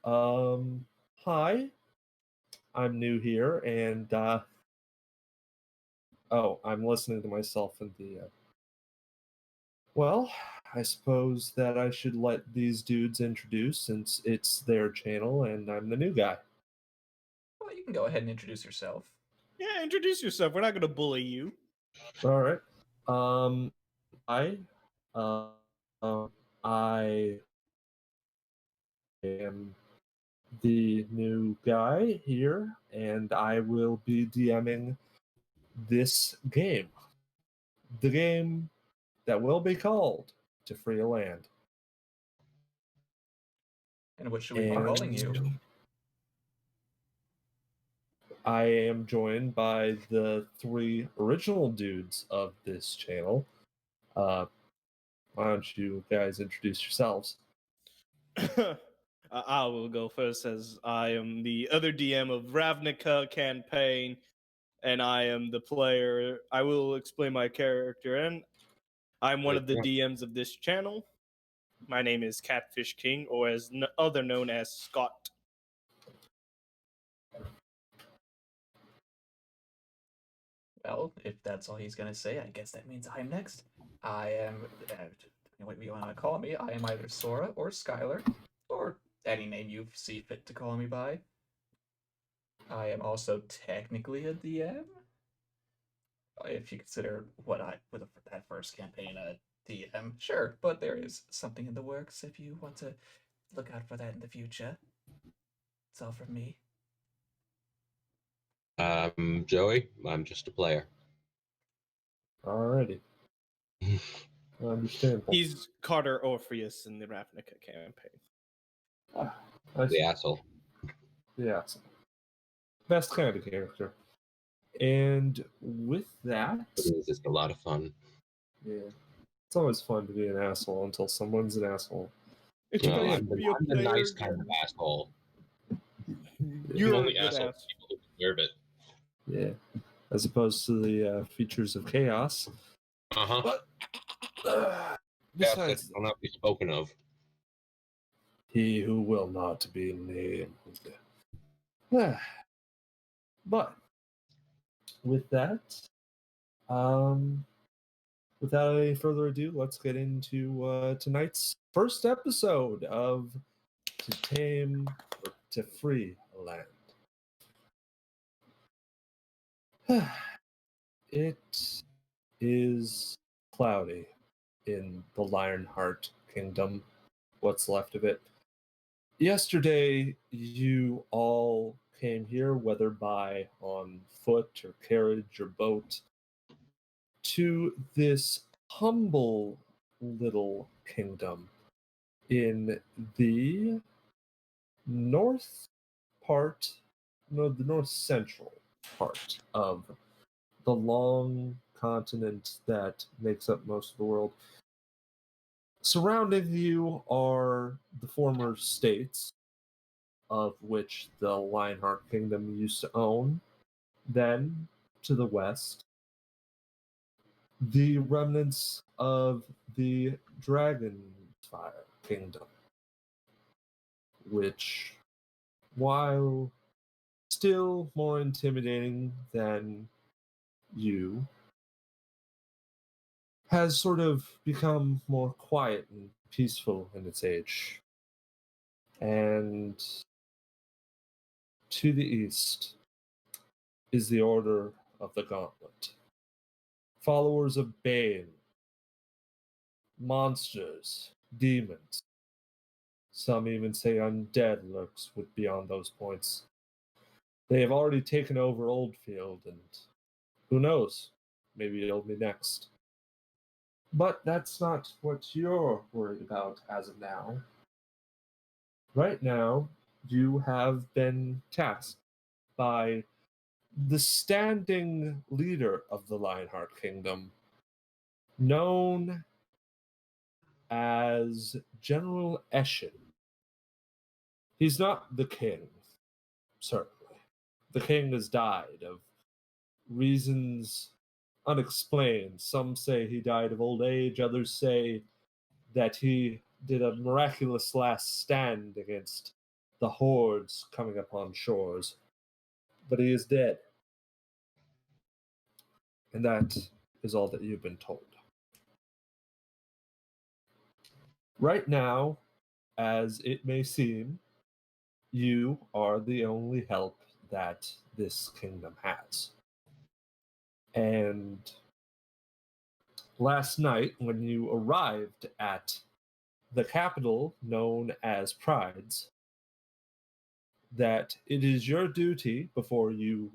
Hi, I'm new here, and I'm listening to myself in the. Well, I suppose that I should let these dudes introduce since it's their channel and I'm the new guy. Well, you can go ahead and introduce yourself. Yeah, introduce yourself. We're not going to bully you. All right. Um, I, uh, I am the new guy here, and I will be DMing this game. The game that will be called To Free a Land. And what should we be calling you? I am joined by the three original dudes of this channel. Why don't you guys introduce yourselves? I will go first as I am the other DM of Ravnica campaign, and I am the player. I will explain my character, and I'm one of the DMs of this channel. My name is Catfish King, or as other known as Scott. Well, if that's all he's going to say, I guess that means I'm next. I am, what you want to call me, I am either Sora or Skylar, or any name you see fit to call me by. I am also technically a DM, if you consider that first campaign a DM. Sure, but there is something in the works if you want to look out for that in the future. It's all from me. Joey. I'm just a player. Alrighty. Understandable. He's Carter Orpheus in the Ravnica campaign. The asshole. Yeah. Best kind of character. And with that, It's just a lot of fun. yeah, it's always fun to be an asshole until someone's an asshole. Well, I'm the nice kind of asshole. You're only a good asshole ass. people who deserve it. Yeah, as opposed to the features of chaos. But besides, will not be spoken of. He who will not be named. But with that, without any further ado, let's get into tonight's first episode of To Tame or To Free a Land. It is cloudy in the Lionheart Kingdom, what's left of it. Yesterday, you all came here, whether by on foot or carriage or boat, to this humble little kingdom in the north the north central part of the long continent that makes up most of the world. Surrounding you are the former states of which the Lionheart Kingdom used to own. Then, to the west, the remnants of the Dragonfire Kingdom, which, while still more intimidating than you, has sort of become more quiet and peaceful in its age. And to the east is the Order of the Gauntlet. Followers of Bane, monsters, demons. Some even say undead lurks beyond those points. They have already taken over Oldfield, and who knows, maybe it'll be next. But that's not what you're worried about as of now. Right now, you have been tasked by the standing leader of the Lionheart Kingdom, known as General Eshin. He's not the king, certainly. The king has died of reasons unexplained. Some say he died of old age, others say that he did a miraculous last stand against the hordes coming upon shores, but he is dead. And that is all that you've been told. Right now, as it may seem, you are the only help that this kingdom has. And last night, when you arrived at the capital known as Pride's, that it is your duty before you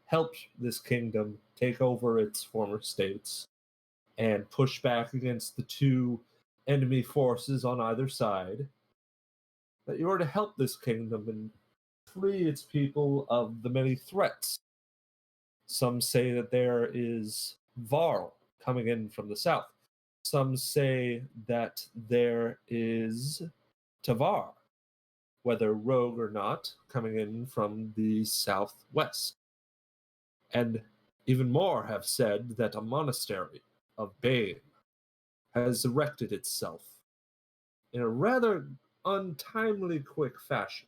help this kingdom take over its former states and push back against the two enemy forces on either side, that you are to help this kingdom and free its people of the many threats. Some say that there is Varl coming in from the south. Some say that there is Tavar, whether rogue or not, coming in from the southwest. And even more have said that a monastery of Bane has erected itself in a rather untimely quick fashion.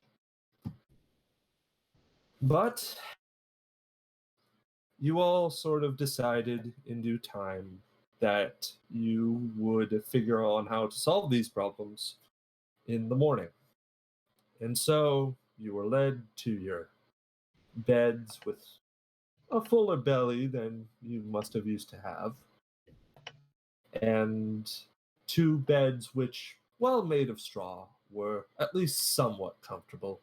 But you all sort of decided in due time that you would figure on how to solve these problems in the morning. And so you were led to your beds with a fuller belly than you must have used to have, and two beds which, while made of straw, were at least somewhat comfortable.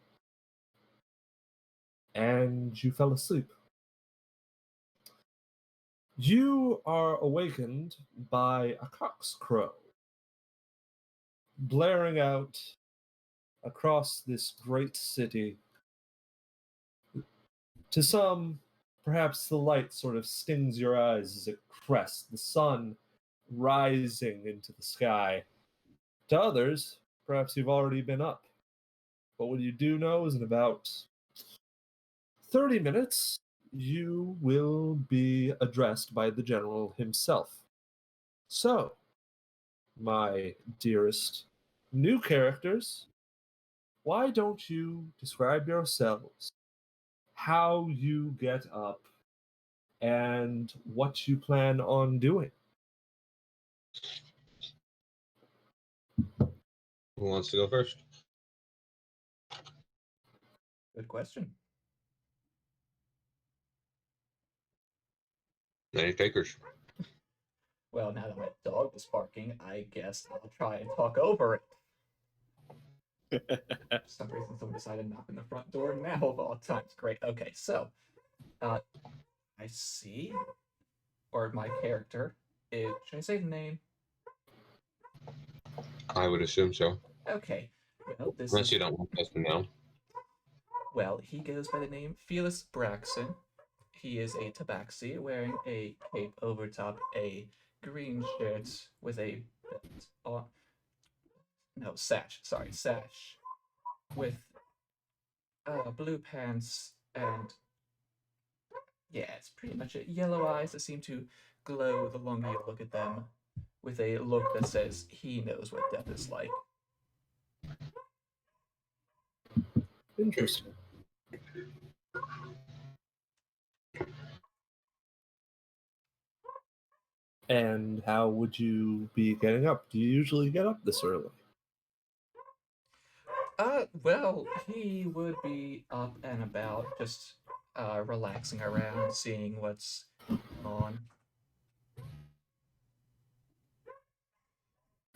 And you fell asleep. You are awakened by a cock's crow blaring out across this great city. To some, perhaps the light sort of stings your eyes as it crests, the sun rising into the sky. To others, perhaps you've already been up. But what you do know is in about 30 minutes, you will be addressed by the general himself. So, my dearest new characters, why don't you describe yourselves, how you get up, and what you plan on doing? Who wants to go first? Good question. Any takers? Well, now that my dog is barking, I guess I'll try and talk over it. For some reason, someone decided to knock on the front door now of all times. Great. Okay, so I see, or my character is. Should I say the name? I would assume so. Okay. Well, this Unless is. you don't want us to know. Well, he goes by the name Felix Braxton. He is a tabaxi wearing a cape over top a green shirt with a belt on. No, sash. Sorry, sash with blue pants and yeah, it's pretty much it. Yellow eyes that seem to glow the longer you look at them, with a look that says he knows what death is like. Interesting. And how would you be getting up? Do you usually get up this early? Well, he would be up and about, just relaxing around, seeing what's on.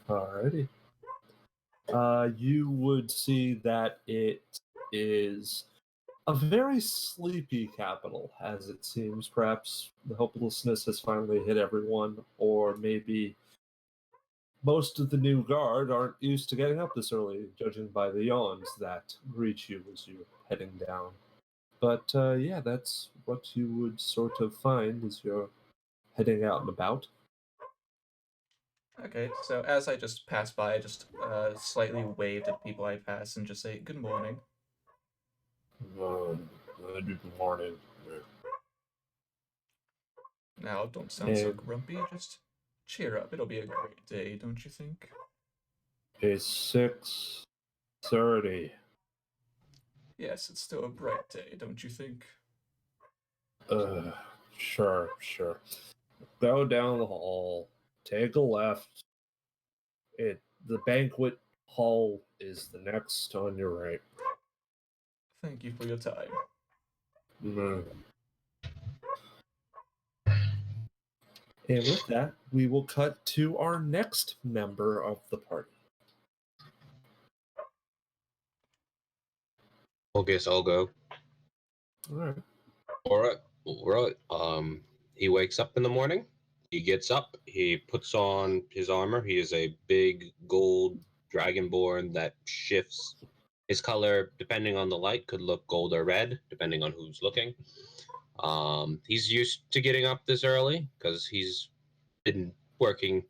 Alrighty. You would see that it is a very sleepy capital, as it seems. Perhaps the hopelessness has finally hit everyone, or maybe most of the new guard aren't used to getting up this early, judging by the yawns that greet you as you're heading down. But yeah, that's what you would sort of find as you're heading out and about. Okay, so as I just pass by, I just slightly wave to the people I pass and just say, "Good morning." Good morning. Now, don't sound so And grumpy, just cheer up. It'll be a great day, don't you think? it's 6:30. Yes, it's still a bright day, don't you think? Sure, sure. Go down the hall, take a left. The banquet hall is the next on your right. Thank you for your time. Mm. And with that, we will cut to our next member of the party. Okay, so I'll go. All right. All right. He wakes up in the morning. He gets up. He puts on his armor. He is a big gold dragonborn that shifts his color depending on the light. Could look gold or red, depending on who's looking. He's used to getting up this early because he's been working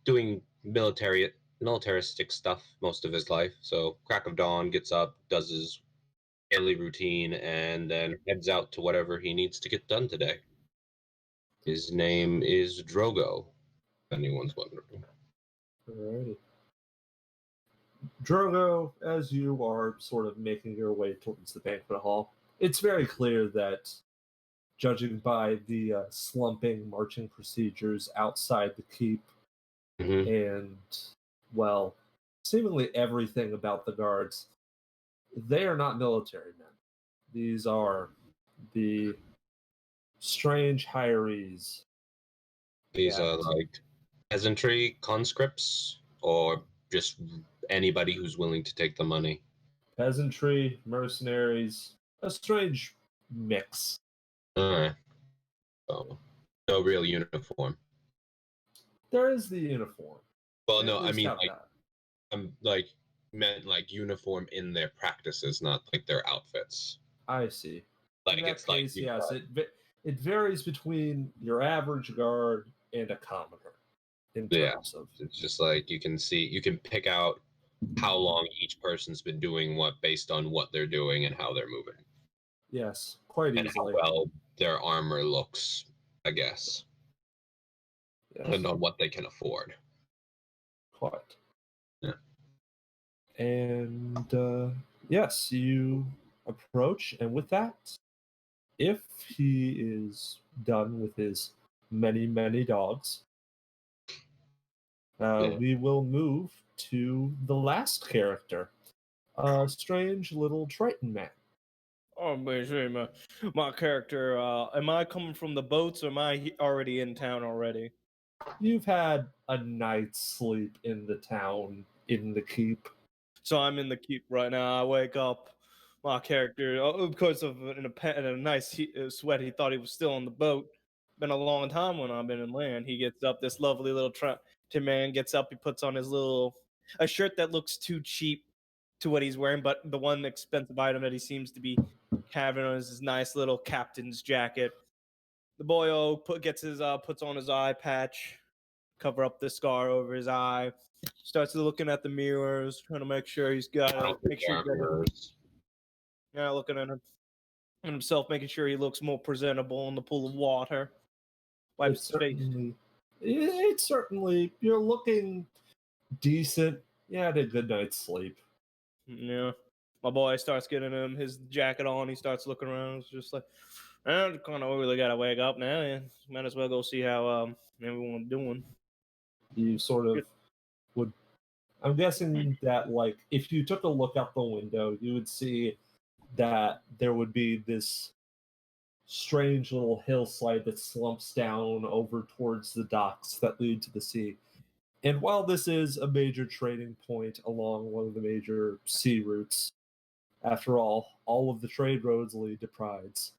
doing militaristic stuff most of his life. So crack of dawn, gets up, does his daily routine, and then heads out to whatever he needs to get done today. His name is Drogo, if anyone's wondering. Alrighty. Drogo, as you are sort of making your way towards the banquet hall, it's very clear that, judging by the slumping marching procedures outside the keep, Hmm. and, well, seemingly everything about the guards, they are not military men. These are the strange hirees These that are like peasantry conscripts, or just anybody who's willing to take the money. peasantry, mercenaries, a strange mix. Alright. So, no real uniform. There is the uniform. Well, They no, at I least mean have like that. I'm like meant like uniform in their practices, not like their outfits. I see. In Like that it's like case, you've yes, got it varies between your average guard and a commoner in yeah. terms of It's just like you can pick out how long each person's been doing what based on what they're doing and how they're moving yes, quite and how easily. well their armor looks, I guess, Yes, and on what they can afford. quite. Yeah. And yes, you approach, and with that, if he is done with his many, many dogs, Yeah. we will move to the last character, a strange little Triton man. Oh, but my character. Am I coming from the boats, or am I already in town already? You've had a night's sleep in the town, in the keep. So I'm in the keep right now. I wake up. My character, of course, in a nice sweat, he thought he was still on the boat. Been a long time when I've been in land. He gets up. This lovely little Tim man gets up. He puts on his little a shirt that looks too cheap to what he's wearing, but the one expensive item that he seems to be having on is his nice little captain's jacket. The boyo puts on his eye patch, cover up the scar over his eye. Starts looking at the mirrors, trying to make sure he's got I it. don't think Make sure there he's are got it. mirrors. Yeah, looking at himself, making sure he looks more presentable in the pool of water. Wipes It's his face. certainly, you're looking decent. You had a good night's sleep. Yeah. My boy starts getting him his jacket on. He starts looking around. It's just like, I kind of really gotta wake up now. Yeah. Might as well go see how everyone's doing. You sort of would. I'm guessing that, like, if you took a look out the window, you would see that there would be this strange little hillside that slumps down over towards the docks that lead to the sea. And while this is a major trading point along one of the major sea routes, after all of the trade roads lead to Prides,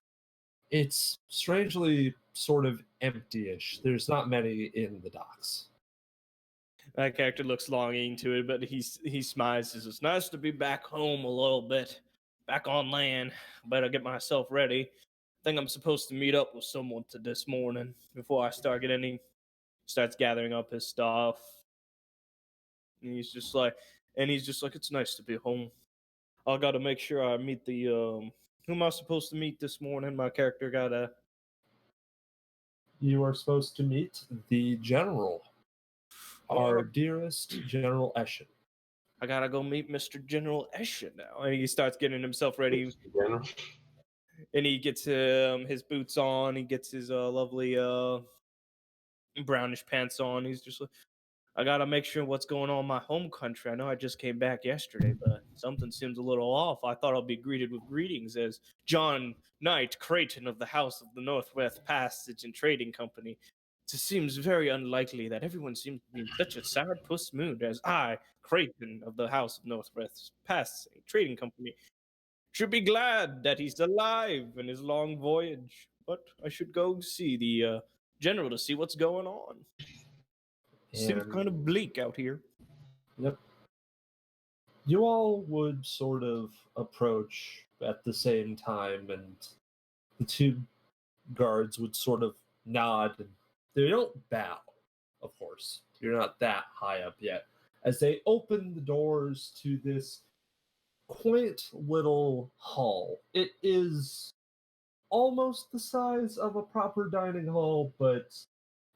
it's strangely sort of empty-ish. There's not many in the docks. That character looks longing to it, but he smiles. He says, "It's nice to be back home a little bit, back on land. Better get myself ready. I think I'm supposed to meet up with someone to this morning before I start getting any." Starts gathering up his stuff, and he's just like, "It's nice to be home. I got to make sure I meet the Who am I supposed to meet this morning? My character got You are supposed to meet the general, Oh, our dearest General Eshin. I gotta go meet Mr. General Escher now. And he starts getting himself ready. And he gets his boots on. He gets his lovely brownish pants on. He's just like, I gotta make sure what's going on in my home country. I know I just came back yesterday, but something seems a little off. I thought I'll be greeted with greetings as John Knight Creighton of the House of the Northwest Passage and Trading Company. It seems very unlikely that everyone seems to be in such a sourpuss mood as I, Creighton of the House of Northwest Passage and Trading Company, should be glad that he's alive in his long voyage. But I should go see the general to see what's going on. Seems And kind of bleak out here. yep, you all would sort of approach at the same time, and the two guards would sort of nod, and they don't bow, of course. You're not that high up yet. As they open the doors to this quaint little hall, it is almost the size of a proper dining hall, but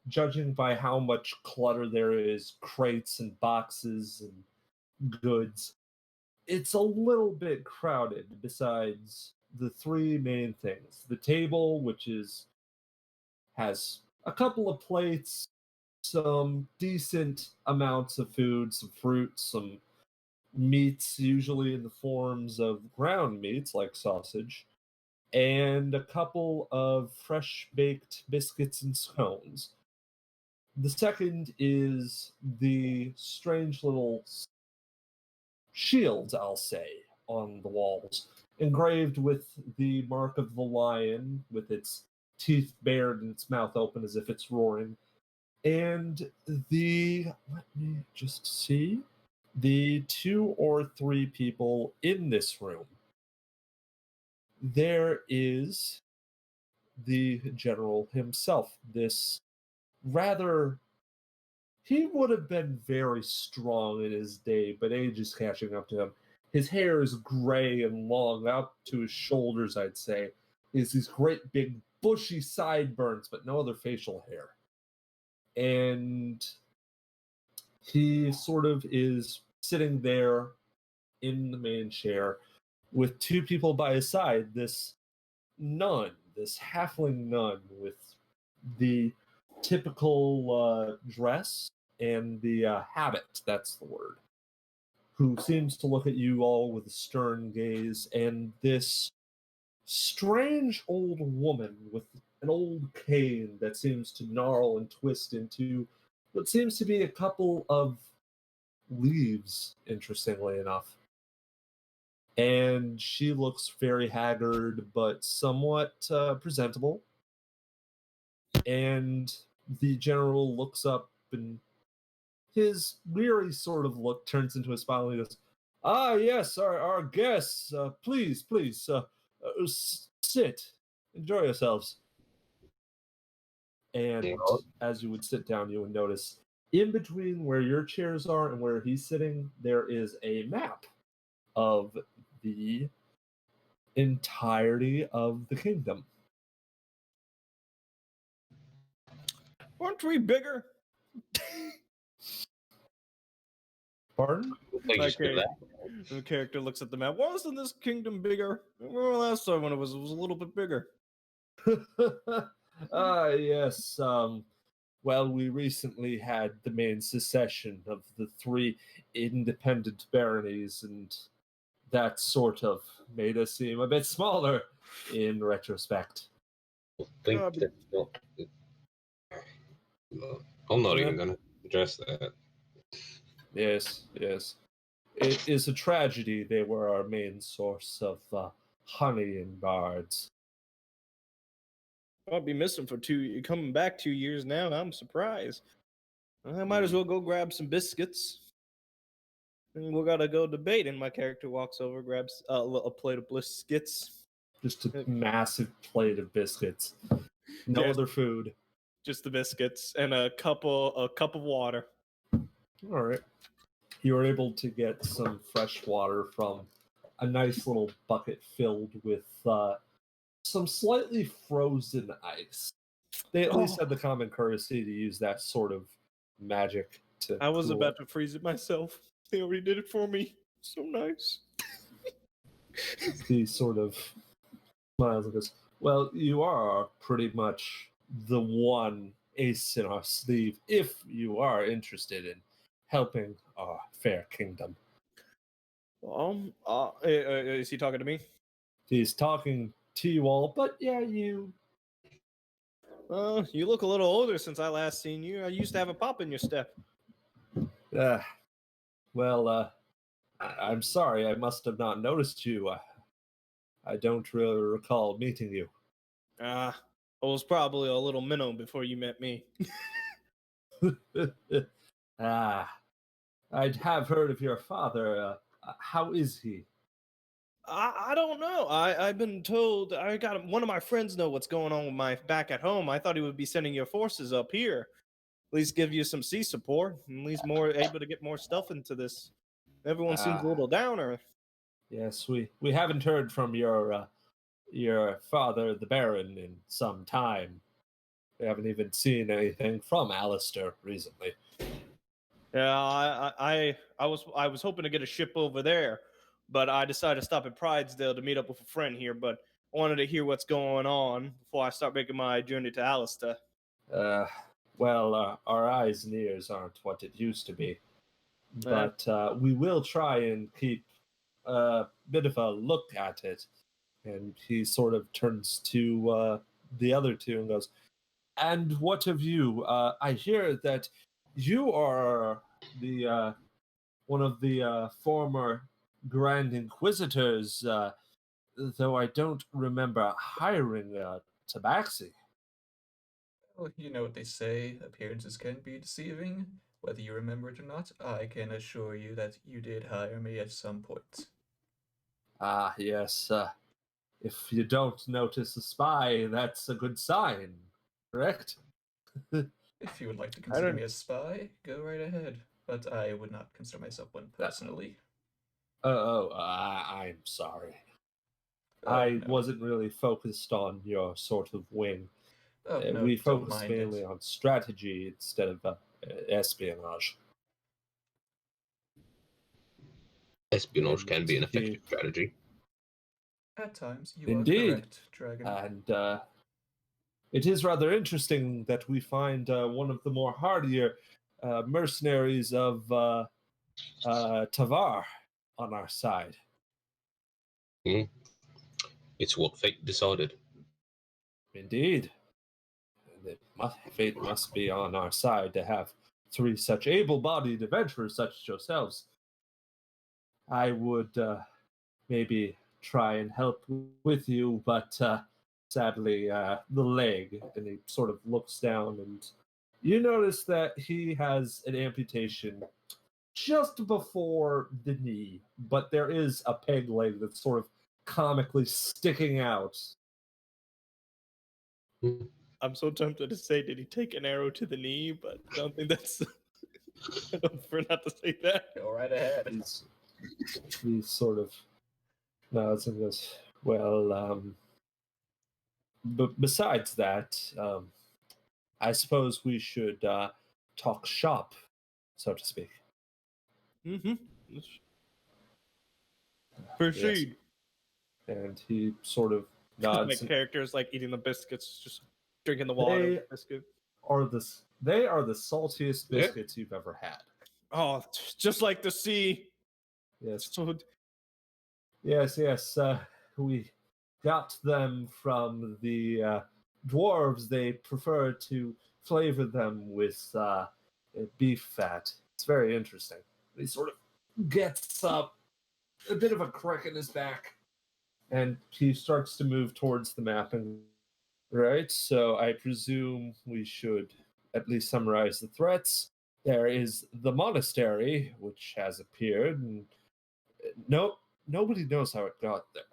judging by how much clutter there is, crates and boxes and goods, it's a little bit crowded besides the three main things. The table, which has a couple of plates, some decent amounts of food, some fruit, some meats, usually in the forms of ground meats like sausage, and a couple of fresh baked biscuits and scones. The second is the strange little shields, I'll say, on the walls, engraved with the mark of the lion, with its teeth bared and its mouth open as if it's roaring. And let me just see, the two or three people in this room. There is the general himself, this rather, he would have been very strong in his day, but age is catching up to him. His hair is gray and long, up to his shoulders, I'd say. He has these great big bushy sideburns, but no other facial hair. And he sort of is sitting there in the main chair with two people by his side, this nun, this halfling nun with the typical dress and the habit, that's the word, who seems to look at you all with a stern gaze, and this strange old woman with an old cane that seems to gnarl and twist into what seems to be a couple of leaves, interestingly enough. And she looks very haggard, but somewhat presentable. And the general looks up, and his weary sort of look turns into a smile, and he goes, "Ah, yes, our guests. Please, sit. Enjoy yourselves." And as you would sit down, you would notice in between where your chairs are and where he's sitting, there is a map of the entirety of the kingdom. Aren't we bigger? Pardon? They just do Okay. that. The character looks at the map. Wasn't this kingdom bigger? Well, last time when it was a little bit bigger. Yes. Well, we recently had the main secession of the three independent baronies, and that sort of made us seem a bit smaller in retrospect. Think but- that, I'm not Yeah. even going to address that. Yes. It is a tragedy they were our main source of honey and bards. I'll be missing for coming back 2 years now. I'm surprised. I might as well go grab some biscuits. And we gotta go debate. And my character walks over, grabs a plate of biscuits. Just a massive plate of biscuits. No Yes. other food. Just the biscuits and a cup of water. All right. You were able to get some fresh water from a nice little bucket filled with some slightly frozen ice. They at least had the common courtesy to use that sort of magic to. I was cool about it. to freeze it myself. They already did it for me. So nice. He sort of smiles and goes, "Well, you are pretty much the one ace in our sleeve if you are interested in helping our fair kingdom." Is he talking to me? He's talking to you all, but yeah, you. You look a little older since I last seen you. I used to have a pop in your step. Uh, well, I'm sorry, I must have not noticed you. I don't really recall meeting you. I was probably a little minnow before you met me. Ah, I'd have heard of your father. How is he? I don't know. I've been told I got one of my friends know what's going on with my back at home. I thought he would be sending your forces up here. At least give you some sea support. At least more able to get more stuff into this. Everyone seems a little downer. Yes, we haven't heard from your father, the Baron, in some time. We haven't even seen anything from Alistair recently. Yeah, I was hoping to get a ship over there, but I decided to stop at Pridesdale to meet up with a friend here. But I wanted to hear what's going on before I start making my journey to Alistair. Uh, well, our eyes and ears aren't what it used to be, Eh, but we will try and keep a bit of a look at it. And he sort of turns to the other two and goes, "And what of you? I hear that you are the one of the former Grand Inquisitors, though I don't remember hiring Tabaxi." Well, you know what they say, appearances can be deceiving. Whether you remember it or not, I can assure you that you did hire me at some point. Ah, yes. If you don't notice a spy, that's a good sign, correct? If you would like to I consider don't. me a spy, go right ahead. But I would not consider myself one personally. I'm sorry. Oh, I no. wasn't really focused on your sort of wing. Oh, no, We don't focused mind mainly it. on strategy instead of espionage. Espionage And can be an effective strategy. At times, you are indeed, correct, Dragon. and it is rather interesting that we find one of the more hardier mercenaries of Tavar on our side. Hmm. It's what fate decided. Indeed, fate must be on our side to have three such able-bodied adventurers such as yourselves. I would maybe try and help with you, but sadly, the leg. And he sort of looks down, and you notice that he has an amputation just before the knee, but there is a peg leg that's sort of comically sticking out. Hmm. I'm so tempted to say, did he take an arrow to the knee? But I don't think that's. I don't prefer not to say that. Go right ahead. He sort of nods and goes, "Well, but besides that, I suppose we should talk shop, so to speak." Mm-hmm. Yes. Proceed. And he sort of My nods. And character is like eating the biscuits, just drinking the water with they the biscuit. they are the saltiest Yeah. biscuits you've ever had. Oh, just like the sea. Yes, So yes. We got them from the dwarves. They prefer to flavor them with beef fat. It's very interesting. He sort of gets up, a bit of a crick in his back, and he starts to move towards the map. And right, so I presume we should at least summarize the threats. There is the monastery, which has appeared, and nobody knows how it got there.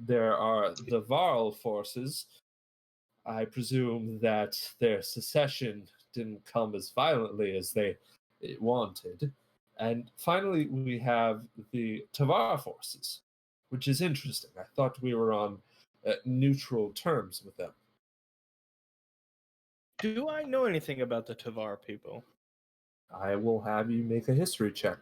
There are the Varl forces. I presume that their secession didn't come as violently as they wanted. And finally, we have the Tavar forces, which is interesting. I thought we were on neutral terms with them. do I know anything about the Tavar people? I will have you make a history check.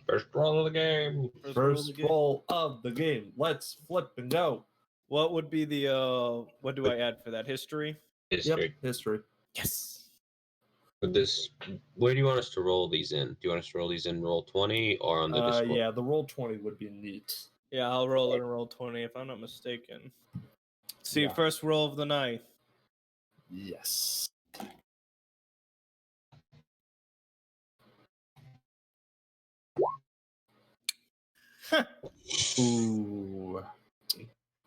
First roll of the game. First roll of the game. Let's flip and go. What would be the what do I add for that? History? History. Yep, history. Yes. With this, where do you want us to roll these in? Do you want us to roll these in roll 20 or on the Discord? Yeah, the roll 20 would be neat. Yeah, I'll roll it in roll 20 if I'm not mistaken. See, Yeah. first roll of the night. Yes. Ooh.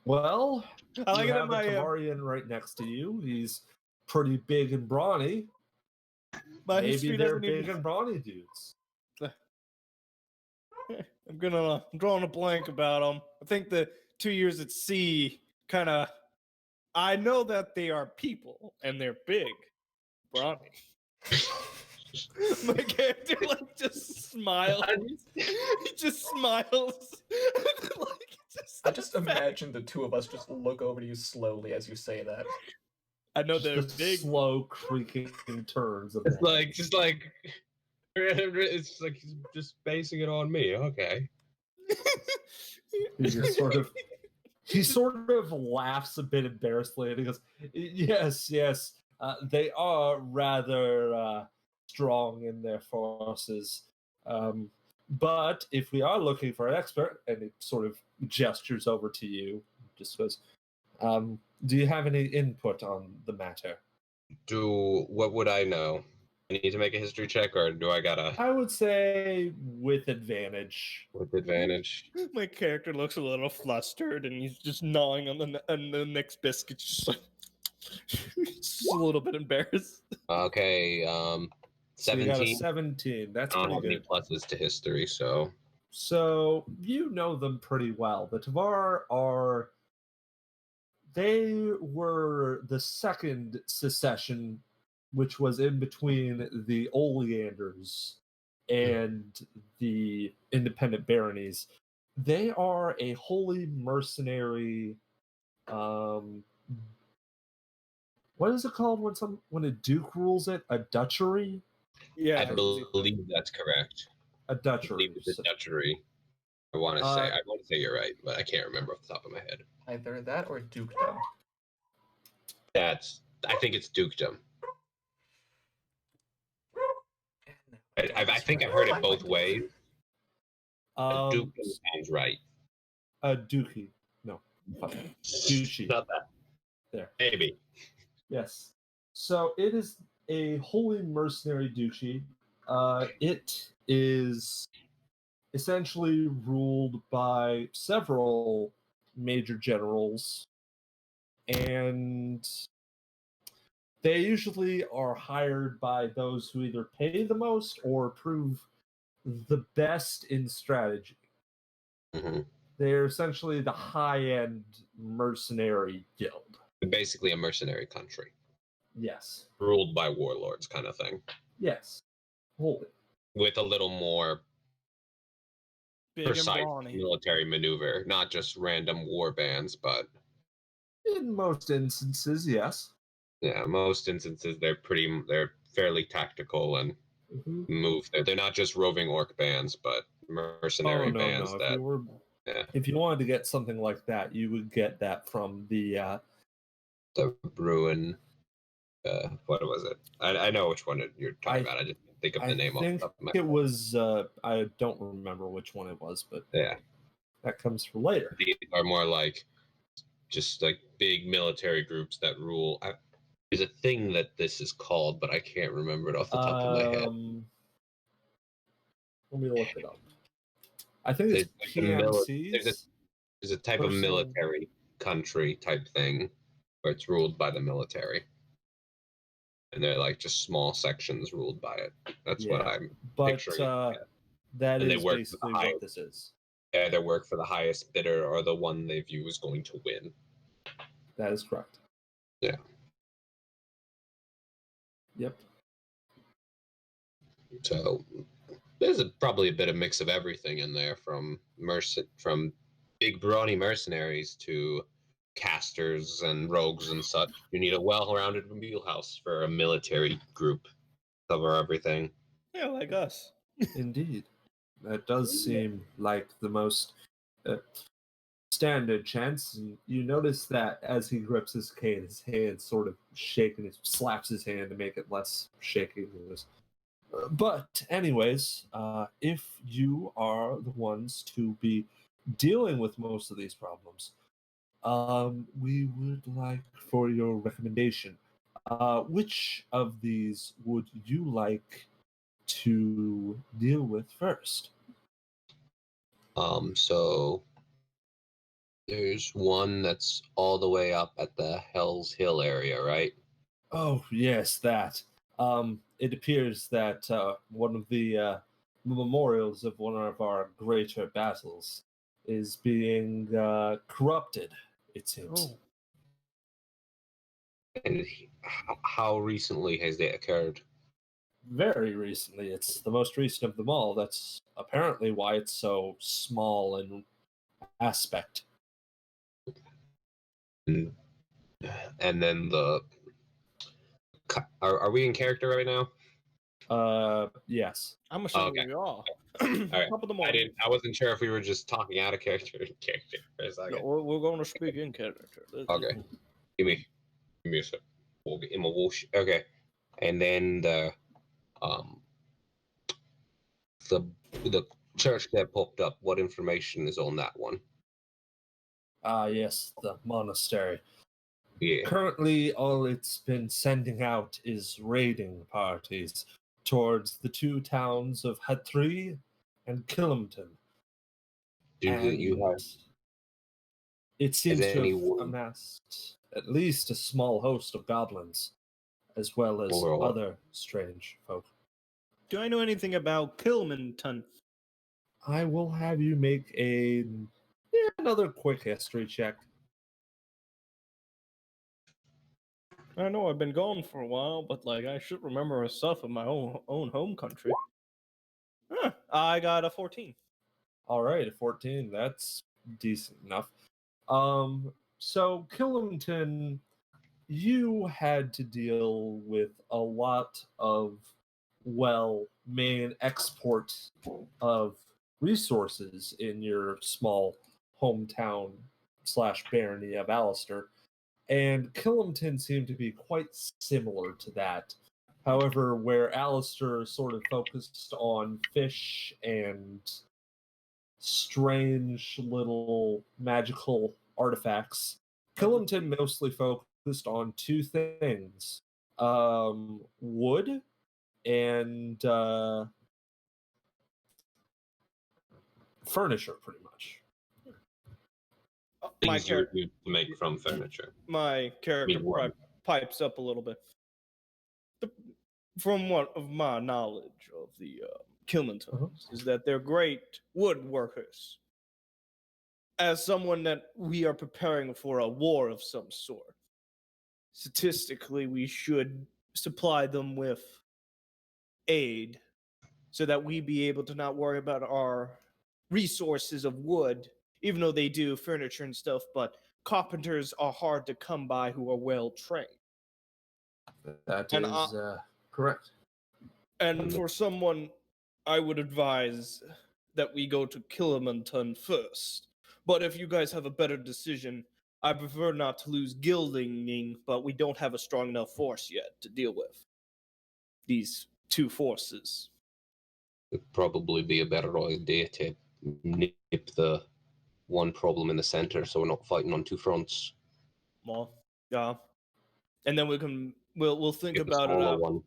Well, I like you it in have a my Tamarian right next to you. He's pretty big and brawny. Maybe history they're doesn't big even. and brawny dudes. I'm drawing a blank about them. I think the 2 years at sea kind of. I know that they are people and they're big, brawny. My character just smiles. He just smiles. I just imagine the two of us just look over to you slowly as you say that. I know Just they're the big. slow creaking turns of It's the like, heads. just like, it's like he's just basing it on me. Okay. He just sort of laughs a bit embarrassedly and he goes, yes, they are rather strong in their forces. But if we are looking for an expert, and it sort of gestures over to you, just goes, do you have any input on the matter? What would I know? I need to make a history check, or do I gotta I would say with advantage. with advantage? My character looks a little flustered and he's just gnawing on the next biscuit, just like just a little bit embarrassed. Okay, So you got a 17. 17. That's I don't pretty have any good. pluses to history, so So you know them pretty well. The Tavar they were the second secession, which was in between the Oleanders and the independent baronies. They are a wholly mercenary. What is it called when a duke rules it? A duchy? Yeah, I believe that's correct. A I believe duchy. it's a duchy. I want to say you're right, but I can't remember off the top of my head. Either that or dukedom. I think it's dukedom. I think I've heard it both ways. Dukedom sounds right. A duchy. No. Duchy. Not that. There. Maybe. Yes. So it is a wholly mercenary duchy. It is essentially ruled by several major generals, and they usually are hired by those who either pay the most or prove the best in strategy. Mm-hmm. They're essentially the high-end mercenary guild. Basically a mercenary country. Yes. Ruled by warlords kind of thing. Yes. Wholly. With a little more big precise and brawny. military maneuver, not just random war bands, but In most instances, yes. yeah, most instances they're fairly tactical and move. They're not just roving orc bands, but mercenary bands. If you wanted to get something like that, you would get that from the Bruin. What was it? I know which one you're talking about. I just didn't think of the name off the top of my head. It was I don't remember which one it was, but yeah, that comes for later. These are more like just like big military groups that rule. There's a thing that this is called, but I can't remember it off the top of my head. Let me look it up. I think it's PMCs. There's a type of military country type thing where it's ruled by the military. And they're like just small sections ruled by it. That's what I'm picturing. That is basically what this is. Yeah, they work for the highest bidder or the one they view is going to win. That is correct. Yeah. Yep. So there's probably a bit of mix of everything in there, from big brawny mercenaries to casters and rogues and such. You need a well-rounded wheelhouse for a military group. Cover everything. Yeah, like us. Indeed. That does seem like the most uh, standard chance. You notice that as he grips his cane, his hand sort of shaking. He slaps his hand to make it less shaky. But, anyways, if you are the ones to be dealing with most of these problems, we would like for your recommendation. Which of these would you like to deal with first? So there's one that's all the way up at the Hell's Hill area, right? Oh, yes, that. It appears that one of the memorials of one of our greater battles is being corrupted, it seems. Oh, And how recently has that occurred? Very recently. It's the most recent of them all. That's apparently why it's so small in aspect. And, and then are we in character right now? Yes. I'm assuming Okay. we are. All right. Top of the I morning. didn't. I wasn't sure if we were just talking out of character for a No, second. we're going to speak in character. Okay. Give me a sec. We'll get in my wash. Okay. And then um the the church that popped up. What information is on that one? Yes, the monastery. Yeah. Currently, all it's been sending out is raiding parties towards the two towns of Hatri and Killington. You And have it has seems to have anyone amassed at least a small host of goblins, as well as or other strange folk. Do I know anything about Kilmanton? I will have you make another quick history check. I know I've been gone for a while, but like I should remember stuff of my own home country. Huh, I got a 14. All right, 14. That's decent enough. So Killington, you had to deal with a lot of, well, main export of resources in your small hometown slash barony of Alistair, and Killington seemed to be quite similar to that. However, where Alistair sort of focused on fish and strange little magical artifacts, Killington mostly focused on two things: wood and furniture, pretty much. My things you would character, need to make from furniture? my character wood. pipes up a little bit. From what of my knowledge of the Kilmantons is that they're great woodworkers. As someone that we are preparing for a war of some sort, statistically, we should supply them with aid so that we be able to not worry about our resources of wood, even though they do furniture and stuff, but carpenters are hard to come by who are well trained. That And is correct. And for someone, I would advise that we go to Kilimantan first. But if you guys have a better decision, I prefer not to lose Gilding, but we don't have a strong enough force yet to deal with these two forces. It'd probably be a better idea to nip the one problem in the center, so we're not fighting on two fronts. Well, yeah. And then we'll think Get the about it smaller after. one,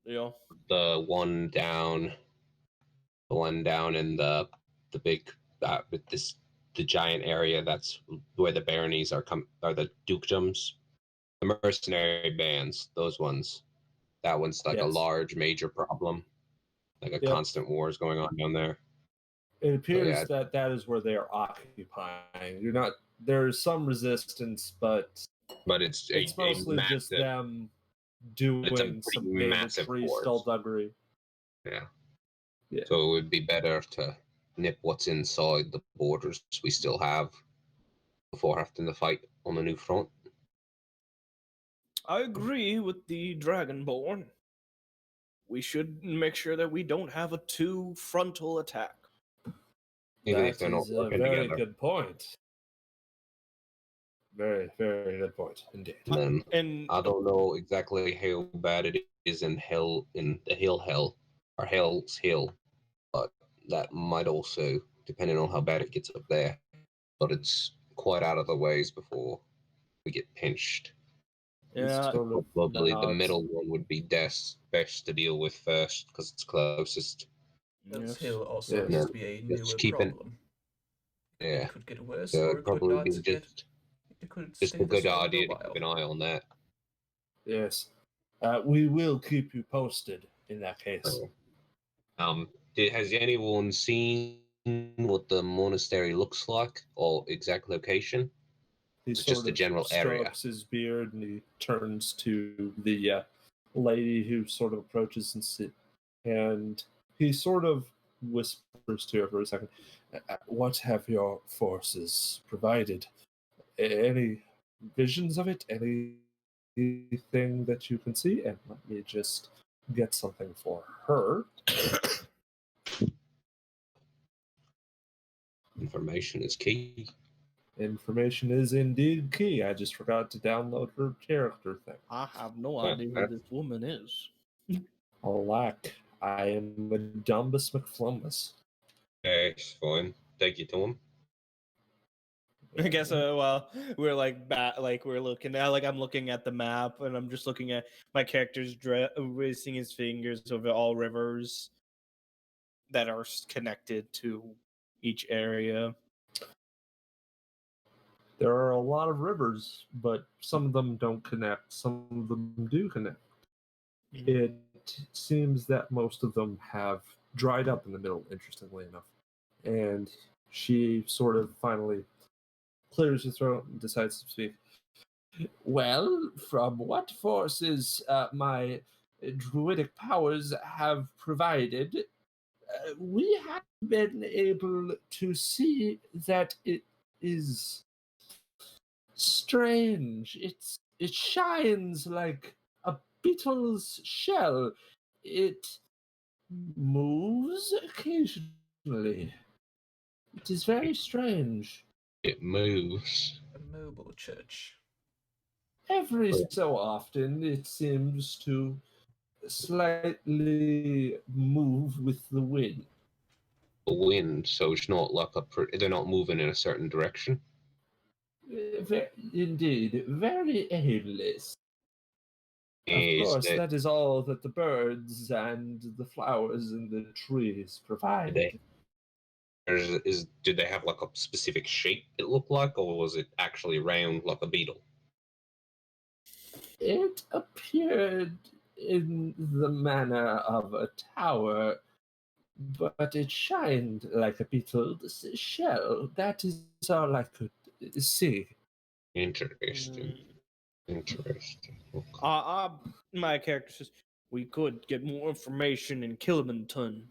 You know. the one down in the big with this the giant area that's where the baronies are the dukedoms, the mercenary bands, those ones. That one's like a Yes. large major problem, like a Yep. constant wars going on down there. It appears yeah. that that is where they are occupying. You're not. There's some resistance, but But it's it's a mostly just massive, them it's a doing pretty some massive banditry, force. skullduggery. Yeah. Yeah. So it would be better to nip what's inside the borders we still have before having to fight on the new front. I agree with the Dragonborn. we should make sure that we don't have a two frontal attack. Even if That they're not is a working very together. good point. Very, very good point indeed. And then And I don't know exactly how bad it is in the Hell, or Hell's Hill, but that might also, depending on how bad it gets up there. But it's quite out of the ways before we get pinched. yeah, Sort of Probably the not- middle one would be best to deal with first because it's closest. This yes. hill also Yes. appears to be a Just newer keep it- problem. Yeah, It could get worse, so or it'd it could probably not be get. just It could just stay a this good way for a idea to keep an while. eye on that. Yes. We will keep you posted in that case. So, has anyone seen what the monastery looks like or exact location? He It's just sort a of general area. strokes his beard and he turns to the lady who sort of approaches and he sort of whispers to her for a second. What have your forces provided? Any visions of it? Anything that you can see? And let me just get something for her. Information is key. Information is indeed key. I just forgot to download her character thing. I have no Yeah, idea who this woman is. Alack, I am a Dumbus McFlummus. It's fine. Take your time. I guess well, we're like we're looking at I'm looking at the map and I'm just looking at my character's racing his fingers over all rivers that are connected to each area. There are a lot of rivers, but some of them don't connect. Some of them do connect. It seems that most of them have dried up in the middle, interestingly enough. And she sort of finally clears her throat and decides to speak. Well, from what forces my druidic powers have provided, we have been able to see that it is strange. It shines like a beetle's shell. It moves occasionally. It is very strange. It moves. A mobile church. Every Oh. so often, it seems to slightly move with the wind. The wind, so it's not like they're not moving in a certain direction. Indeed, very aimless. Of Is course, that that is all that the birds and the flowers and the trees provide. they did they have like a specific shape it looked like, or was it actually round like a beetle? It appeared in the manner of a tower, but it shined like a beetle's shell. That is all I could see. Interesting. Interesting. Okay. My character says we could get more information in Kilimantan,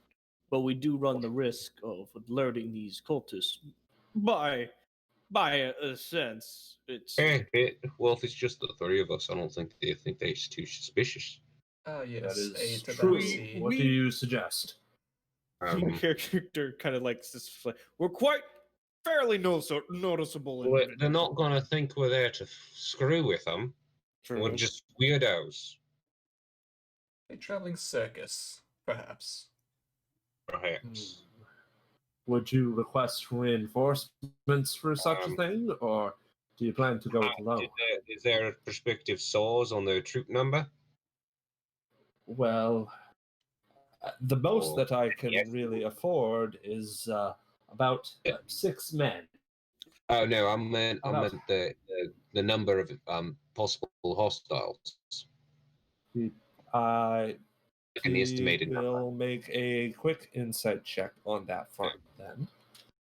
but we do run the risk of alerting these cultists by a sense. It's Well, if it's just the three of us, I don't think they're too suspicious. Ah, yes, That is aid to true. Bansi. What do you suggest? my character kind of like this. We're quite fairly noticeable. Well, they're not gonna think we're there to screw with them. We're True. just weirdos, A traveling circus, perhaps. perhaps. Would you request reinforcements for such a Um, thing, or do you plan to go it alone? Is there a prospective source on their troop number? Well, the most Or that I can yes. really afford is about 6 men. Oh no, I meant About- the number of possible hostiles. I An estimated number. will make a quick insight check on that front then.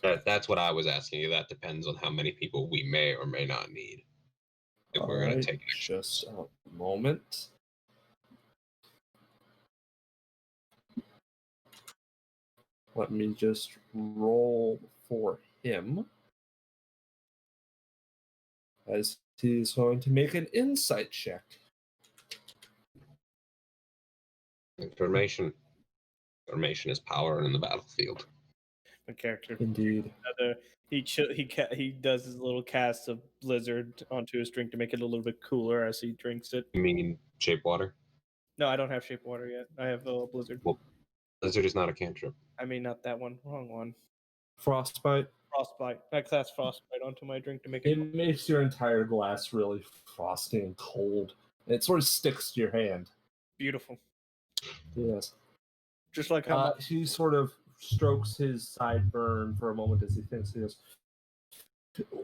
That's what I was asking you. That depends on how many people we may or may not need if All we're going right, to take actions. just a moment. Let me just roll for him. As he's going to make an insight check. Information. Information is power in the battlefield. My character. Indeed. He does his little cast of blizzard onto his drink to make it a little bit cooler as he drinks it. You mean shape water? No, I don't have shape water yet. I have blizzard. Well, Blizzard is not a cantrip. I mean, not that one. Wrong one. Frostbite. Frostbite. I cast frostbite onto my drink to make It it. makes your entire glass really frosty and cold. It sort of sticks to your hand. Beautiful. Yes. Just like how He sort of strokes his sideburn for a moment as he thinks. He goes,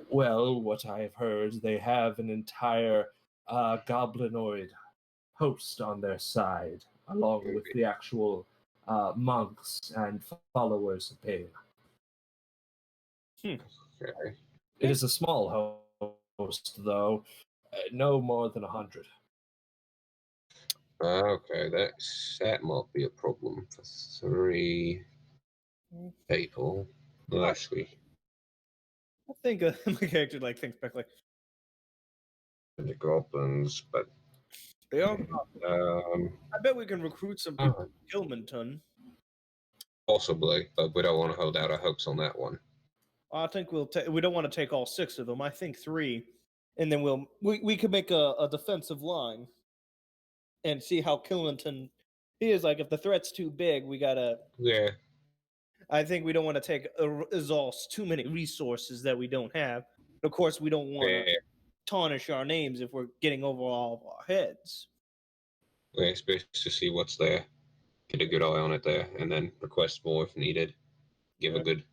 well, what I have heard, they have an entire goblinoid host on their side, along with the actual monks and followers of Pain. Okay. It is a small host, though, no more than 100. Okay, that might be a problem for 3 people. Well, actually, I think my character like thinks back like the goblins, but they are. um, I bet we can recruit some people from Kilmanton. possibly, but we don't want to hold out our hopes on that one. I think we don't want to take all 6 of them. I think 3, and then we could make a defensive line and see how Kilmanton is. Like if the threat's too big, we gotta. Yeah, I think we don't want to take exhaust too many resources that we don't have. Of course, we don't want to yeah. tarnish our names if we're getting over all of our heads. We're supposed to see what's there, get a good eye on it there, and then request more if needed. Give a good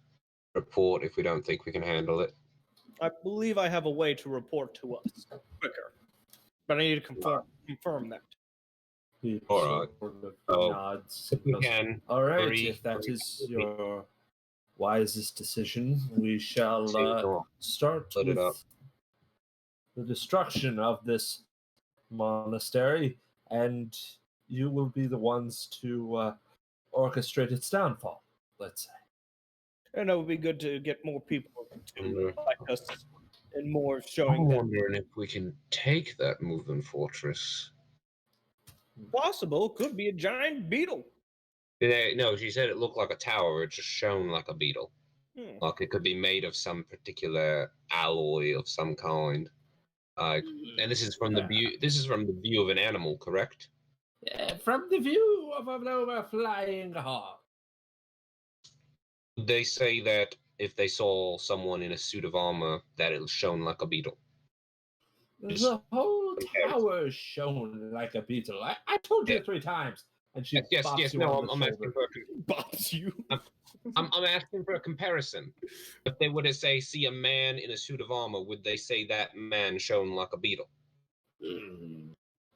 report if we don't think we can handle it. I believe I have a way to report to us quicker, but I need to confirm that. He All right. sort of Oh, nods. If we and goes, can, all right, hurry, if that hurry. is your wisest decision, we shall start Split it with up. the destruction of this monastery, and you will be the ones to orchestrate its downfall, let's say. And it would be good to get more people to like us and more I'm showing that wondering if we can take that moving fortress. possible. Could be a giant beetle. No, she said it looked like a tower. It just shone like a beetle. Hmm. Like it could be made of some particular alloy of some kind. And this is from the view. This is from the view of an animal, correct? From the view of a flying hawk. They say that if they saw someone in a suit of armor, that it shone like a beetle. The whole tower shone like a beetle. I told you 3 times. And she bops you No, on the I'm asking shoulder. for Bops you. I'm asking for a comparison. If they were to say see a man in a suit of armor, would they say that man shone like a beetle?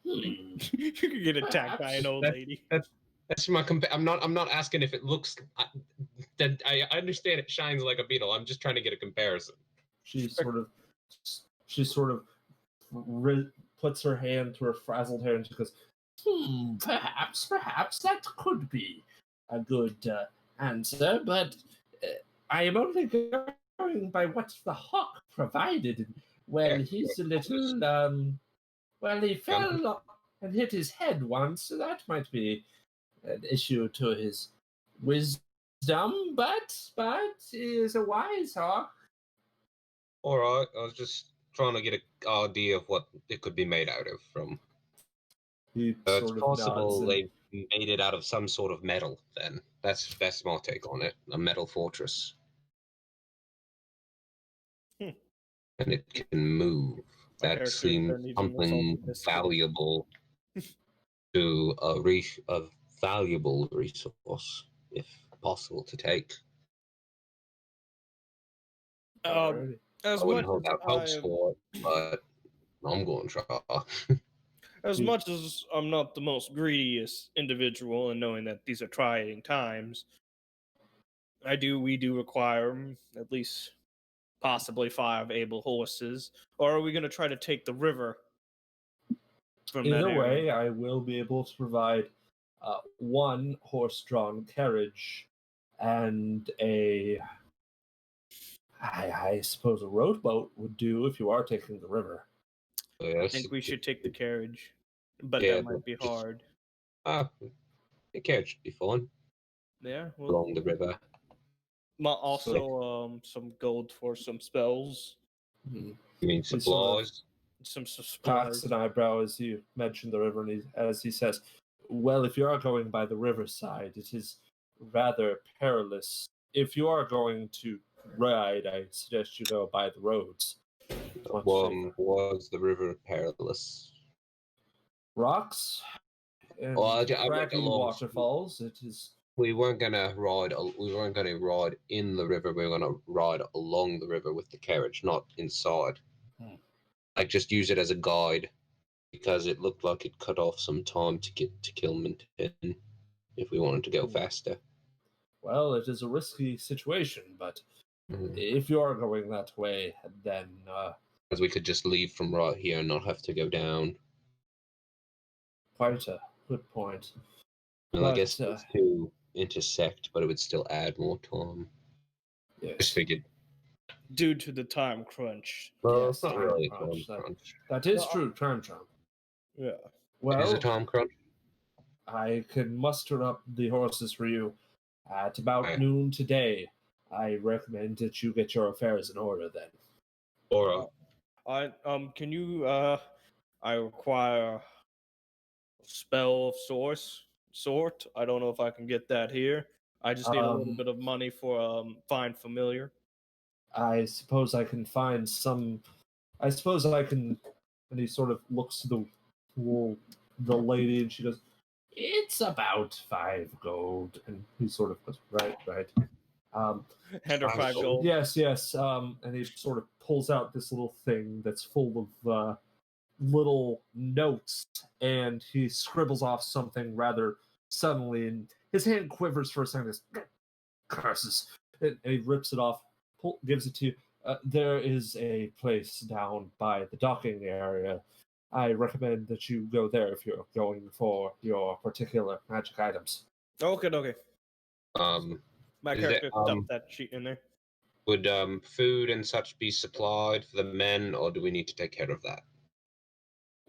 You could get attacked by an old lady. That's my I'm not asking if it looks. I understand it shines like a beetle. I'm just trying to get a comparison. She sort of puts her hand to her frazzled hair and she goes, perhaps that could be a good answer, but I am only going by what the hawk provided. Well, he's a little, well, he fell and hit his head once, so that might be an issue to his wisdom, but he is a wise hawk. All right, I was just trying to get an idea of what it could be made out of. From it's possible they made it out of some sort of metal. Then that's my take on it. A metal fortress, and it can move. That seems something valuable to a valuable resource, if possible, to take. I wouldn't hold out hopes for it, but I'm going to try. As much as I'm not the most greediest individual, and knowing that these are trying times, we do require at least possibly 5 able horses. Or are we going to try to take the river from that Either area? way, I will be able to provide 1 horse-drawn carriage and I suppose a rowboat would do if you are taking the river. I think we should take the carriage, but that might be hard. The carriage should be fine Yeah. Well, along the river. also some gold for some spells, He I mean, He sort of supplies. some cocks supplies. an eyebrow as you mention the river, and as he says, "Well, if you are going by the riverside, it is rather perilous. If you are going to ride, I suggest you go by the roads. Much safer. Was the river perilous? Rocks and Well, I went craggy along. waterfalls. It is We weren't gonna ride. We weren't gonna ride in the river. We were gonna ride along the river with the carriage, not inside. Hmm. Like just use it as a guide because it looked like it cut off some time to get to Kilmanton if we wanted to go Hmm. faster. well, it is a risky situation, but if you are going that way, then Because we could just leave from right here and not have to go down. quite a good point. Well, I But, guess those two intersect, but it would still add more time. Just Yes, figured. Due to the time crunch. Well, Yes, it's not time really a crunch, time crunch. that is No, true. Time Trump. Yeah. It is a Well, time crunch. I can muster up the horses for you at about Okay. noon today. I recommend that you get your affairs in order then. Or Can you I require a spell of sort. I don't know if I can get that here. I just need a little Um, bit of money for find familiar. I suppose I can find some. I suppose I can. And he sort of looks to the lady, and she goes, "It's about 5 gold." And he sort of goes, "Right, right." Um, Hand her 5 gold. gold. yes, yes. And he sort of pulls out this little thing that's full of little notes, and he scribbles off something rather suddenly, and his hand quivers for a second. Curses! And he rips it off, gives it to you. There is a place down by the docking area. I recommend that you go there if you're going for your particular magic items. Okay. um, My Is it, character stuffed that sheet in there. would food and such be supplied for the men, or do we need to take care of that?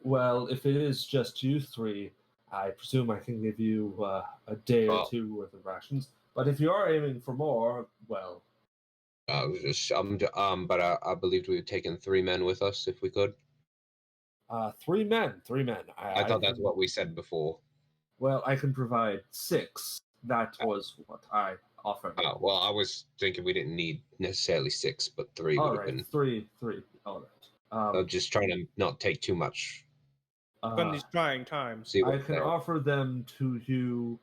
Well, if it is just you three, I presume I can give you a day or Oh. two worth of rations. But if you are aiming for more, well, But I believed we had taken 3 men with us if we could. 3 men, 3 men. I thought that's can, what we said before. Well, I can provide 6. That was what I offered. Oh, well, I was thinking we didn't need necessarily 6, but 3 would All have right, been. 3. All right. I'm just trying to not take too much. From these trying times. See I what's can there. offer them to you.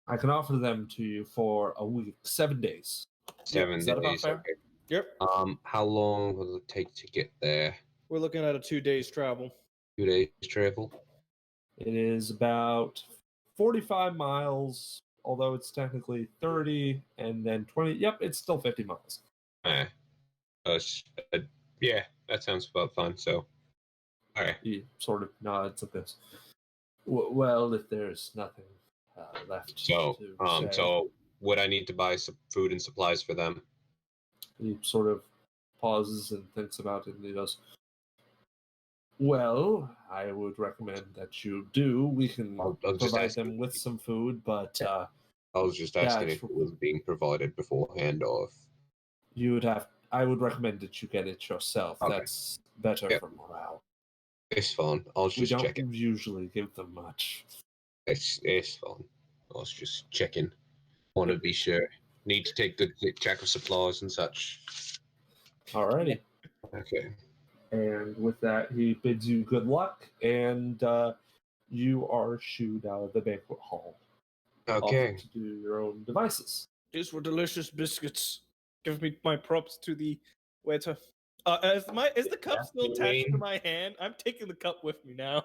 I can offer them to you for a week, 7 days. 7 is that about days. fair? Okay. Yep. How long will it take to get there? We're looking at a 2 days travel. 2 days travel. It is about 45 miles, although it's technically 30 and then 20. Yep, it's still 50 miles. Uh, yeah, that sounds about fun. So, okay. He sort of nods at this. Well, if there's nothing left So, to say. so would I need to buy some food and supplies for them? He sort of pauses and thinks about it, and he goes, "Well, I would recommend that you do. We can I'll just provide ask them him. with some food, but I was just asking that if it was being provided beforehand or if. you would have. I would recommend that you get it yourself. Okay. That's better Yeah. for morale. It's fine. I was We just don't checking. usually give them much." It's fine. I was just checking. Want to be sure. Need to take good check of supplies and such. Alrighty. Okay. And with that, he bids you good luck, and you are shooed out of the banquet hall. Okay. Off to do your own devices. These were delicious biscuits. Give me my props to the waiter. Is the cup still attached to my hand? I'm taking the cup with me now.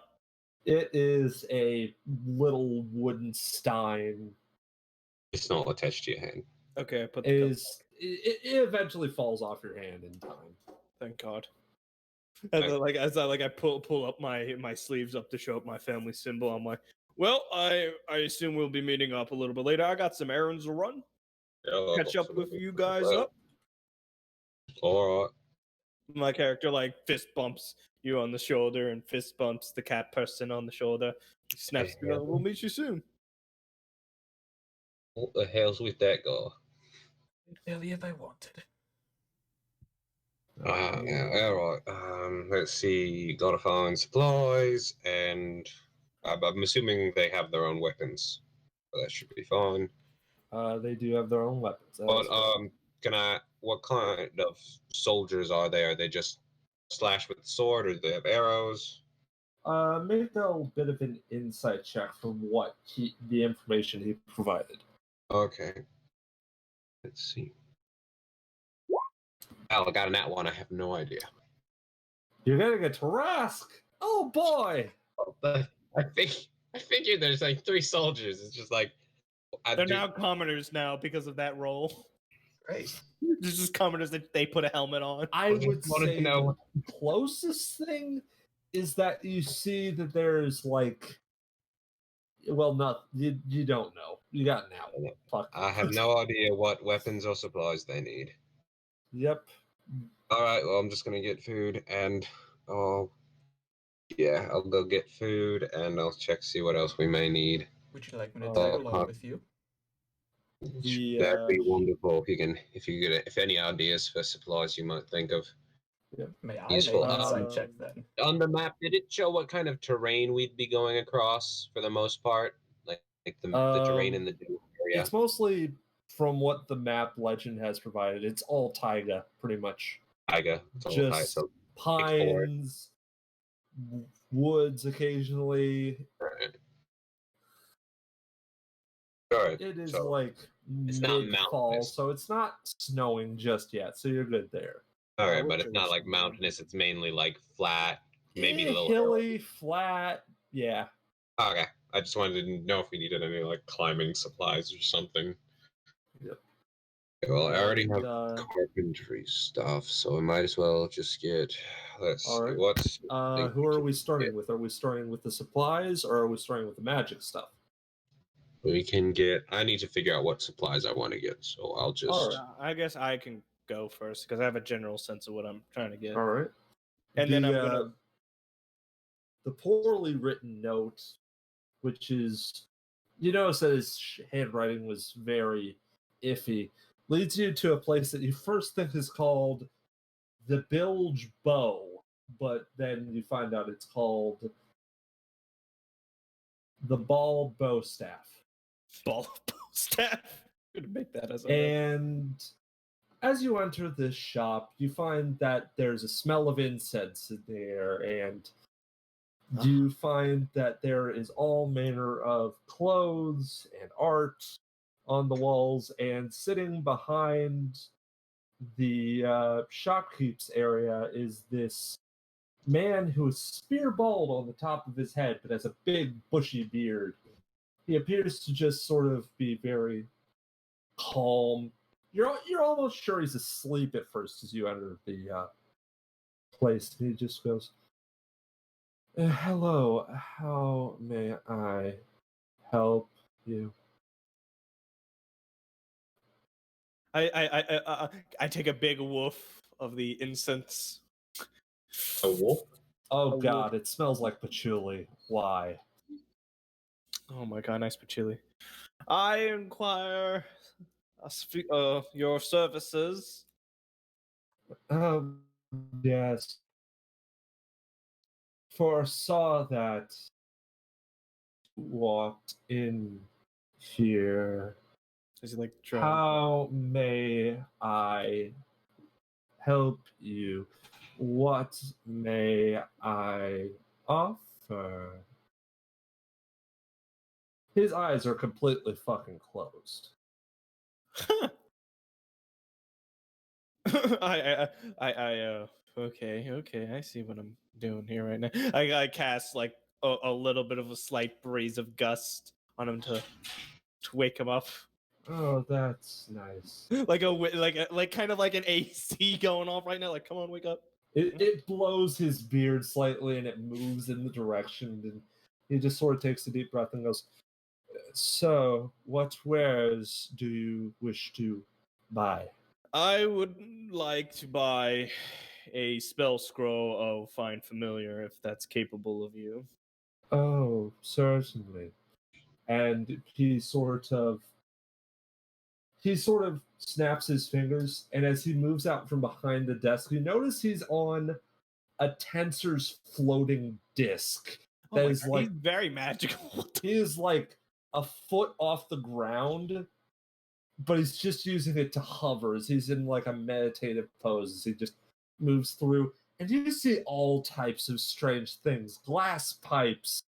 It is a little wooden stein. It's not attached to your hand. Okay, I put the cup. It eventually falls off your hand in time. Thank God. As I pull up my sleeves up to show up my family symbol. I'm like, well, I assume we'll be meeting up a little bit later. I got some errands to run. Catch up with you guys up. All right. My character fist bumps you on the shoulder and fist bumps the cat person on the shoulder. He snaps together. We'll meet you soon. What the hell's with that guy? Barely if I wanted. Yeah, all right. Let's see. Gotta find supplies, and I'm assuming they have their own weapons. So that should be fine. They do have their own weapons. that But is correct. can I? What kind of soldiers are they? Are they just slash with the sword, or do they have arrows? Make a bit of an insight check from what the information he provided. Okay. Let's see. Oh, I got a nat one. I have no idea. You're getting a Tarask! Oh boy! But I figured there's like 3 soldiers. It's just like They're now commoners now because of that role. Great. There's just commoners that they put a helmet on. I just would wanted to say know. the closest thing is that you see that there's like, well, not you don't know. You got an out. Fuck. I have no idea what weapons or supplies they need. Yep. All right, well, I'm just gonna get food and oh yeah, I'll go get food and I'll check see what else we may need. Would you like me to Oh, tag huh. along with you? That'd be wonderful if you get if any ideas for supplies you might think of. May I Useful. make an insight check then? On the map, did it show what kind of terrain we'd be going across for the most part? Like the terrain in the area. It's mostly from what the map legend has provided. It's all taiga, pretty much. Taiga. It's all Just so pines, woods occasionally. Alright. Alright. It is So like it's not mid-fall, mountainous. so it's not snowing just yet, so you're good there. alright, but which it's not is- like mountainous, it's mainly like flat, maybe a little hilly, flat. Yeah. Okay. I just wanted to know if we needed any like climbing supplies or something. Yep. Okay, well, I already And, have carpentry stuff, so I might as well just get. Let's all see. right. What's Who are we starting with? Are we starting with the supplies, or are we starting with the magic stuff? we can get? I need to figure out what supplies I want to get, so I'll just. All right. I guess I can go first because I have a general sense of what I'm trying to get. All right. And then I'm gonna. The poorly written note, which is, you notice that his handwriting was very iffy, leads you to a place that you first think is called the Bilge Bow, but then you find out it's called the Ball Bow Staff. Ball staff. I'm gonna make that as a. And as you enter this shop, you find that there's a smell of incense in there, and you find that there is all manner of clothes and art on the walls, and sitting behind the shopkeep's area is this man who is spear bald on the top of his head but has a big bushy beard. He appears to just sort of be very calm. You're almost sure he's asleep at first as you enter the place. He just goes, "Hello, how may I help you?" I take a big woof of the incense. A wolf? Oh A God, it smells like patchouli. Why? Oh my god, nice patchouli. I inquire your services. Yes. Foresaw that walked in here. Is he like drunk? How may I help you? What may I offer? His eyes are completely fucking closed. Okay, I see what I'm doing here right now. I cast like a little bit of a slight breeze of gust on him to wake him up. Oh, that's nice. like kind of like an AC going off right now. Like, come on, wake up. It blows his beard slightly and it moves in the direction, and he just sort of takes a deep breath and goes, "So, what wares do you wish to buy?" I would like to buy a spell scroll of Find Familiar if that's capable of you. Oh, certainly. And he sort of he sort of snaps his fingers, and as he moves out from behind the desk, you notice he's on a tensor's floating disc Oh that my is God, like he's very magical. he is like a foot off the ground, but he's just using it to hover as he's in like a meditative pose as he just moves through. And you see all types of strange things, glass pipes,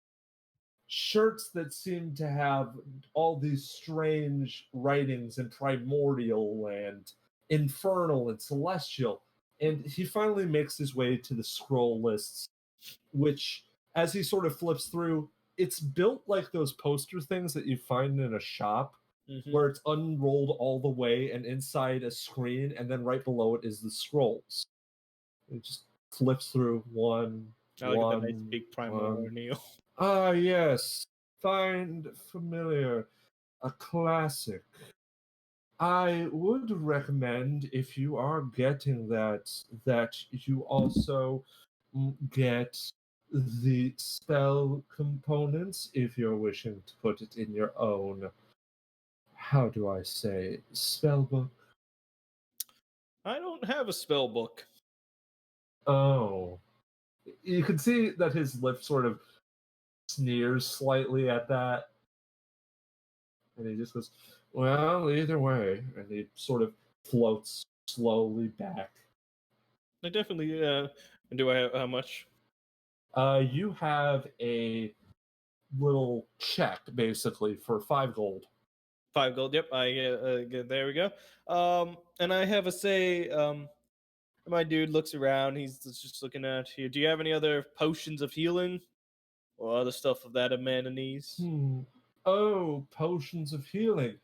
shirts that seem to have all these strange writings in primordial and infernal and celestial. And he finally makes his way to the scroll lists, which, as he sort of flips through, it's built like those poster things that you find in a shop, where it's unrolled all the way and inside a screen, and then right below it is the scrolls. It just flips through one, I like that nice one, big one. primordial. Ah, yes. Find familiar. A classic. I would recommend, if you are getting that you also get the spell components if you're wishing to put it in your own, how do I say, spell book. I don't have a spell book. Oh. You can see that his lip sort of sneers slightly at that. And he just goes, well, either way. And he sort of floats slowly back. I definitely. Do I have how much? You have a little check, basically, for 5 gold. 5 gold. Yep. There we go. And I have a say. My dude looks around. He's just looking at you. Do you have any other potions of healing or other stuff of that man needs? Oh, potions of healing.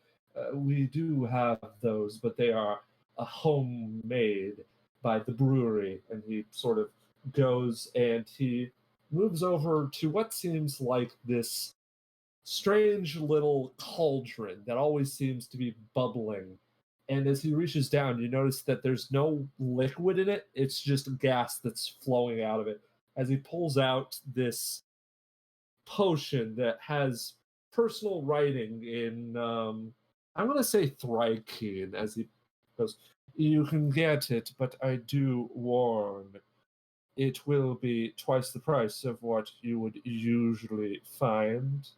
We do have those, but they are homemade by the brewery. And he sort of goes and he moves over to what seems like this strange little cauldron that always seems to be bubbling. And as he reaches down, you notice that there's no liquid in it, it's just gas that's flowing out of it. As he pulls out this potion that has personal writing in, I'm going to say Thrykean, as he goes, you can get it, but I do warn, it will be twice the price of what you would usually find.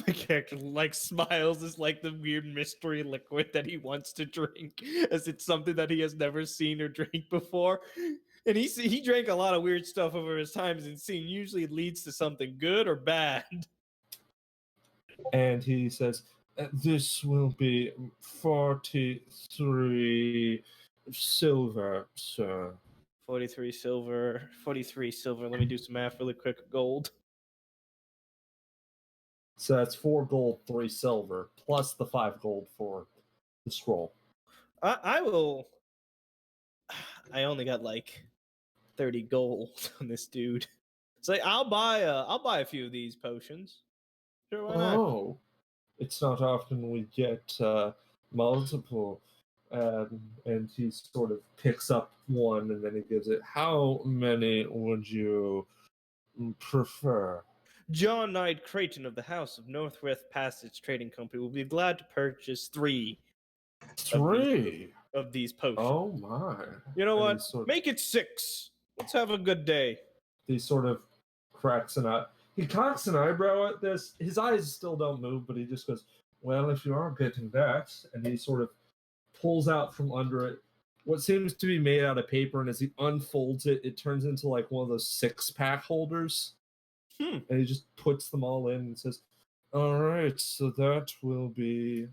My character like smiles as like the weird mystery liquid that he wants to drink, as it's something that he has never seen or drank before. And he drank a lot of weird stuff over his times and seen. Usually, it leads to something good or bad. And he says, this will be 43 silver, sir. 43 silver. 43 silver. Let me do some math really quick. Gold. So that's 4 gold, 3 silver, plus the 5 gold for the scroll. I will. I only got like 30 gold on this dude. So I'll buy a few of these potions. Sure, why not? Oh, it's not often we get multiple. And he sort of picks up one and then he gives it. How many would you prefer? John Knight Creighton of the House of Northwest Passage Trading Company will be glad to purchase 3 3. of these potions. Oh my. You know And what? Make it 6. Let's have a good day. He sort of cracks an eye. He cocks an eyebrow at this. His eyes still don't move, but he just goes, well, if you are getting that. And he sort of pulls out from under it what seems to be made out of paper. And as he unfolds it, it turns into like one of those 6-pack holders. And he just puts them all in and says, all right, so that will be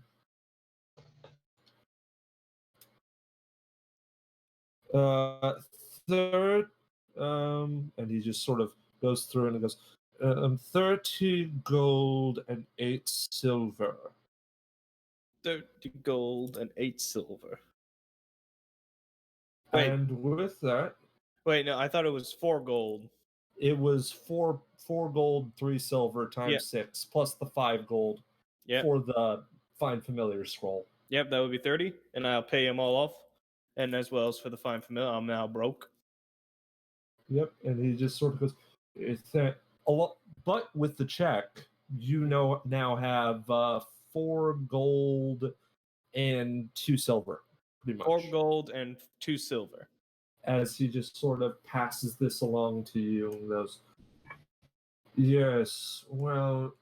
third, and he just sort of goes through and he goes, 30 gold and 8 silver. 30 gold and 8 silver. Wait. And with that, Wait, no, I thought it was 4 gold. it was 4 gold, 3 silver times 6, plus the 5 gold for the Find Familiar scroll. Yep, that would be 30, and I'll pay him all off. And as well as for the Find Familiar, I'm now broke. Yep, and he just sort of goes, it's a lot, but with the check, you now have 4 gold and 2 silver, pretty much. 4 gold and 2 silver. As he just sort of passes this along to you and goes, "Yes, well,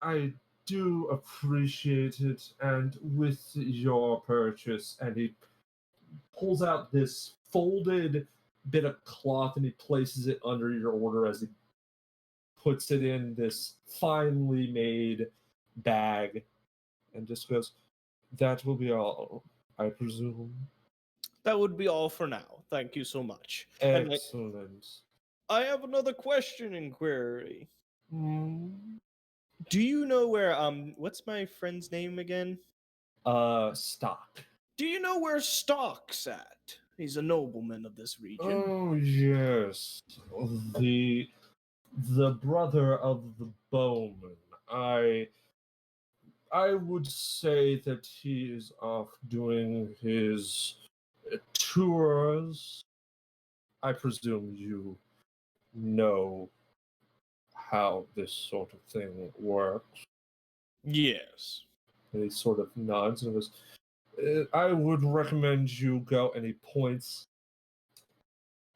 I do appreciate it, and with your purchase," and he pulls out this folded bit of cloth and he places it under your order as he puts it in this finely made bag and just goes, "That will be all, I presume." That would be all for now. Thank you so much. And Excellent. I have another question inquiry. Hmm. Do you know where what's my friend's name again? Stock. Do you know where Stock's at? He's a nobleman of this region. Oh yes, the brother of the bowman. I would say that he is off doing his tours. I presume you know how this sort of thing works. Yes. And he sort of nods and goes, "I would recommend you go," and he points.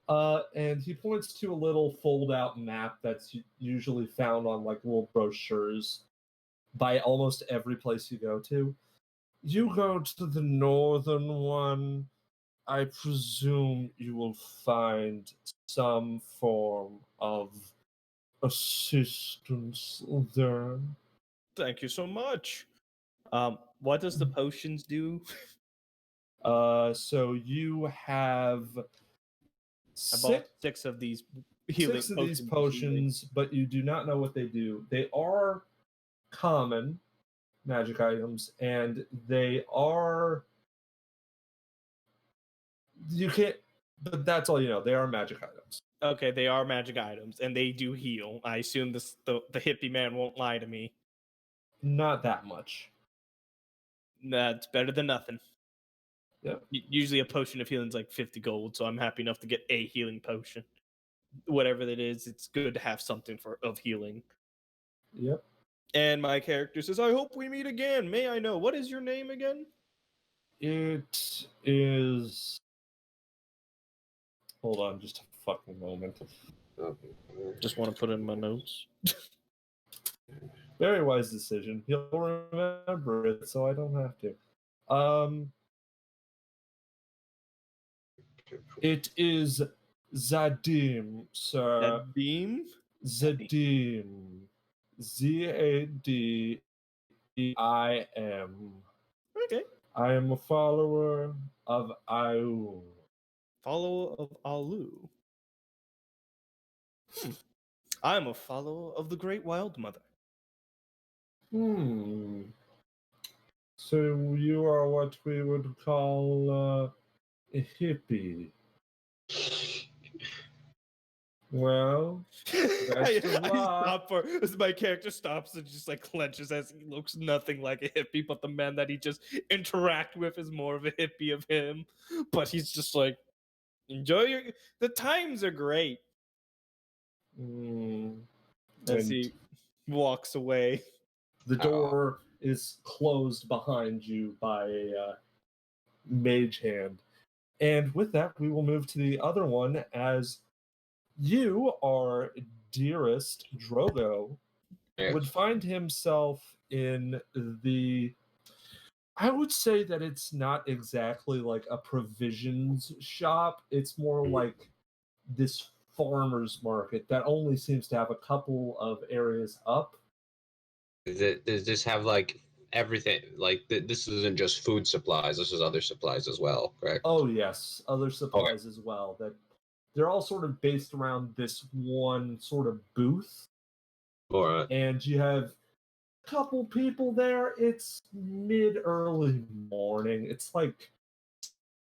And he points to a little fold-out map that's usually found on like little brochures by almost every place you go to. You go to the northern one, I presume you will find some form of assistance there. Thank you so much. What does the potions do? So you have I bought 6 of these healing six of these potions, but you do not know what they do. They are common magic items, and they are you can't. But that's all you know. They are magic items. Okay, they are magic items, and they do heal. I assume the hippie man won't lie to me. Not that much. That's better than nothing. Yep. Usually a potion of healing is like 50 gold, so I'm happy enough to get a healing potion. Whatever that is, it's good to have something of healing. Yep. And my character says, "I hope we meet again. May I know what is your name again?" It is. Hold on, just a fucking moment. Just want to put it in my notes. Very wise decision. He'll remember it, so I don't have to. It is Zadim, sir. That beam? Zadim. Zadim. Okay. I am a follower of Aun. Follower of Alu. I'm a follower of the Great Wild Mother. So you are what we would call a hippie. Well, best of I luck. stop for my character stops and just like clenches as he looks nothing like a hippie, but the man that he just interact with is more of a hippie of him. But he's just like, enjoy the times are great. As And he walks away. the door is closed behind you by a mage hand. And with that, we will move to the other one as you, our dearest Drogo, would find himself in the. I would say that it's not exactly like a provisions shop. It's more like this farmer's market that only seems to have a couple of areas up. Does this have like everything? Like this isn't just food supplies. This is other supplies as well, correct? Oh yes, other supplies as well. That they're all sort of based around this one sort of booth. All right. And you have a couple people there. It's mid early morning. It's like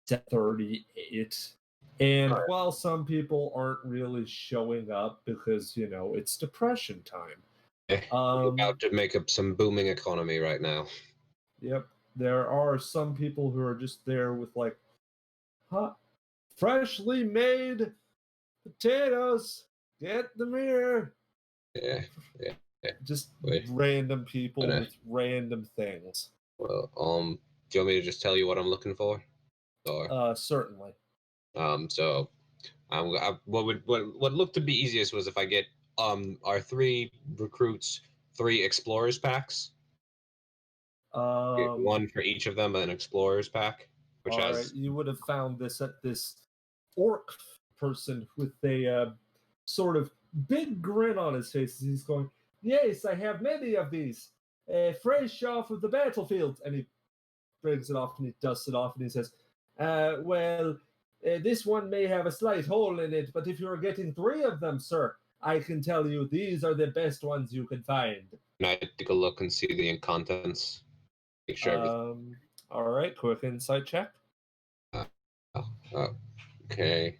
7:38. And while some people aren't really showing up because, it's depression time. We're about to make up some booming economy right now. Yep. There are some people who are just there with like, freshly made potatoes. Get them here. Yeah. Just random people with random things. Well, Do you want me to just tell you what I'm looking for? Or Certainly. so what looked to be easiest was if I get our 3 recruits 3 explorers packs. Get Um, one for each of them, an explorers pack, which all right, has you would have found this at this orc person with a sort of big grin on his face as he's going, "Yes, I have many of these, fresh off of the battlefield." And he brings it off and he dusts it off and he says, well, this one may have a slight hole in it, but if you're getting 3 of them, sir, I can tell you these are the best ones you can find." Can I take a look and see the contents? Make sure everything. All right, quick insight check Oh, okay.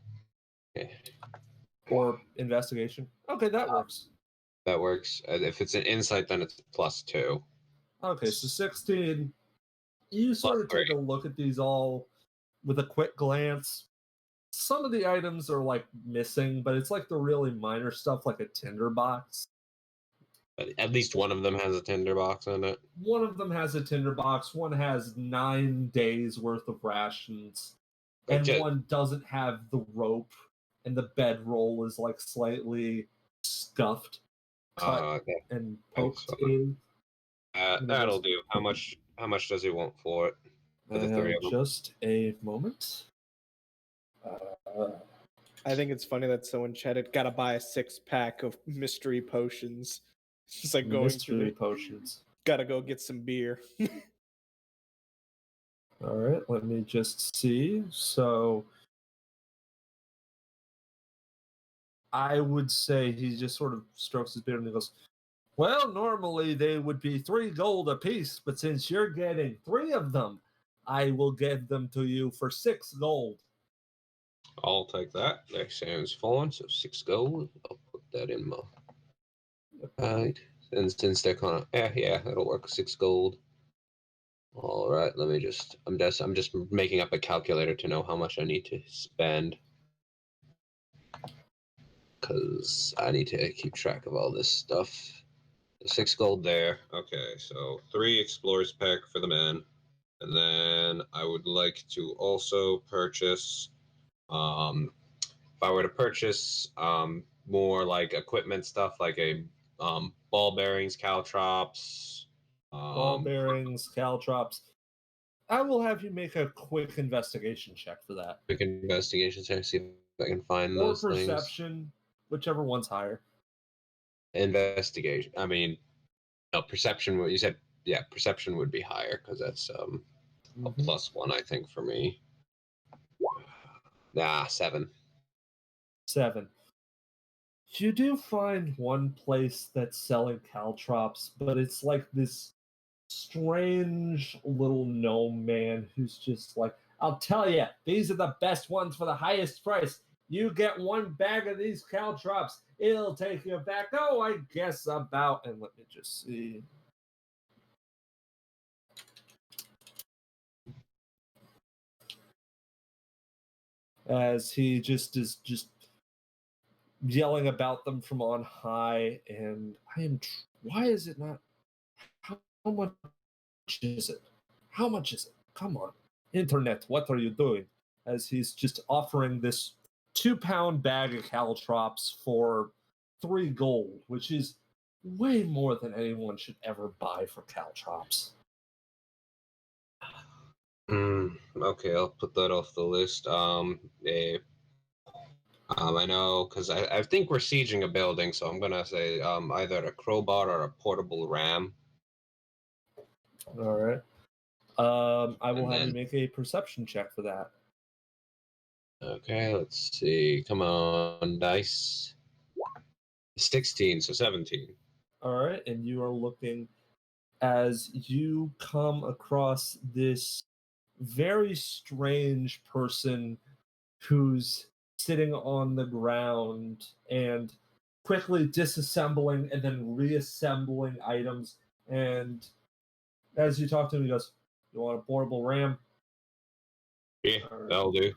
Okay. or investigation. Okay, that works. That works. If it's an insight, then it's +2. Okay, so 16. You sort of +3. take a look at these all with a quick glance. Some of the items are like missing, but it's like the really minor stuff, like a tinderbox. But at least one of them has a tinderbox in it. One of them has a tinderbox, one has 9 days worth of rations, and one doesn't have the rope, and the bedroll is like slightly scuffed, cut, Okay. and Thanks. poked in. That'll do. How much does he want for it? For the 3 of them? Just a moment. I think it's funny that someone chatted, gotta buy a 6-pack of mystery potions. It's just like going Mystery to the, potions. gotta go get some beer. All right, let me just see. So I would say he just sort of strokes his beard and he goes, "Well, normally they would be 3 gold apiece, but since you're getting 3 of them, I will give them to you for 6 gold." I'll take that. That sounds fine. So 6 gold. I'll put that in my. Right. And since they're kind of yeah, that'll work. 6 gold. All right. Let me just. I'm just making up a calculator to know how much I need to spend. Because I need to keep track of all this stuff. 6 gold there. Okay, so 3 explorers pack for the men. And then I would like to also purchase, if I were to purchase more like equipment stuff, like a ball bearings, caltrops. Ball bearings, caltrops. I will have you make a quick investigation check for that. Quick investigation check, see if I can find Or those things. perception, whichever one's higher. Investigation. I mean, no, perception. What you said, yeah, perception would be higher because that's a +1, I think, for me. 7. 7. You do find one place that's selling caltrops, but it's like this strange little gnome man who's just like, "I'll tell you, these are the best ones for the highest price. You get 1 bag of these caltrops, it'll take you back, oh, I guess about," and let me just see. As he just is just yelling about them from on high, and why is it not? How much is it? How much is it? Come on, internet, what are you doing? As he's just offering this 2-pound bag of caltrops for 3 gold, which is way more than anyone should ever buy for caltrops. Okay, I'll put that off the list. I know because I think we're sieging a building, so I'm gonna say either a crowbar or a portable ram. All right. I will And have you then- make a perception check for that. Okay, let's see. Come on, dice. 16, so 17. All right, and you are looking as you come across this very strange person who's sitting on the ground and quickly disassembling and then reassembling items. And as you talk to him, he goes, "You want a portable ram? Yeah, All right. that'll do.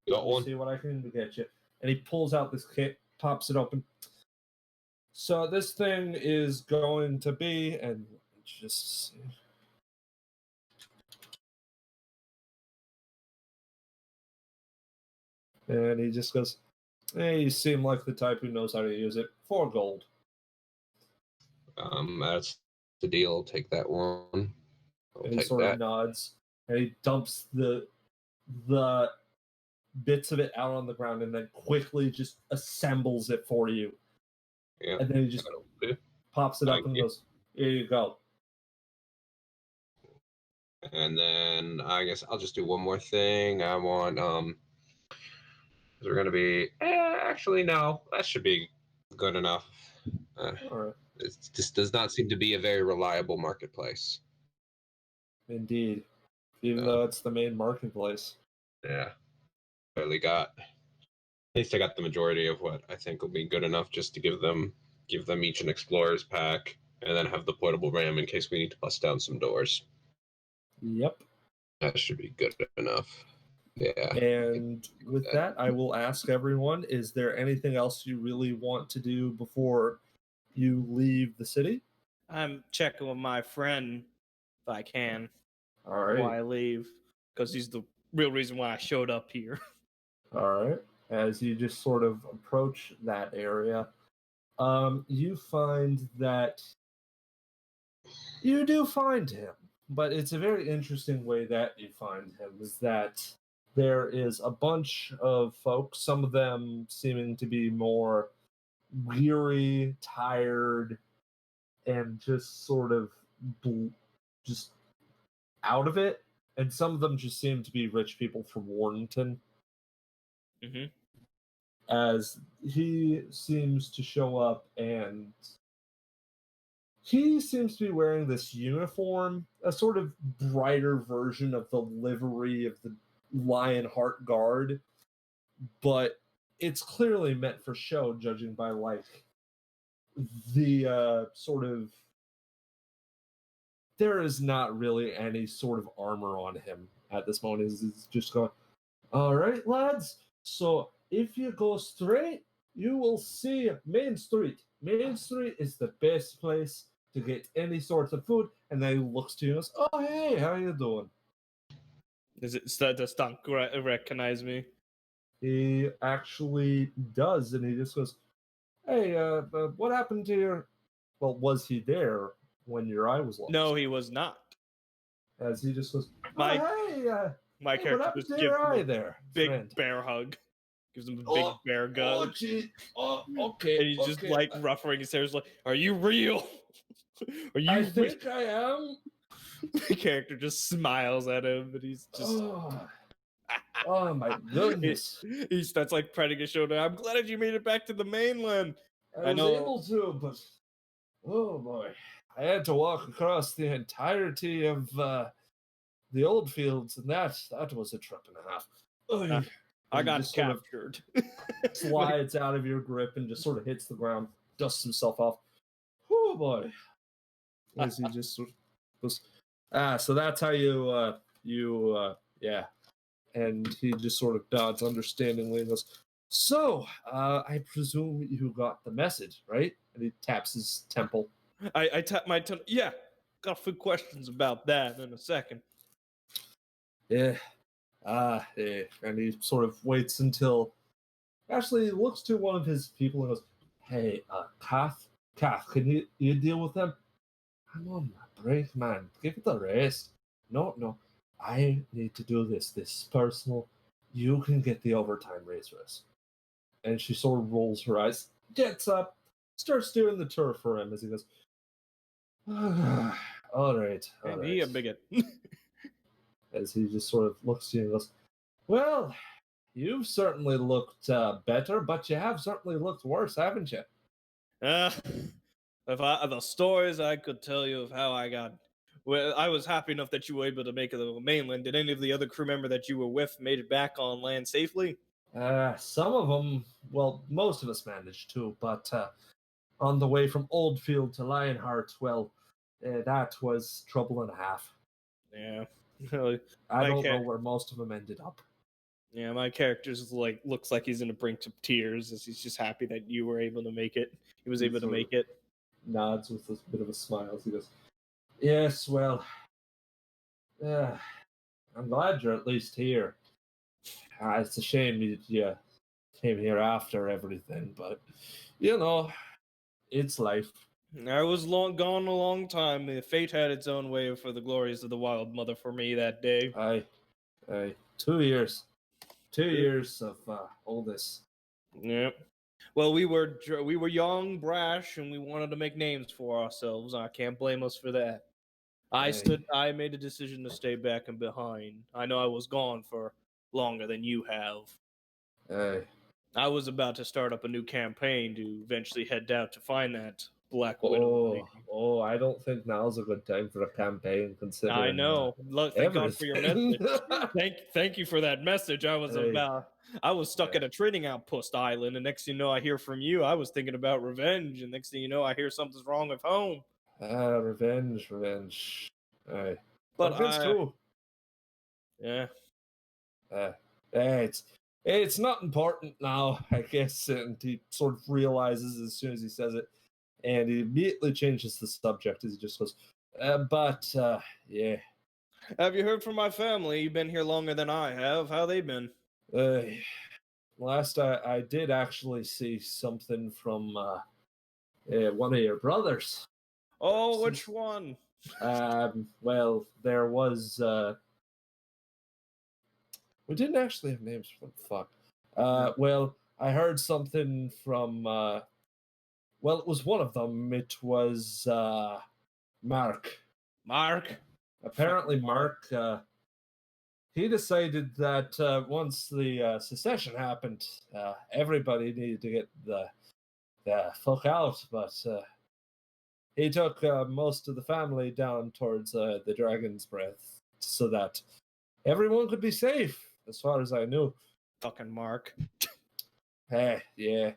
You got Let me one? see what I can get you." And he pulls out this kit, pops it open. So this thing is going to be, and just And he just goes, "Hey, you seem like the type who knows how to use it. 4 gold." That's the deal. I'll take that one. I'll And he take sort of that. nods, and he dumps the bits of it out on the ground, and then quickly just assembles it for you. Yeah. And then he just that'll do. pops it up Thank and you. goes, "Here you go." And then I guess I'll just do one more thing. I want we're gonna be actually no, that should be good enough. Uh, All right. it just does not seem to be a very reliable marketplace. Indeed. Even though it's the main marketplace. Yeah. Barely got at least I got the majority of what I think will be good enough just to give them each an explorer's pack and then have the portable ram in case we need to bust down some doors. Yep. That should be good enough. Yeah. And with that, I will ask everyone, is there anything else you really want to do before you leave the city? I'm checking with my friend if I can All before right. I leave, because he's the real reason why I showed up here. All right. As you just sort of approach that area, you find that you do find him, but it's a very interesting way that you find him is that there is a bunch of folks, some of them seeming to be more weary, tired, and just sort of just out of it. And some of them just seem to be rich people from Warrington, Mm-hmm. as he seems to show up and he seems to be wearing this uniform, a sort of brighter version of the livery of the Lionheart Guard, but it's clearly meant for show, judging by like the sort of. There is not really any sort of armor on him at this moment. He's just going, "All right, lads. So if you go straight, you will see Main Street. Main Street is the best place to get any sort of food." And then he looks to you and goes, "Oh, hey, how you doing?" Does Stunk recognize me? He actually does, and he just goes, "Hey, what happened to your? Well, was he there when your eye was lost?" No, he was not. As he just goes, "Oh, My hey, my hey, what character happened just to gives your him eye a there, big friend?" bear hug. Gives him a big Oh, bear oh, hug. gee. Oh, okay, And he's just okay. like ruffling his hair. He's like, "Are you real? Are you I real?" think I am. The character just smiles at him, and he's just. Oh my goodness. He starts like patting his shoulder. I'm glad you made it back to the mainland. I was able to, but oh boy. I had to walk across the entirety of the old fields, and that was a trip and a half. Ugh. I And he got just sort of captured. slides out of your grip and just sort of hits the ground, dusts himself off. Oh boy. As he just sort of goes, so that's how yeah. And he just sort of nods understandingly and goes, "So, I presume you got the message, right?" And he taps his temple. I tap my tongue. Yeah, got a few questions about that in a second. Yeah. Yeah. And he sort of waits until. Actually, he looks to one of his people and goes, "Hey, Kath, can you deal with them?" "I'm on my break, man. Give it a rest." No. I need to do this. This is personal. You can get the overtime raise for us." And she sort of rolls her eyes, gets up, starts doing the tour for him as he goes, all right. And he a bigot. As he just sort of looks to you and goes, "Well, you've certainly looked better, but you have certainly looked worse, haven't you?" The stories I could tell you of how I got. Well, I was happy enough that you were able to make it to the mainland. Did any of the other crew member that you were with made it back on land safely? Some of them, well, most of us managed to, but on the way from Oldfield to Lionheart, well, that was trouble and a half. Yeah. I don't know where most of them ended up. Yeah, my character's like looks like he's in the brink of tears as he's just happy that you were able to make it. He was able to make it. Nods with a bit of a smile as he goes, "Yes, well, I'm glad you're at least here. It's a shame you came here after everything, but you know, it's life. I was gone a long time. Fate had its own way for the glories of the Wild Mother for me that day. I 2 years, 2 years of all this. Yep. Well, we were young, brash, and we wanted to make names for ourselves. I can't blame us for that. I made a decision to stay back and behind. I know I was gone for longer than you have. Aye. I was about to start up a new campaign to eventually head out to find that Black Widow lady. I don't think now's a good time for a campaign, considering I know. Thank God for your everything. message. Thank you for that message. I was stuck Yeah. at a trading outpost island, and next thing you know, I hear from you. I was thinking about revenge, and next thing you know, I hear something's wrong with home. Revenge. Aye. But What against who? yeah, It's not important now, I guess, and he sort of realizes as soon as he says it, and he immediately changes the subject as he just goes, yeah. have you heard from my family? You've been here longer than I have. How they been? Uh, last I did actually see something from one of your brothers. Oh, which one? Well, there was we didn't actually have names for them. Fuck. Well, I heard something from well, it was one of them. It was Mark. Mark. Apparently Mark he decided that once the secession happened, everybody needed to get the fuck out, but he took most of the family down towards the Dragon's Breath so that everyone could be safe, as far as I knew. Fucking Mark. Hey, yeah.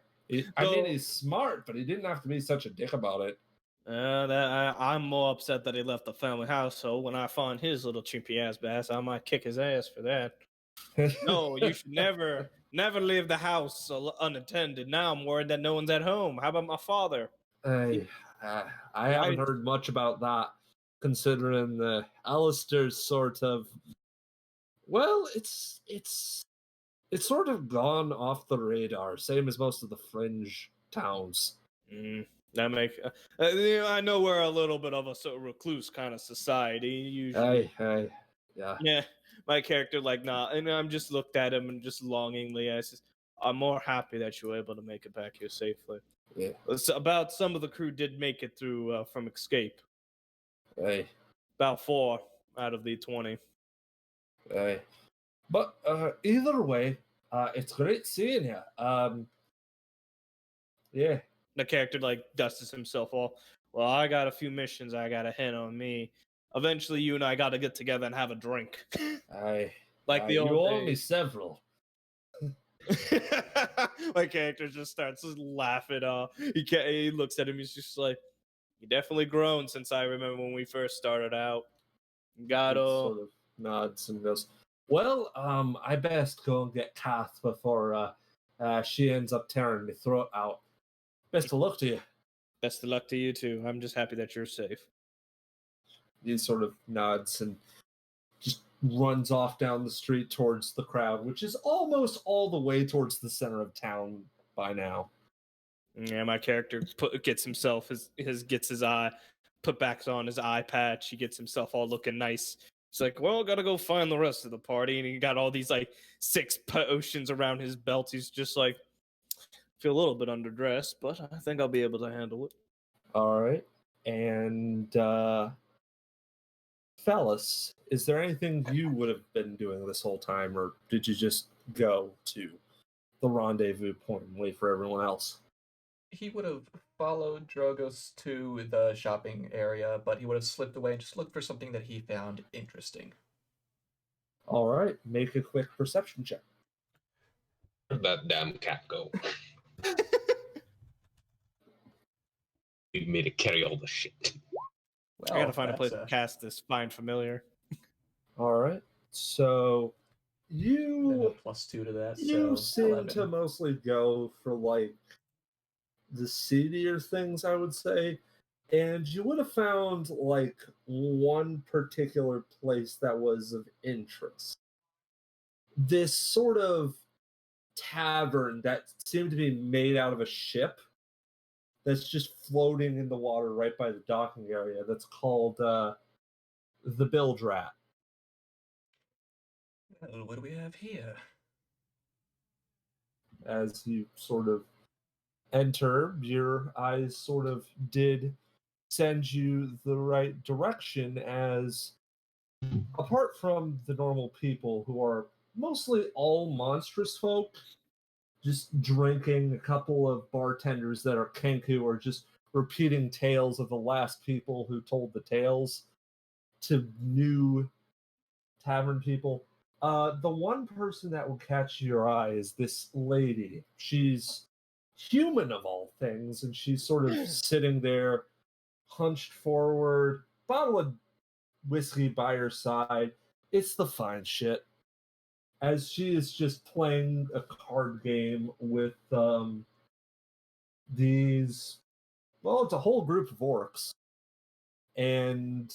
I mean, So- he's smart, but he didn't have to be such a dick about it. I'm more upset that he left the family household. When I find his little chimpy ass bass, I might kick his ass for that. No, you should never leave the house unattended. Now I'm worried that no one's at home. How about my father? I, I haven't heard much about that, considering Alistair's sort of. Well, it's sort of gone off the radar, same as most of the fringe towns. That make I know we're a little bit of a sort of recluse kind of society usually. Hey, yeah. Yeah, my character and I'm just looked at him and just longingly. I'm more happy that you were able to make it back here safely. Yeah. It's about some of the crew did make it through from escape. Hey. About 4 out of the 20. Hey. But either way, it's great seeing you. Yeah. The character dusts himself off. Well, I got a few missions I got ahead on me. Eventually, you and I got to get together and have a drink. Like the you old owe me days. several. My character just starts laughing. He looks at him. He's just like, "You definitely grown since I remember when we first started out." Got He sort of nods and goes, "Well, I best go and get Kath before she ends up tearing my throat out. Best of luck to you." Best of luck to you too. I'm just happy that you're safe. He sort of nods and just runs off down the street towards the crowd, which is almost all the way towards the center of town by now. Yeah, my character gets himself gets his eye put back on his eye patch. He gets himself all looking nice. He's like, well, gotta go find the rest of the party, and he got all these 6 potions around his belt. He's just like, feel a little bit underdressed, but I think I'll be able to handle it. All right, and fellas, is there anything you would have been doing this whole time, or did you just go to the rendezvous point and wait for everyone else? He would have followed Drogos to the shopping area, but he would have slipped away and just looked for something that he found interesting. All right, make a quick perception check. Where'd that damn cat go? Leave me to carry all the shit. Well, I gotta find a that's place to cast this find familiar. All right, so then a you +2 to that. you So seem 11. to mostly go for the seedier things, I would say, and you would have found one particular place that was of interest. this sort of tavern that seemed to be made out of a ship that's just floating in the water right by the docking area. That's called the Bilge Rat. Well, what do we have here? As you sort of enter, your eyes sort of did send you the right direction, as apart from the normal people who are mostly all monstrous folk, just drinking, a couple of bartenders that are kenku or just repeating tales of the last people who told the tales to new tavern people. The one person that will catch your eye is this lady. She's human of all things, and she's sort of sitting there, hunched forward, bottle of whiskey by her side. It's the fine shit. As she is just playing a card game with these, well, it's a whole group of orcs. And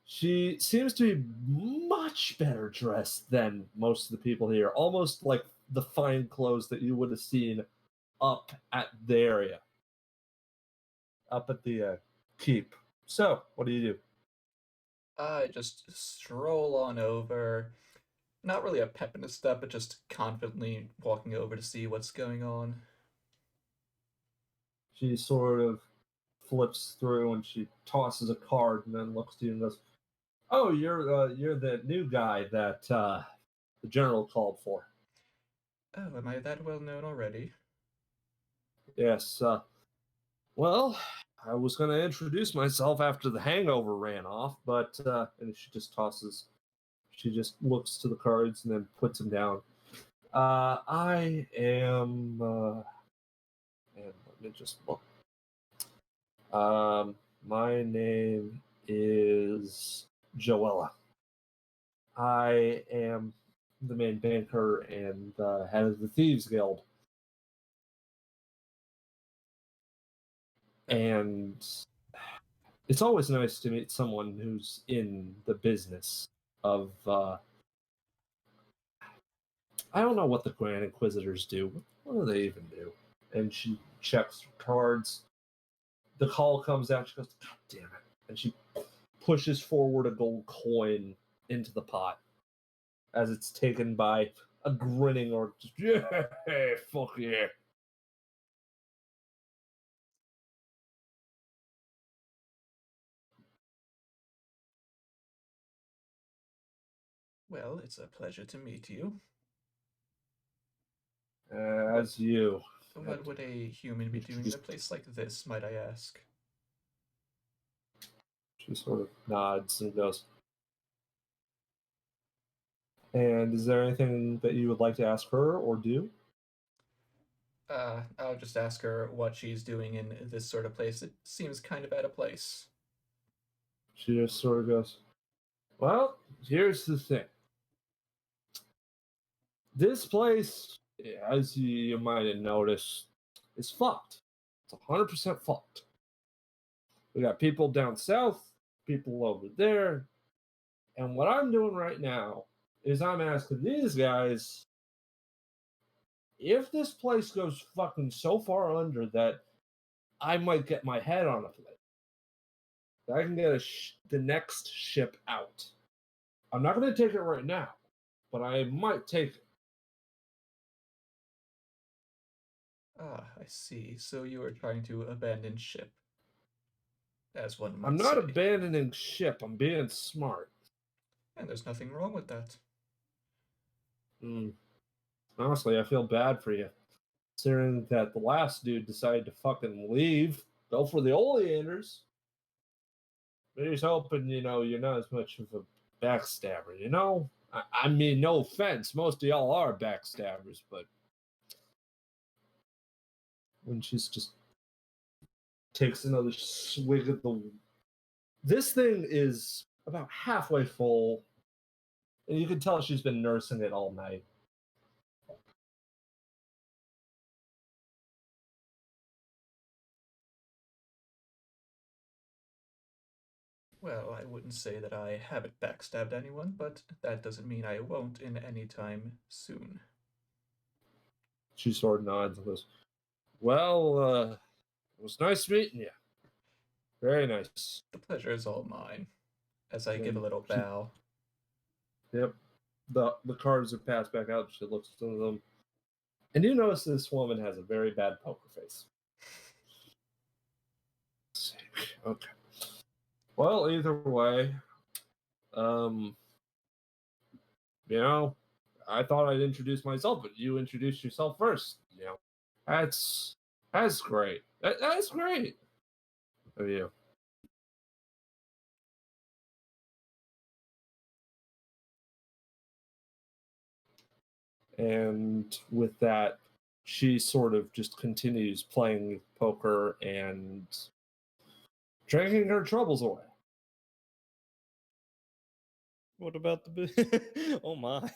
she seems to be much better dressed than most of the people here, almost like the fine clothes that you would have seen up at the area, up at the keep. So, what do you do? I just stroll on over. Not really a pep in a step, but just confidently walking over to see what's going on. She sort of flips through and she tosses a card and then looks to you and goes, "Oh, you're the new guy that the general called for." Oh, am I that well known already? Yes. Well, I was going to introduce myself after the hangover ran off, but and she just tosses. She just looks to the cards and then puts them down. I am. And let me just look. My name is Joella. I am the main banker and head of the Thieves Guild. And it's always nice to meet someone who's in the business of. I don't know what the Grand Inquisitors do. What do they even do? And she checks her cards. The call comes out. She goes, "God damn it!" And she pushes forward a gold coin into the pot as it's taken by a grinning orc. Just, yeah, fuck yeah. Well, it's a pleasure to meet you. As you. What would a human be doing in a place like this, might I ask? She sort of nods and goes, "And is there anything that you would like to ask her or do?" I'll just ask her what she's doing in this sort of place. It seems kind of out of place. She just sort of goes, "Well, here's the thing. This place, as you might have noticed, is fucked. It's 100% fucked. We got people down south, people over there. And what I'm doing right now is I'm asking these guys if this place goes fucking so far under that I might get my head on a plate. I can get the next ship out. I'm not going to take it right now, but I might take it." Ah, I see. So you are trying to abandon ship, as one I'm might not say. abandoning ship. I'm being smart. And there's nothing wrong with that. Honestly, I feel bad for you, considering that the last dude decided to fucking leave, go for the Oleanders. But he's hoping, you're not as much of a backstabber, I mean, no offense, most of y'all are backstabbers, but when she's just takes another swig of the. This thing is about halfway full, and you can tell she's been nursing it all night. Well, I wouldn't say that I haven't backstabbed anyone, but that doesn't mean I won't in any time soon. She sort of nods and goes, "Well, it was nice meeting you. Very nice." The pleasure is all mine. As I give a And little she- bow. Yep. The cards are passed back out. She looks through them, and you notice this woman has a very bad poker face. Okay. Well, either way, um, you know, I thought I'd introduce myself, but you introduced yourself first. You know, that's that's great. That's great of you. And with that, she sort of just continues playing poker and drinking her troubles away. What about the? Oh my!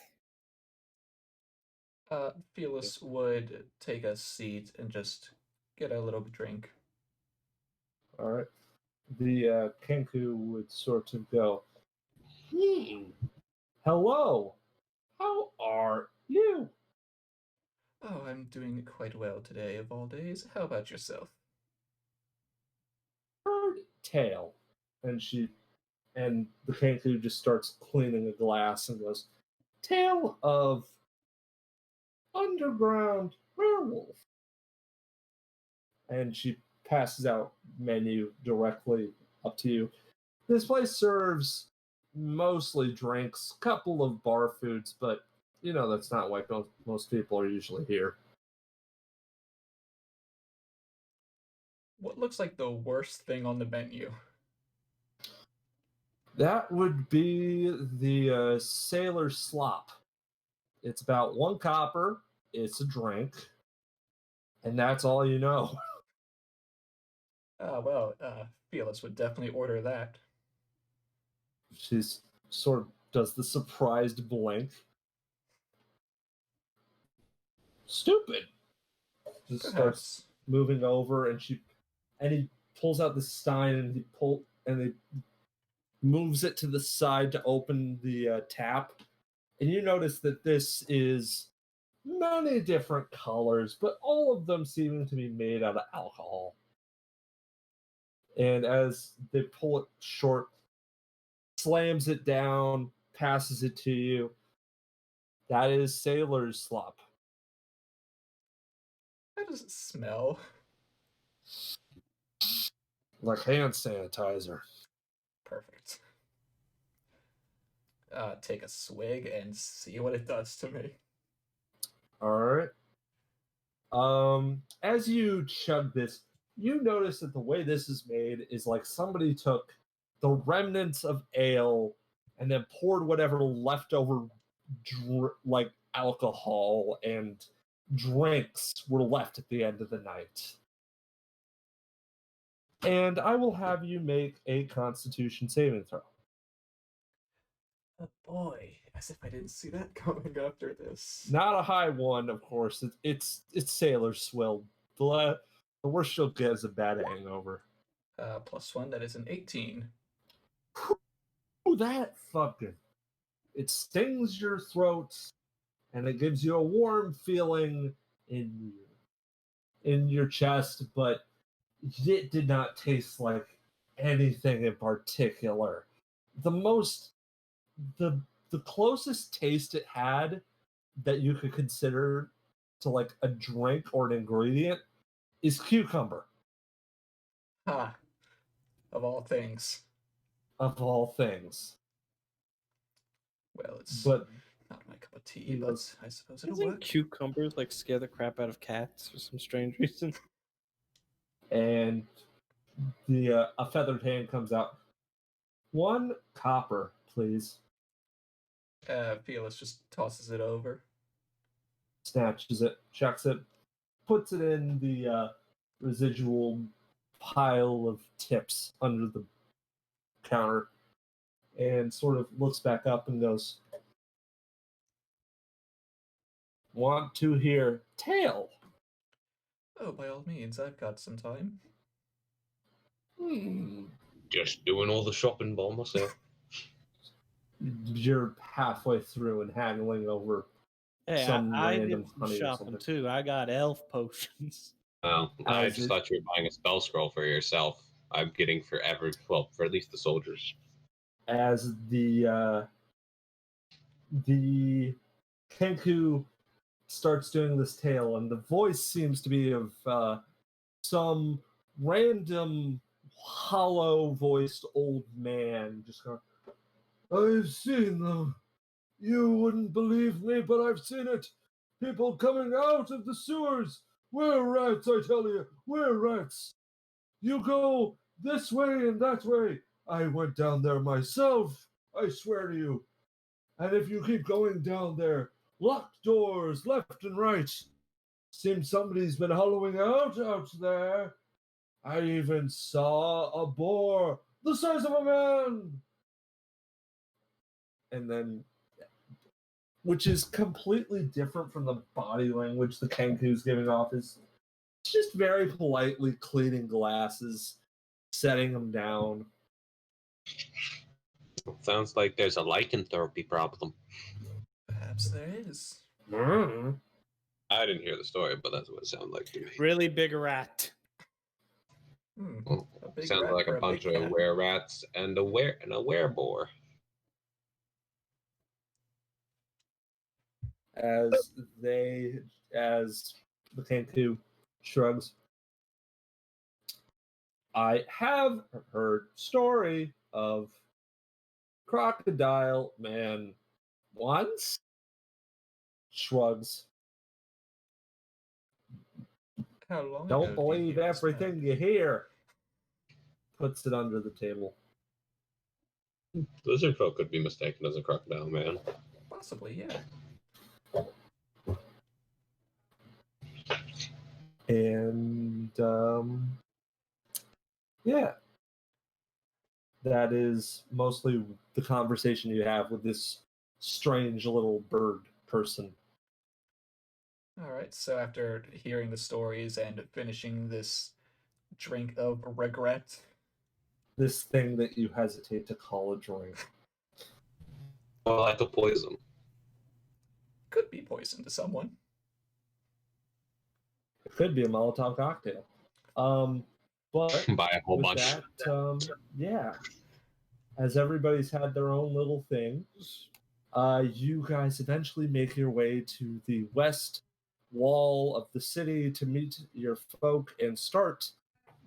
Felis would take a seat and just get a little drink. All right. The Kenku would sort of go, hello, how are you? Oh, I'm doing quite well today, of all days. How about yourself? Heard tale. And the Kenku just starts cleaning a glass and goes, tale of underground werewolf. And she passes out menu directly up to you. This place serves mostly drinks, couple of bar foods, but that's not why most people are usually here. What looks like the worst thing on the menu? That would be the sailor slop. It's about 1 copper. It's a drink, and that's all you know. Felis would definitely order that. She's sort of does the surprised blink. Stupid. Just starts Perhaps. moving over, and he pulls out the stein and he moves it to the side to open the tap. And you notice that this is many different colors, but all of them seeming to be made out of alcohol. And as they pull it short, slams it down, passes it to you. That is sailor's slop. How does it smell? Like hand sanitizer. Perfect. Take a swig and see what it does to me. All right. As you chug this, you notice that the way this is made is like somebody took the remnants of ale and then poured whatever leftover like alcohol and drinks were left at the end of the night. And I will have you make a Constitution saving throw. Oh boy, as if I didn't see that coming after this. Not a high one, of course. It's sailor swill. The worst you'll get is a bad hangover. +1, that is an 18. Ooh, that fucking. It stings your throat, and it gives you a warm feeling in your chest, but it did not taste like anything in particular. The most the the closest taste it had that you could consider to like a drink or an ingredient is cucumber, Ha! Of all things. of all things. Well, it's But not my cup of tea, he but goes, I suppose it'll Doesn't work. cucumbers like scare the crap out of cats for some strange reason? and the a feathered hand comes out. 1 copper, please. Felis just tosses it over. Snatches it, checks it, puts it in the residual pile of tips under the counter, and sort of looks back up and goes, want to hear tale? Oh, by all means, I've got some time. Just doing all the shopping by myself. You're halfway through and haggling over Hey, some I did random some honey or shopping something. too. I got elf potions. I As just it- thought you were buying a spell scroll for yourself. I'm getting for at least the soldiers. As the Kenku starts doing this tale, and the voice seems to be of some random hollow-voiced old man, just going, "I've seen them. You wouldn't believe me, but I've seen it. People coming out of the sewers. We're rats, I tell you. We're rats. You go this way and that way. I went down there myself, I swear to you. And if you keep going down there, locked doors left and right. Seems somebody's been hollowing out there. I even saw a boar the size of a man." And then, which is completely different from the body language the Kenku's giving off, is just very politely cleaning glasses, setting them down. Sounds like there's a lycanthropy problem. Perhaps there is. Mm. I didn't hear the story, but that's what it sounded like to me. Really big rat. Well, A big sounds rat like a or bunch big of cat? were rats and a were-boar. as as the Kenku shrugs. I have heard story of crocodile man once. Shrugs. How long Don't ago did believe hear this everything you hear. Puts it under the table. Lizard folk could be mistaken as a crocodile man. Possibly, yeah. And yeah, that is mostly the conversation you have with this strange little bird person. All right. So after hearing the stories and finishing this drink of regret, This thing that you hesitate to call a drink. Well, like a poison. could be poison to someone. It could be a Molotov cocktail. But Buy a whole with bunch. that, yeah, as everybody's had their own little things, you guys eventually make your way to the west wall of the city to meet your folk and start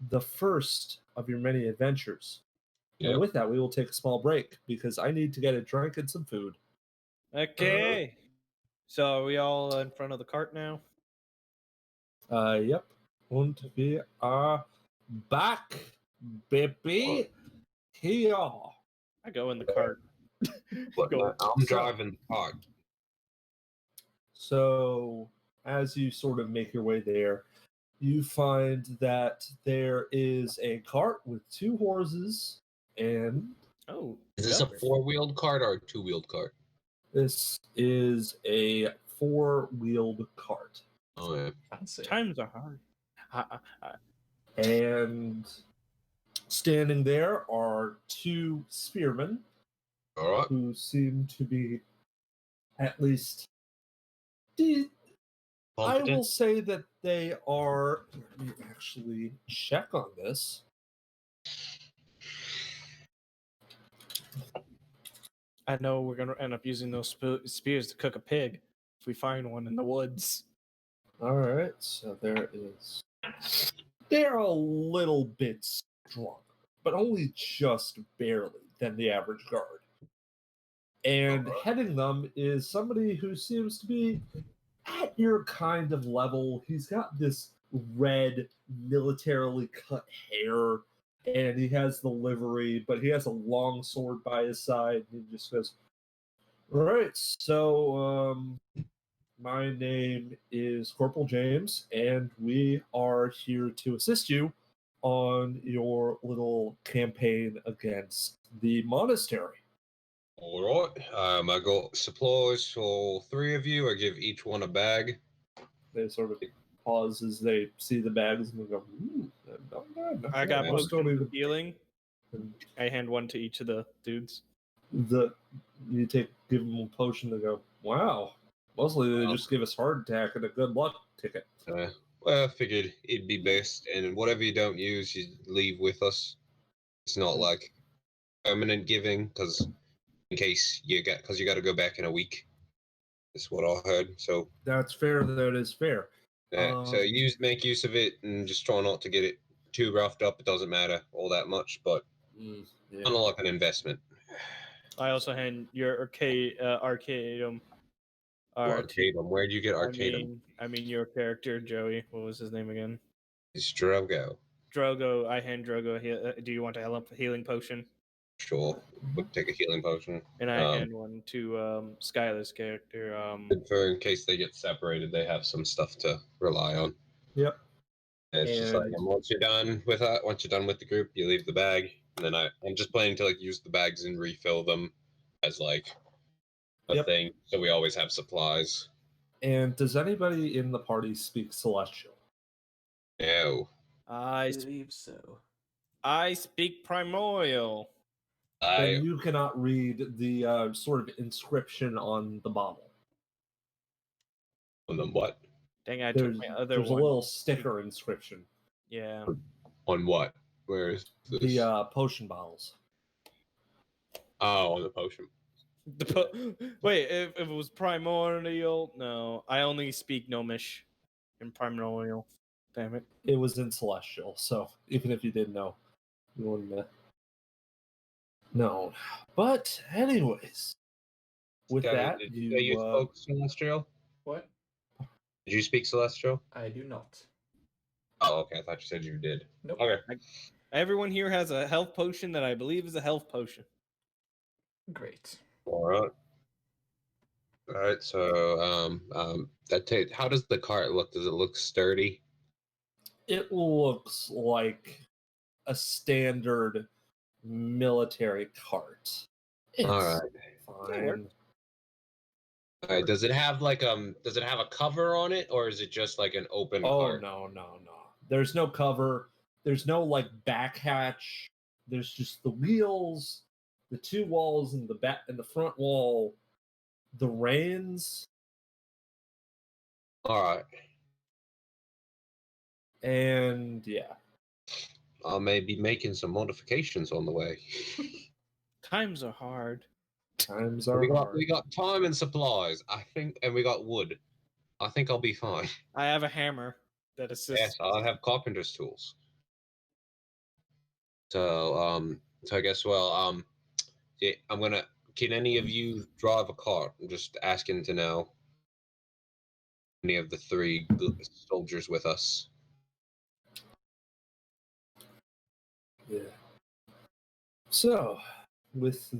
the first of your many adventures. Yep. And with that, we will take a small break because I need to get a drink and some food. Okay. So are we all in front of the cart now? Yep. Und wir are back, baby. Here. I go in the cart. But Go. I'm driving the car. So, as you sort of make your way there, you find that there is a cart with two horses, and Oh. Is this a yep. four-wheeled cart or a two-wheeled cart? this is a four-wheeled cart. Oh yeah. Fancy. Times are hard. And standing there are two spearmen All right. who seem to be at least. I will Competent. say that they are. Let me actually check on this. I know we're gonna end up using those spears to cook a pig if we find one in the woods. All right, so there is. They're a little bit stronger, but only just barely than the average guard. And heading them is somebody who seems to be at your kind of level. He's got this red, militarily cut hair, and he has the livery, but he has a long sword by his side. And he just goes, "All right, so my name is Corporal James, and we are here to assist you on your little campaign against the monastery." All right. I got supplies for three of you. I give each one a bag. They sort of pause as they see the bags and they go, not bad. I got Most potions don't of even. healing. And I hand one to each of the dudes. you give them a potion to go, wow. Mostly they just give us heart attack and a good luck ticket. Well, I figured it'd be best, and whatever you don't use, you leave with us. It's not like permanent giving, because in case you got to go back in a week. That's what I heard. So That's fair. That is fair. so make use of it, and just try not to get it too roughed up. It doesn't matter all that much, but yeah. kind of like an investment. I also hand your Arcadum. Arcadum. Where'd you get Arcadum? I mean your character, Joey. What was his name again? It's Drogo. Drogo. I hand Drogo. Do you want a healing potion? Sure. We'll take a healing potion. And I hand one to Skylar's character. For in case they get separated, they have some stuff to rely on. Yep. It's just like once you're done with the group, you leave the bag, and then I'm just planning to like use the bags and refill them as like a thing, so we always have supplies. And does anybody in the party speak Celestial? No. I believe so. I speak Primordial. Then you cannot read the sort of inscription on the bottle. On the what? Dang, I took my other There's one. a little sticker inscription. Yeah. On what? Where is this? The potion bottles. Oh, on the potion. Wait, if it was Primordial, no. I only speak Gnomish in Primordial. Damn it. It was in Celestial, so even if you didn't know, you wouldn't know. But anyways, with that, did you say you spoke Celestial? What? Did you speak Celestial? I do not. Oh, okay. I thought you said you did. Nope. Okay. Everyone here has a health potion that I believe is a health potion. Great. All right. All right. So, how does the cart look? Does it look sturdy? It looks like a standard military cart. It's All right. fine. All right. Does it have a cover on it, or is it just like an open cart? No. There's no cover. There's no like back hatch. There's just the wheels, the two walls in the back and the front wall, the reins. All right. And yeah. I may be making some modifications on the way. Times are hard. Times are hard. We got time and supplies, I think, and we got wood. I think I'll be fine. I have a hammer that assists. Yes, I have carpenter's tools. So I guess yeah, can any of you drive a car? I'm just asking to know. Any of the three soldiers with us? Yeah. So, with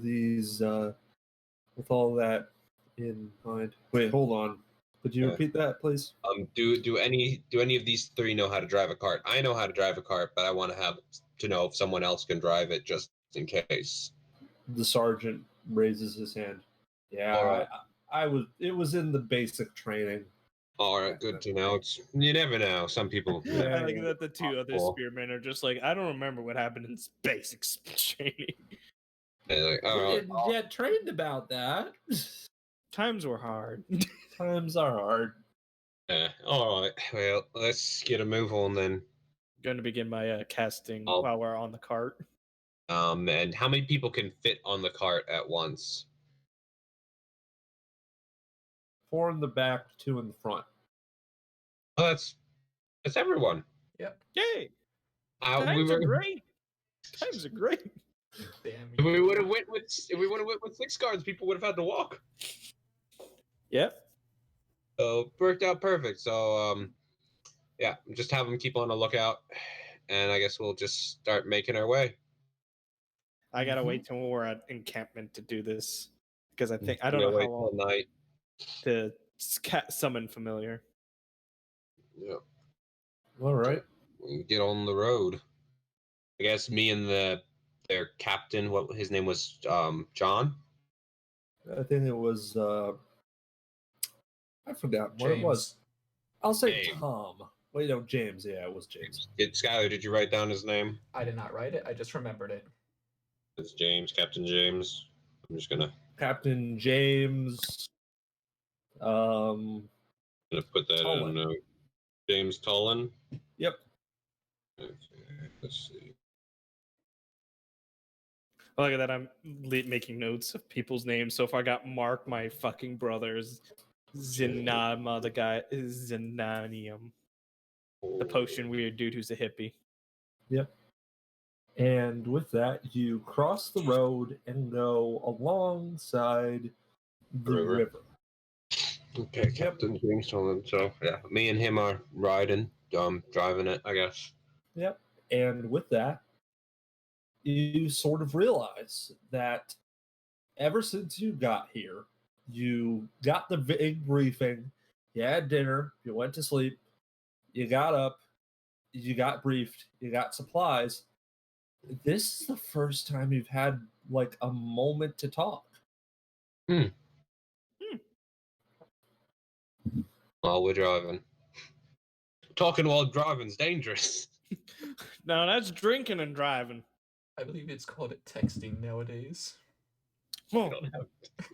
all that in mind, wait, hold on. Could you repeat that, please? Do any of these three know how to drive a cart? I know how to drive a cart, but I want to know if someone else can drive it just in case. The sergeant raises his hand. Yeah, all right. It was in the basic training. All right, good to know. You never know. Some people. I like that the two other spearmen are just like, I don't remember what happened in basic training. Like, didn't get trained about that. Times were hard. Times are hard. Yeah. All right. Well, let's get a move on then. Going to begin my casting while we're on the cart. And how many people can fit on the cart at once? 4 in the back, 2 in the front. Oh, that's everyone. Yep. Yay! Times are great. Times are great. Damn. If we would have went with 6 guards, people would have had to walk. Yep. So it worked out perfect. So yeah, just have them keep on the lookout, and I guess we'll just start making our way. I gotta wait till we're at encampment to do this because I don't know wait how long till night to summon familiar. Yeah. All right. We get on the road. I guess me and their captain, what his name was, John. I think it was. I forgot what James. it was. I'll say James. Tom. Wait, no, James. Yeah, it was James. Skylar, did you write down his name? I did not write it. I just remembered it. It's James, Captain James. I'm just gonna Captain James. put that Tullen. in. James Tullen. Yep. Okay, let's see. Look at that. I'm making notes of people's names. So if I got Mark, my fucking brother's Zinama, the guy is Zinanium, the potion weird dude who's a hippie. Yep. And with that, you cross the road and go alongside the River. river. Okay, Captain James Tullen. So yeah, me and him are riding, driving it, I guess. Yep. And with that, you sort of realize that ever since you got here, you got the big briefing, you had dinner, you went to sleep, you got up, you got briefed, you got supplies. This is the first time you've had like a moment to talk. While we're driving. Talking while driving's dangerous. No, that's drinking and driving. I believe it's called texting nowadays. Oh,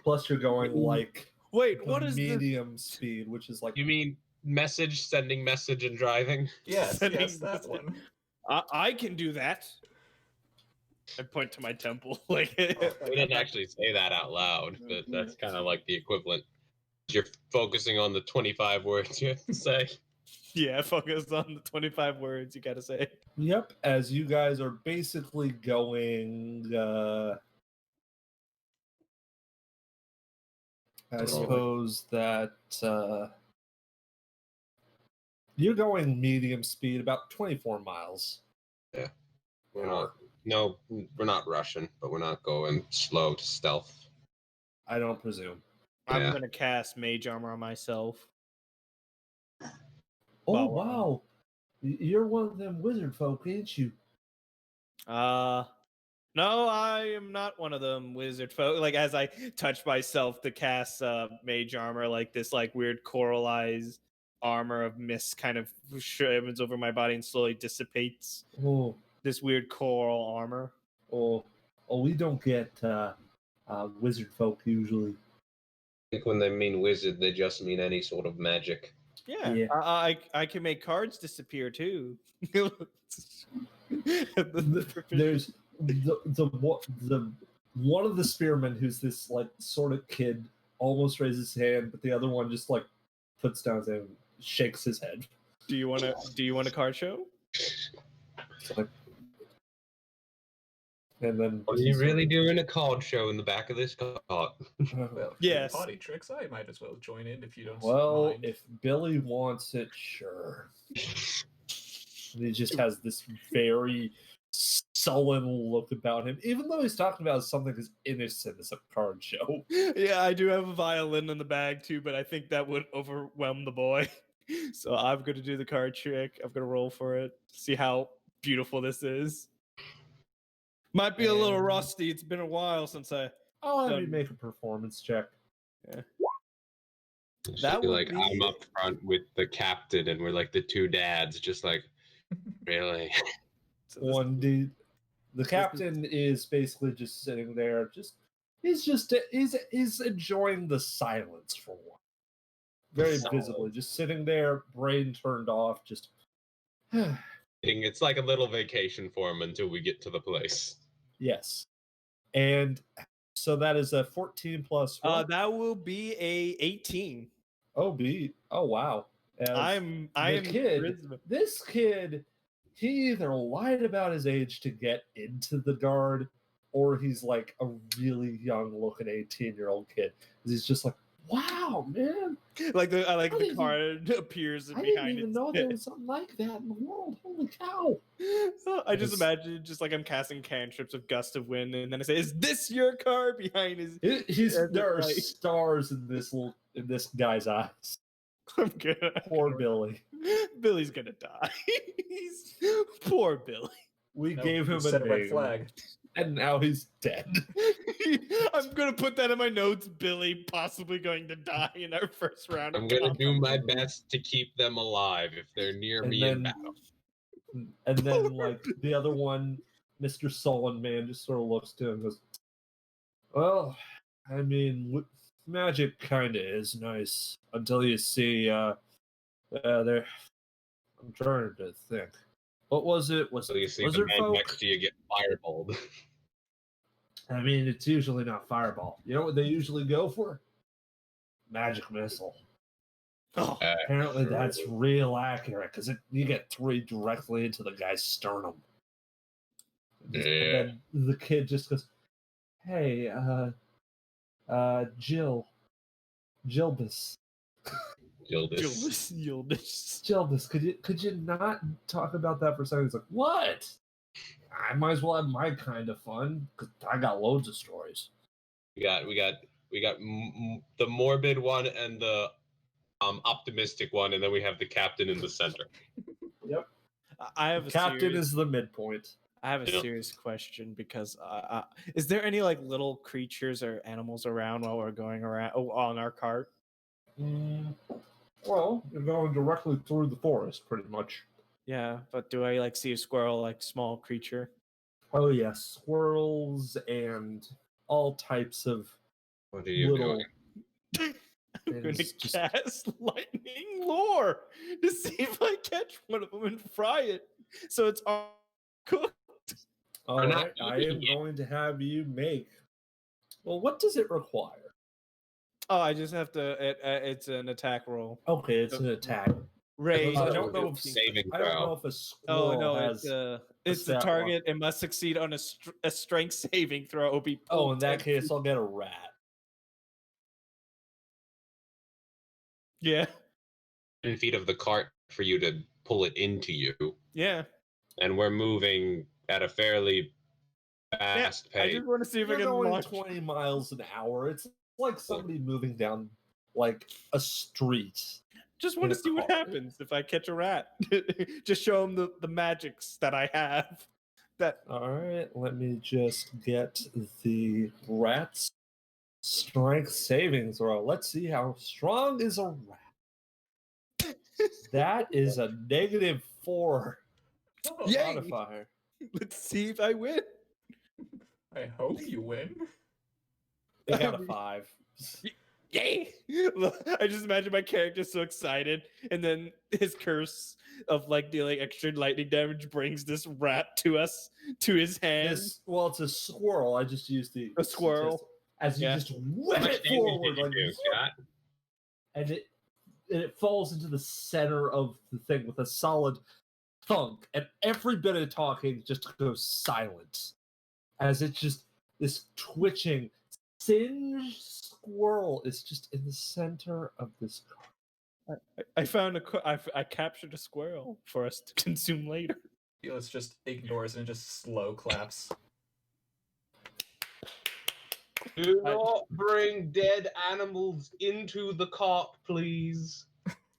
Plus, you're going like wait, what is this? medium speed, which is like You mean sending message and driving? Yes, Sending yes, that message. one. I can do that. I point to my temple. Like, We didn't actually say that out loud, but that's kind of like the equivalent. You're focusing on the 25 words you have to say. Yeah, focus on the 25 words you gotta say. Yep, as you guys are basically going I suppose that you're going medium speed, about 24 miles. Yeah. We're not rushing, but we're not going slow to stealth. I don't presume. I'm Yeah. gonna cast mage armor on myself. Oh, Well, wow. You're one of them wizard folk, ain't you? No, I am not one of them wizard folk. Like as I touch myself to cast mage armor, like this like weird coralized armor of mist kind of shivers over my body and slowly dissipates. Oh, This weird coral armor. we don't get wizard folk usually. I think when they mean wizard, they just mean any sort of magic. Yeah, Yeah. I can make cards disappear too. There's the one of the spearmen who's this like sort of kid almost raises his hand, but the other one just like puts down his hand and shakes his head. Do you want a card show? It's like, and then What are you really doing a card show in the back of this cart? Well, for Yes. potty tricks, I might as well join in if you don't well, mind. if Billy wants it, sure. And he just has this very sullen look about him, even though he's talking about something as innocent as a card show. Yeah, I do have a violin in the bag too, but I think that would overwhelm the boy. So I'm gonna do the card trick. I'm gonna roll for it. See how beautiful this is. Might be a little And- rusty. It's been a while since I'll have you Done. make a performance check. That would like be- I'm up front with the captain, and we're like the two dads, just like really. So this- 1D. The captain is basically just sitting there, he's enjoying the silence for one. Very Silence. visibly, just sitting there, brain turned off, just It's like a little vacation for him until we get to the place. yes. And so that is a 14 plus what? that will be a 18. Oh wow. As I am kid, charisma. this kid, he either lied about his age to get into the guard, or he's like a really young looking 18-year-old kid. He's just like, wow, man. Like the I the didn't card appears I behind didn't even its know there head. was something like that in the world. Holy cow. I just Yes. imagine just like I'm casting cantrips of gust of wind, and then I say, "Is this your card?" Behind his. There are Right. stars in this guy's eyes. I'm good. Poor Billy. Billy's gonna die. Poor Billy. We No, gave him you a set a red name, flag. and now he's dead. I'm gonna put that in my notes. Billy possibly going to die in our first round. I'm gonna do my best to keep them alive if they're near And me in then- battle. And then like the other one Mr. Sullen Man just sort of looks to him and goes, well, I mean, magic kind of is nice until you see, there. I'm trying to think. What was it? Was So it you see the lizard man folk? next to you get fireballed. I mean, it's usually not fireball. You know what they usually go for? Magic missile. Oh, Apparently, that's real accurate because you get 3 directly into the guy's sternum. And Yeah. then the kid just goes, "Hey, Gilbus, Yildiz. Gilbus, could you not talk about that for a second?" He's like, "What? I might as well have my kind of fun because I got loads of stories." We got the morbid one and the optimistic one, and then we have the captain in the center. Yep. I have a Captain serious, is the midpoint. I have a Yeah. serious question because is there any like little creatures or animals around while we're going around on our cart? Well, you're going directly through the forest, pretty much. Yeah, but do I like see a squirrel, like small creature? Oh yes, squirrels and all types of What are you little doing? I'm gonna things. Just cast lightning lore to see if I catch one of them and fry it, so it's all cooked. all We're right. not I am eating it. going to have you make. Well, what does it require? Oh, I just have to. It's an attack roll. Okay, it's an attack. Range. I don't know if Saving I don't throw. know if a Oh squirrel no, has. it's the stat target. It must succeed on a strength saving throw. It'll be Oh, pulled in that 10 case, feet. I'll get a rat. Yeah, 10 feet of the cart for you to pull it into you, yeah. and we're moving at a fairly fast I pace. just want to see if I You're can going launch. 20 miles an hour. It's like somebody moving down like a street. Just want in to a see what car. happens if I catch a rat. Just show him the magics that I have. That All right, let me just get the rat's strength saving throw. Let's see how strong is a rat. That is a -4 Oh, Yay! modifier. Let's see if I win. I hope you win. They got I a mean- 5. Yay! I just imagine my character so excited, and then his curse of like dealing extra lightning damage brings this rat to us, to his hand. Well, it's a squirrel. I just used the A squirrel. statistic. As you Yeah. just How whip much it damage forward, did you like, do, Scott? and it falls into the center of the thing with a solid thunk, and every bit of talking just goes silent as it's just this twitching singed squirrel is just in the center of this car. I found I captured a squirrel for us to consume later. Felix just ignores and just slow claps. Do not bring dead animals into the cart, please.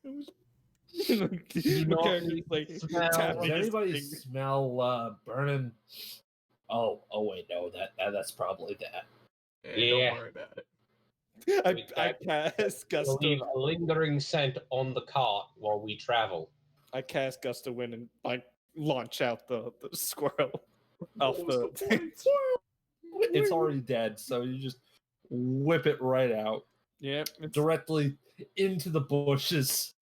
My character's like smell. Does tapping his anybody finger. smell burning? Oh wait, no, that's probably that. Don't Yeah. worry about it. I cast We'll gust leave of a lingering scent on the cart while we travel. I cast gust of wind and like launch out the squirrel off What was the the point? It's already dead, so you just whip it right out yeah. directly into the bushes.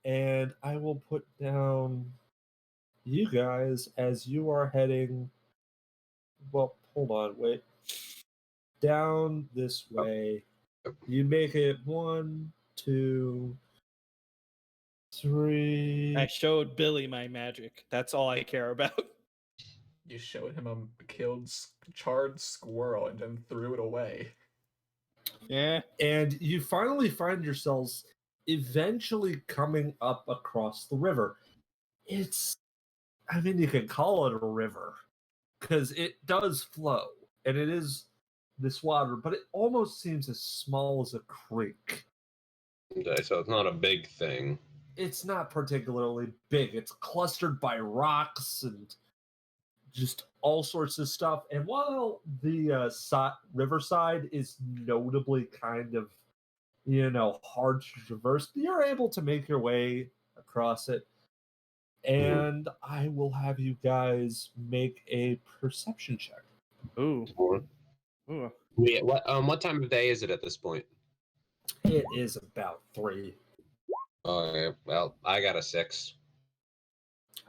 And I will put down you guys as you are heading. Well, hold on, wait. Down this way. You make it 1, 2, 3. I showed Billy my magic. That's all I care about. You showed him a killed, charred squirrel and then threw it away. Yeah. And you finally find yourselves eventually coming up across the river. I mean, you can call it a river because it does flow and it is this water, but it almost seems as small as a creek. Okay, so it's not a big thing. It's not particularly big. It's clustered by rocks and just all sorts of stuff. And while the riverside is notably kind of, hard to traverse, you're able to make your way across it. and I will have you guys make a perception check. Ooh. Or- Ooh. what time of day is it at this point? It is about 3. Okay, well, I got a 6.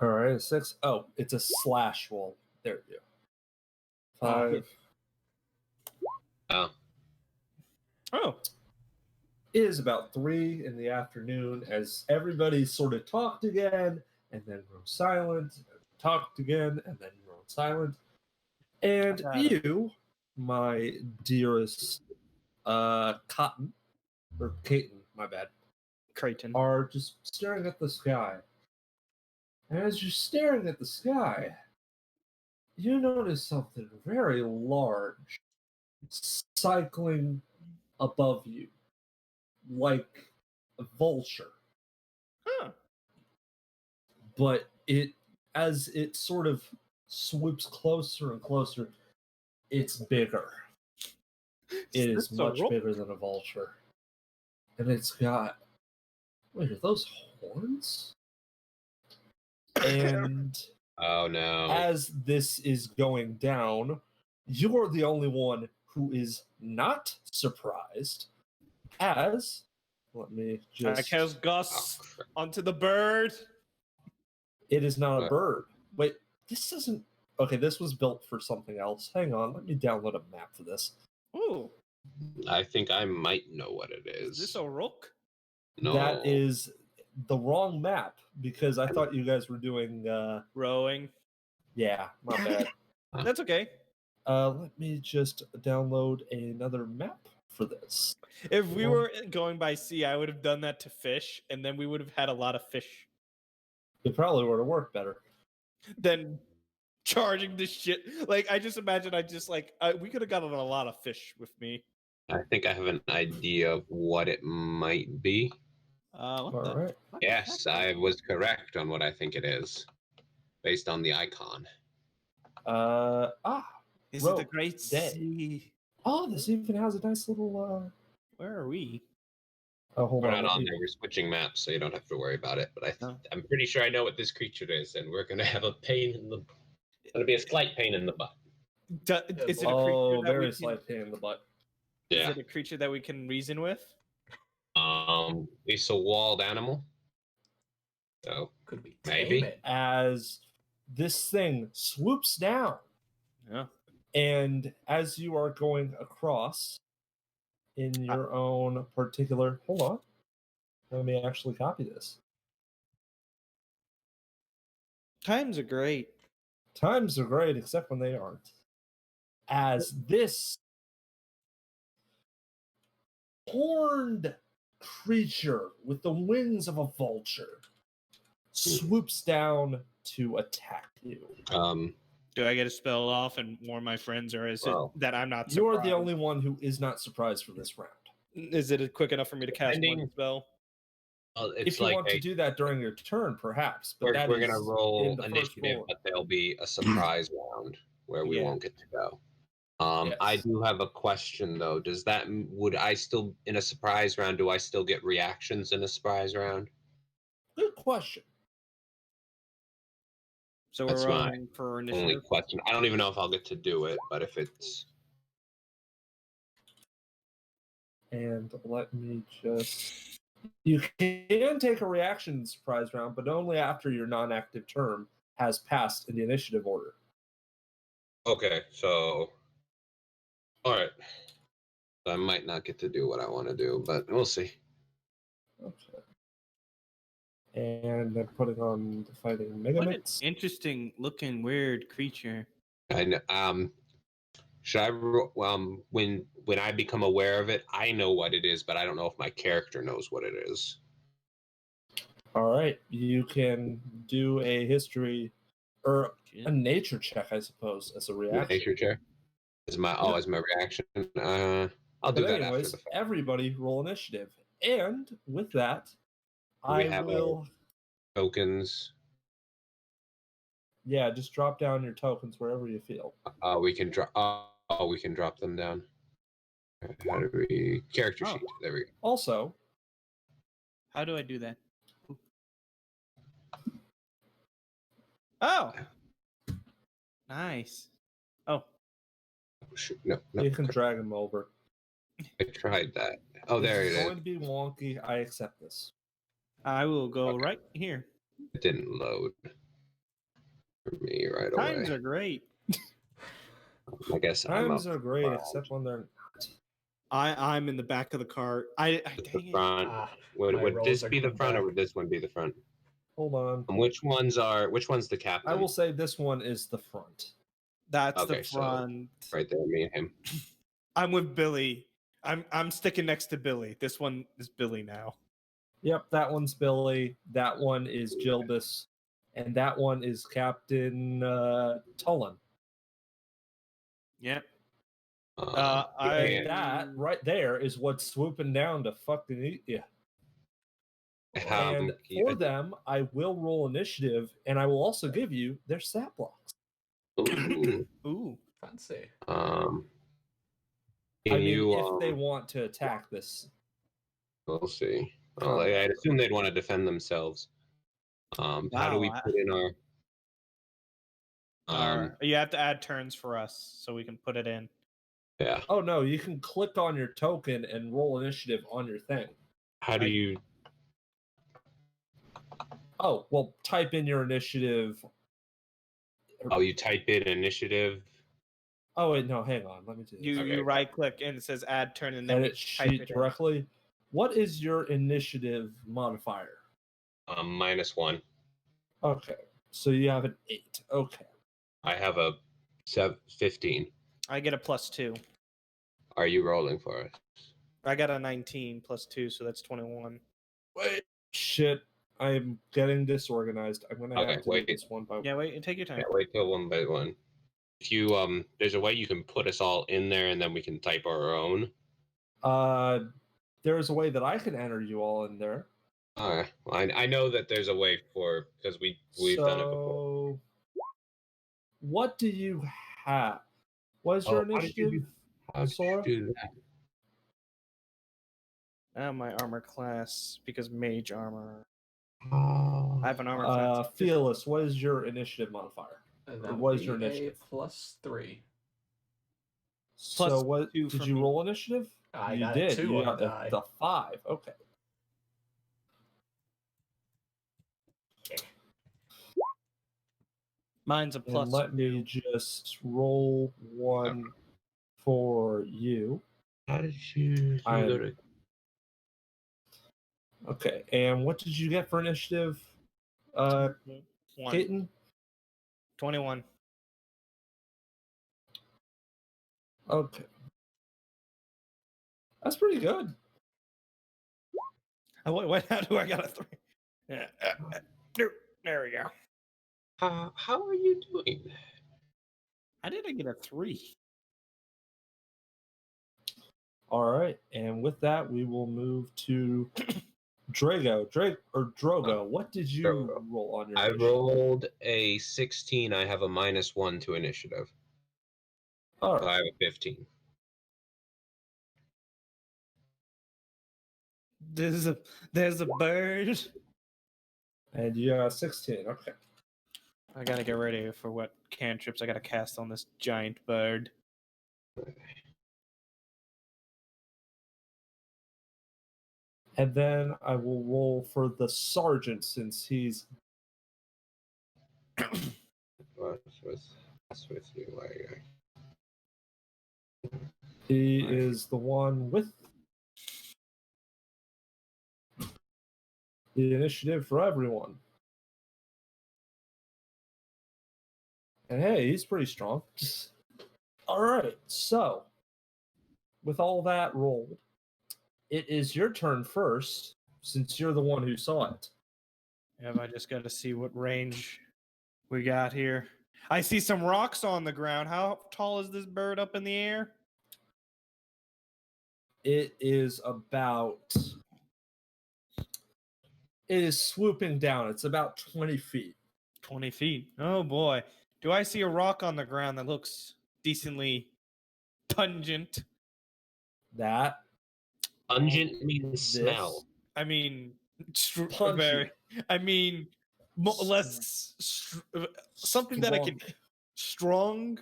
All right, a 6. Oh, it's a slash roll. There you go. Ah. 5. Oh, Oh. It is about 3 in the afternoon as everybody sort of talked again and then grow silent, talked again and then grow silent. And Got it. you, my dearest Cotton, or Caton, my bad, Creighton. are just staring at the sky. And as you're staring at the sky, you notice something very large cycling above you, like a vulture. Huh. But as it sort of swoops closer and closer, it's bigger. It is this a much rook? bigger than a vulture. And it's got, wait, are those horns? And oh no. as this is going down, you're the only one who is not surprised. As, let me I just, cast Oh, Gus crap. onto the bird. it is not a What? bird. Wait, this isn't, okay, this was built for something else. Hang on, let me download a map for this. Ooh. I think I might know what it is. Is this a rook? No. That is the wrong map because I thought you guys were doing, Rowing. yeah, my bad. That's okay. Let me just download another map for this. If we Well- were going by sea, I would have done that to fish, and then we would have had a lot of fish. It probably would have worked better. Then charging this shit. Like, I just imagine we could have gotten a lot of fish with me. I think I have an idea of what it might be. What All the right. fuck? Yes, I was correct on what I think it is, based on the icon. Is it the Rogue Great Day. Sea? Oh, this even has a nice little. Where are we? Oh, hold We're on. not let on me- there. We're switching maps, so you don't have to worry about it. But Oh. I'm pretty sure I know what this creature is, and we're gonna have a pain in the. Gonna be a slight pain in the butt. Is it a Oh, creature that we very can? slight pain in the butt. Is Yeah. it a creature that we can reason with? It's a walled animal. So Could we Maybe. tame it? As this thing swoops down, Yeah. and as you are going across in your own particular. Hold on. Let me actually copy this. Times are great. Times are great, except when they aren't. As this horned creature with the wings of a vulture swoops down to attack you. Do I get to spell off and warn my friends, or is Well, it that I'm not You're surprised? the only one who is not surprised for this round. Is it quick enough for me to cast one Depending- spell? it's If you like want to do that during your turn, perhaps. But we're gonna in roll the first initiative, roll. but there'll be a surprise round where we Yeah. won't get to go. I Yes. do have a question though. Does that would I still in a surprise round? Do I still get reactions in a surprise round? Good question. So That's we're my rolling for Only initiative. question. I don't even know if I'll get to do it, but if it's And let me just. You can take a reaction surprise round, but only after your non-active term has passed in the initiative order. okay, so all right. So I might not get to do what I want to do, but we'll see. Okay. And I'm putting on the fighting mega What an mix. interesting looking weird creature. I know, should I when I become aware of it, I know what it is, but I don't know if my character knows what it is. All right, you can do a history or a nature check, I suppose, as a reaction. Nature check is my as my reaction. I'll do But that anyways, after the fact. everybody roll initiative, and with that, We I have will. Tokens. Yeah, just drop down your tokens wherever you feel. We can drop. We can drop them down. How do we character Oh. sheet? There we go. Also, How do I do that? Oh, nice. Oh, Shoot, no, You can drag him over. I tried that. Oh, This there is it going is. to be wonky. I accept this. I will go Okay. right here. It didn't load for me right Times away. are great. I guess I'm up Times are great, front. except when they're not. I'm in the back of the cart. I The dang it. front. Ah, Would my this rolls are be the coming front or back. would this one be the front? Hold on. And which one's the captain? I will say this one is the front. That's Okay, the so- front. Right there, me and him. I'm with Billy. I'm sticking next to Billy. This one is Billy now. Yep, that one's Billy. That one is Jilbus. And that one is Captain Tullen. Yeah. Yeah, And that right there is what's swooping down to fucking eat you. And for them, I will roll initiative, and I will also give you their stat blocks. Ooh, Ooh. Fancy. can I mean, you? if they want to attack this. We'll see. Well, combat I'd room. assume they'd want to defend themselves. How do Wow, we put in our? You have to add turns for us so we can put it in. Yeah. Oh no, you can click on your token and roll initiative on your thing. How do you? Oh, well, type in your initiative. Oh, you type in initiative. Oh wait, no, hang on. Let me do this. You Okay. right click and it says add turn and then we Edit type sheet it in. directly. What is your initiative modifier? -1. Okay, so you have an 8. Okay. I have a 15. I get a +2. Are you rolling for us? I got a 19 +2, so that's 21. Wait. Shit. I'm getting disorganized. I'm gonna Okay, have to wait. do this one by Yeah, wait, take your time. Yeah, wait till one by one. If you there's a way you can put us all in there, and then we can type our own. There's a way that I can enter you all in there. All right. Well, I know that there's a way for because we've done it before. So, what do you have? What is your Oh, how did you initiative, do- How did Sora? you do that? My armor class, because mage armor. Oh, I have an armor class. Fearless, what is your initiative modifier? And Or that what would is your be a initiative? +3. So what 2 did for you me. roll initiative? I You got a did. 2 You on got the die. the 5. Okay. Mine's a And let +2. me just roll one for you. how did you I'm- go to? Okay. And what did you get for initiative, One. Keaton? 21. Okay. That's pretty good. Oh, wait, how do I got a 3? Yeah, there we go. How are you doing that? How did I get a 3? All right. And with that, we will move to Drogo. Drogo, what did you Drogo. roll on your I initiative? rolled a 16. I have a -1 to initiative. All So right. I have a 15. There's a bird. And you got 16. Okay. I gotta get ready for what cantrips I gotta cast on this giant bird. And then I will roll for the sergeant since he's What's with you? he is the one with the initiative for everyone. And hey, he's pretty strong. All right. So, with all that rolled, it is your turn first since you're the one who saw it. Have I just gotta see what range we got here? I see some rocks on the ground. How tall is this bird up in the air? It is swooping down. It's about 20 feet. 20 feet. Oh boy. Do I see a rock on the ground that looks decently pungent? That Pungent means this smell. I mean, Punchy. very. I mean, something that I can strong.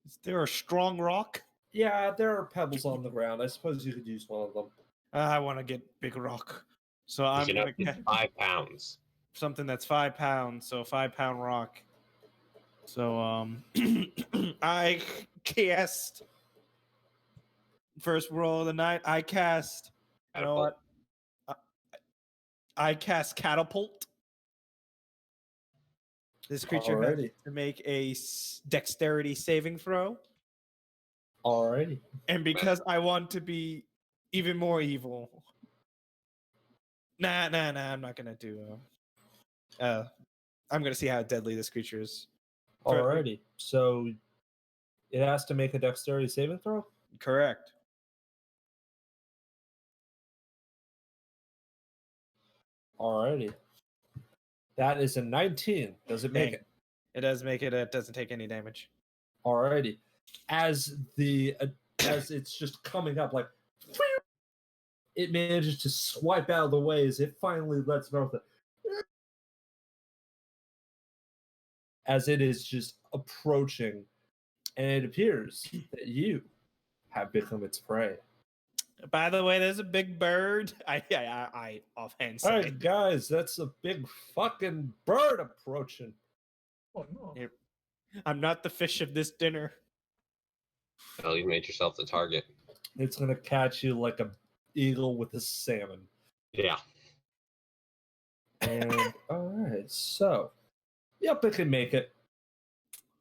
Is there a strong rock? Yeah, there are pebbles on the ground. I suppose you could use one of them. I want to get big rock, so You I'm know, gonna get 5 pounds. something that's 5 pounds. So 5 pound rock. So I cast first roll of the night. I cast. You know what? I cast catapult. This creature has Alrighty. to make a dexterity saving throw. Alrighty. And because I want to be even more evil, nah, I'm not gonna do. I'm gonna see how deadly this creature is. Alrighty. So it has to make a dexterity saving throw? Correct. Alrighty. That is a 19. Does it make Dang. it? It does make it. It doesn't take any damage. Alrighty. As as it's just coming up, like it manages to swipe out of the way as it finally lets go of it. As it is just approaching, and it appears that you have become its prey. By the way, there's a big bird. I offhand say. Alright, guys, that's a big fucking bird approaching. Oh no. Here. I'm not the fish of this dinner. Well, you made yourself the target. It's gonna catch you like a eagle with a salmon. Yeah. And alright, so yep, it can make it.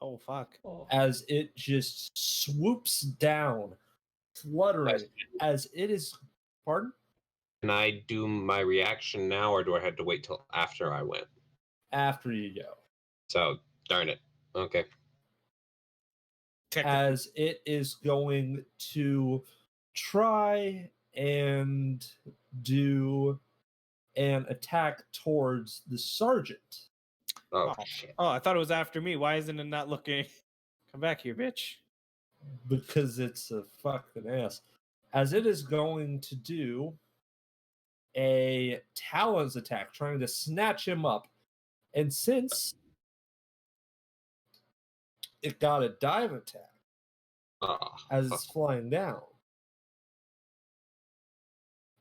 Oh fuck. Oh. As it just swoops down, fluttering, Nice. as it is. Pardon? Can I do my reaction now, or do I have to wait till after I went? After you go. So, darn it. Okay. As it is going to try and do an attack towards the sergeant. Oh, Oh. shit. Oh, I thought it was after me. Why isn't it not looking? Come back here, bitch. Because it's a fucking ass. As it is going to do a talons attack, trying to snatch him up. And since it got a dive attack Oh, as it's flying down,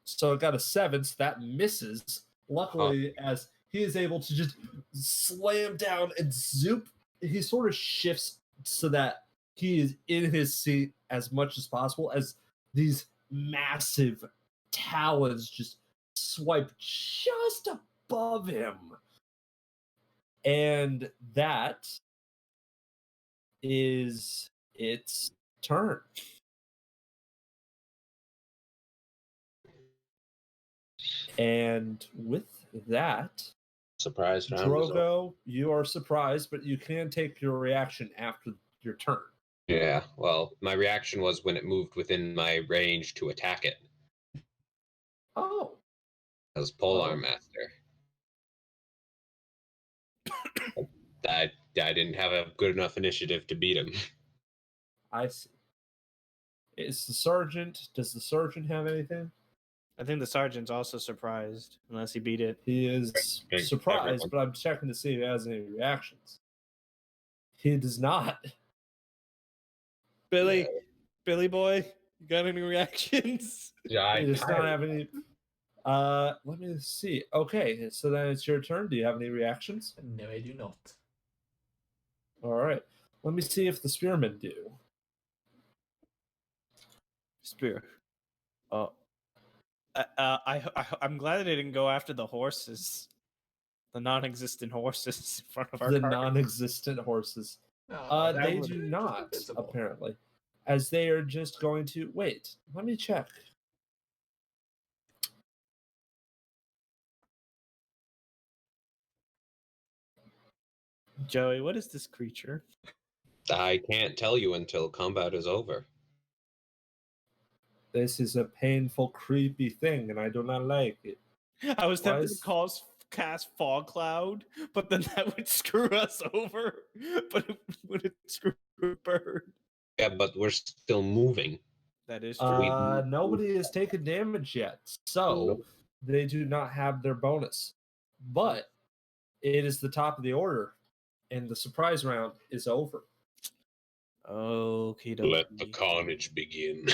so it got a 7, so that misses. Luckily, as he is able to just slam down and zoop, he sort of shifts so that he is in his seat as much as possible as these massive talons just swipe just above him. And that is its turn. And with that, surprise round is over. Drogo, you are surprised, but you can take your reaction after your turn. Yeah, well, my reaction was when it moved within my range to attack it. Oh, As Polearm Oh. Master. I didn't have a good enough initiative to beat him. I see. Is the sergeant? Does the sergeant have anything? I think the sergeant's also surprised, unless he beat it. He is Okay, surprised, everyone. but I'm checking to see if he has any reactions. He does not. Billy, Billy boy, you got any reactions? Yeah, He does not have any. Let me see. Okay, so then it's your turn. Do you have any reactions? No, I do not. All right. Let me see if the spearmen do. Spear. Oh. I'm glad that they didn't go after the horses, the non-existent horses in front of our The target. non-existent horses. Oh, that They would- do just not, invisible. apparently, as they are just going to wait. Let me check. Joey, what is this creature? I can't tell you until combat is over. This is a painful, creepy thing, and I do not like it. I was Why tempted is- to cast fog cloud, but then that would screw us over. But it would screw a bird. Yeah, but we're still moving. That is true. Nobody has taken damage yet, so Nope. they do not have their bonus. But It is the top of the order, and the surprise round is over. Okie Let the dokie. carnage begin.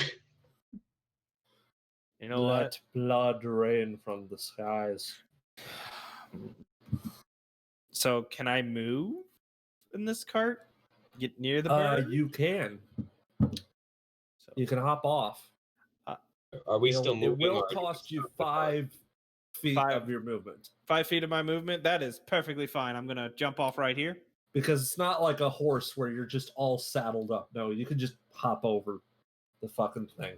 You know Let blood rain from the skies. what? So can I move in this cart? Get near the bird? You can. So, You can hop off. Are we still moving? It will or are we cost you stuck in the cart? 5 feet Five. of your movement. 5 feet of my movement? That is perfectly fine. I'm gonna jump off right here. Because it's not like a horse where you're just all saddled up. No, you can just hop over the fucking thing.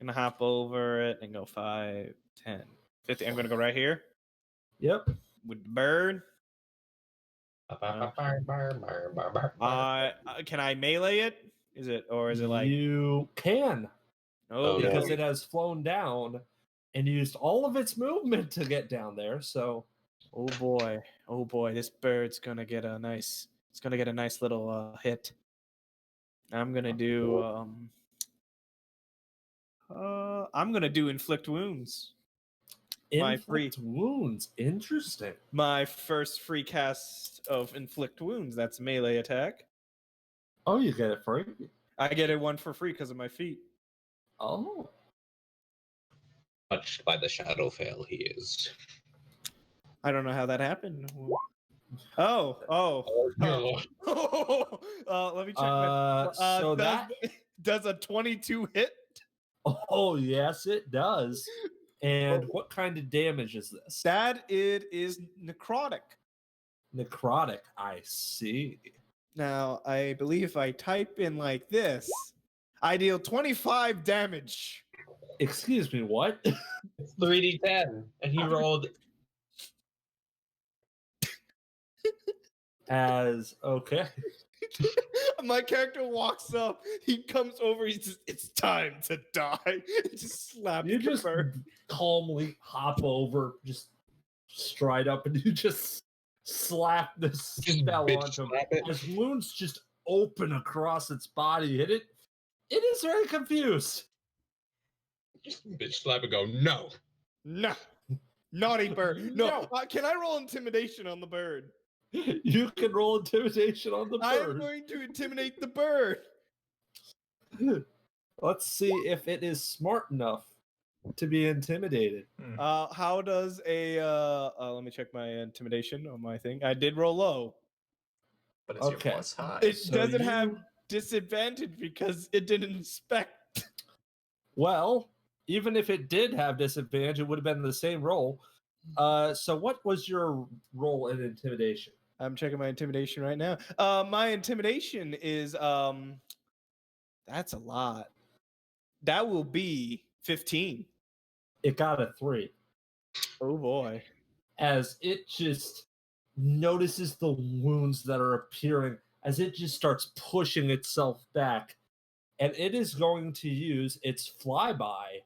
Gonna hop over it and go 5, 10, 50. I'm gonna go right here Yep. with the bird. Can I melee it? Is it like You can, oh, Oh, no. because it has flown down and used all of its movement to get down there. So oh boy, this bird's gonna get a nice. It's gonna get a nice little hit. I'm gonna do I'm gonna do inflict wounds. inflict wounds. Interesting. My first free cast of inflict wounds. That's a melee attack. Oh, you get it free. I get it one for free because of my feet. Oh. Touched by the shadow fail he is. I don't know how that happened. Oh. No. Let me check. So Does a 22 hit? Oh, yes, it does. And what kind of damage is this? That it is necrotic. Necrotic. I see. Now, I believe if I type in like this, I deal 25 damage. Excuse me, what? It's 3d10, and he rolled. As okay. My character walks up, he comes over, he's just, it's time to die. He just slaps You the just bird. calmly hop over, just stride up, and you just slap the spell bitch onto him. slap it. As wounds just open across its body, and it is very confused. Just bitch slap and go, no. No. Naughty bird. No. No. Can I roll intimidation on the bird? You can roll intimidation on the I'm bird. going to intimidate the bird. Let's see if it is smart enough to be intimidated. How does a let me check my intimidation on my thing. I did roll low. But it's Okay. your plus high. It So doesn't you- have disadvantage because it didn't inspect. Well, even if it did have disadvantage, it would have been the same roll. So what was your roll in intimidation? I'm checking my intimidation right now. My intimidation is that's a lot. That will be 15. It got a 3. Oh boy. As it just notices the wounds that are appearing, as it just starts pushing itself back, and it is going to use its flyby,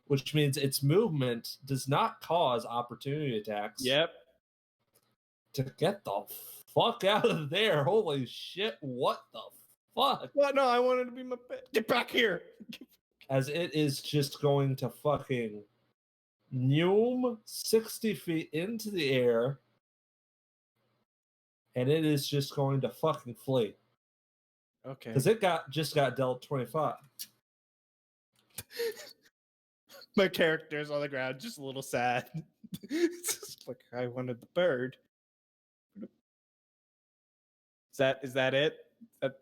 which means its movement does not cause opportunity attacks. Yep. To get the fuck out of there. Holy shit, what the fuck? What? No, I wanted to be my pet. Get back here. As it is just going to fucking noom 60 feet into the air, and it is just going to fucking flee. Okay. Because it just got dealt 25. My character's on the ground, just a little sad. It's just like I wanted the bird. Is that it? That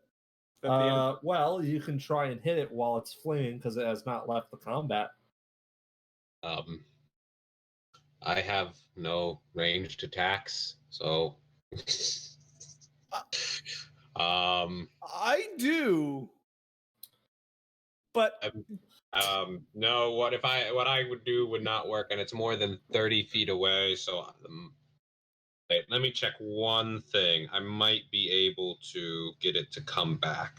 the end? Well, you can try and hit it while it's fleeing because it has not left the combat. I have no ranged attacks, so. I do, but No. What I would do would not work, and it's more than 30 feet away. So, wait, let me check one thing. I might be able to get it to come back.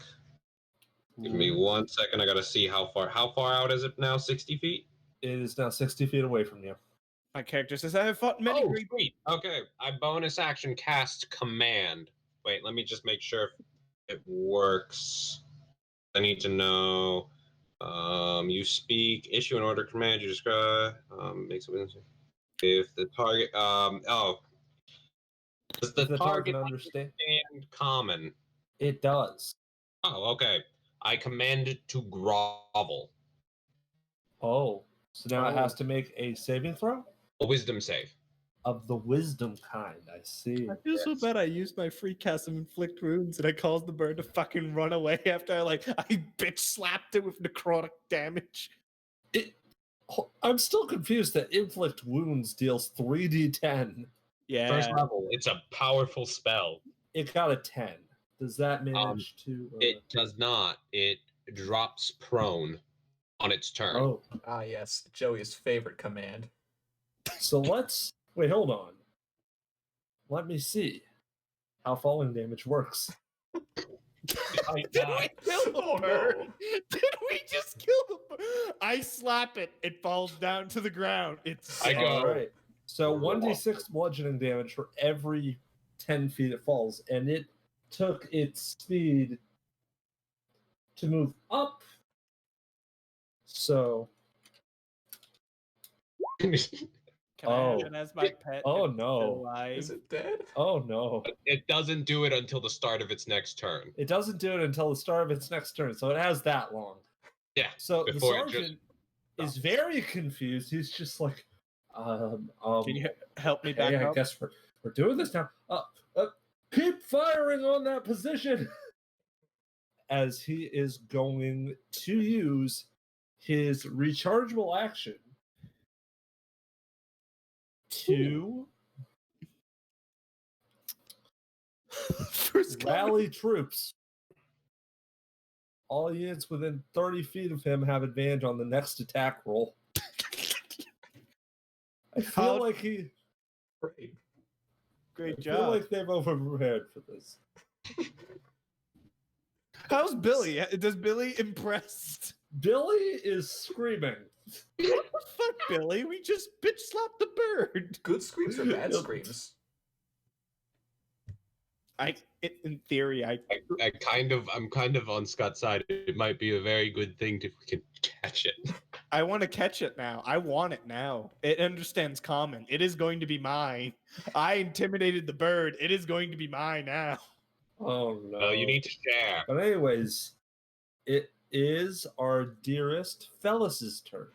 Give me 1 second. I gotta see how far. How far out is it now? 60 feet. It is now 60 feet away from you. my character says I have fought many Oh, great. sweet. Okay, I bonus action cast command. Wait, let me just make sure if it works. I need to know. You speak, issue an order command, you describe, make something. If the target, Does Does the the target target understand? understand common? It does. Oh, okay. I command it to grovel. Oh, so now it has Oh. to make a saving throw A wisdom save. of the wisdom kind. I see. I feel so Yes. bad I used my free cast of inflict wounds and I caused the bird to fucking run away after I bitch slapped it with necrotic damage. I'm still confused that inflict wounds deals 3d10. Yeah. First level. It's a powerful spell. It got a 10. Does that manage to? It does not. It drops prone on its turn. Oh, Ah, yes, Joey's favorite command. so let's wait. Hold on. Let me see how falling damage works. I Did we kill the Oh, no. bird? Did we just kill the bird? I slap it. It falls down to the ground. It's I dead. go- All right. So Roll. 1d6 bludgeoning damage for every 10 feet it falls, and it took its speed to move up. So, Can I have Oh. it as my pet? Oh, if it's no. still alive? Is it dead? oh no, It doesn't do it until the start of its next turn. it doesn't do it until the start of its next turn. So it has that long. Yeah. So the Before it just sergeant is stops. very confused. He's just like, Can you help me okay, back I up? guess we're doing this now. Keep firing on that position. As he is going to use his rechargeable action to First rally troops. All units within 30 feet of him have advantage on the next attack roll. I feel How- like he. Great. Great I feel job. like they've overprepared for this. How's Billy? Does Billy impressed? Billy is screaming. What the fuck, Billy? We just bitch slapped the bird. Good screams or bad Yep. screams? In theory, I'm kind of on Scott's side. It might be a very good thing if we can catch it. I want to catch it now. I want it now. It understands common. It is going to be mine. I intimidated the bird. It is going to be mine now. Oh no. No, you need to share. But anyways, it is our dearest Fellas's turn.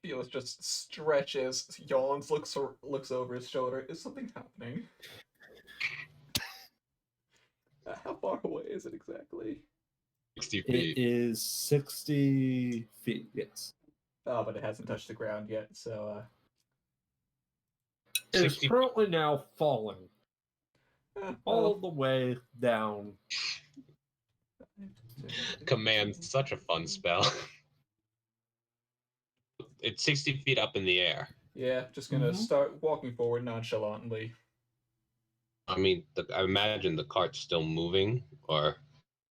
Felix just stretches, yawns, looks over his shoulder. Is something happening? How far away is it exactly? 60 It feet. is 60 feet, yes. Oh, but it hasn't touched the ground yet, so It is 60 currently now falling all well, the way down. Command, such a fun spell. It's 60 feet up in the air. yeah, just gonna Mhm. start walking forward nonchalantly. I mean, I imagine the cart's still moving, or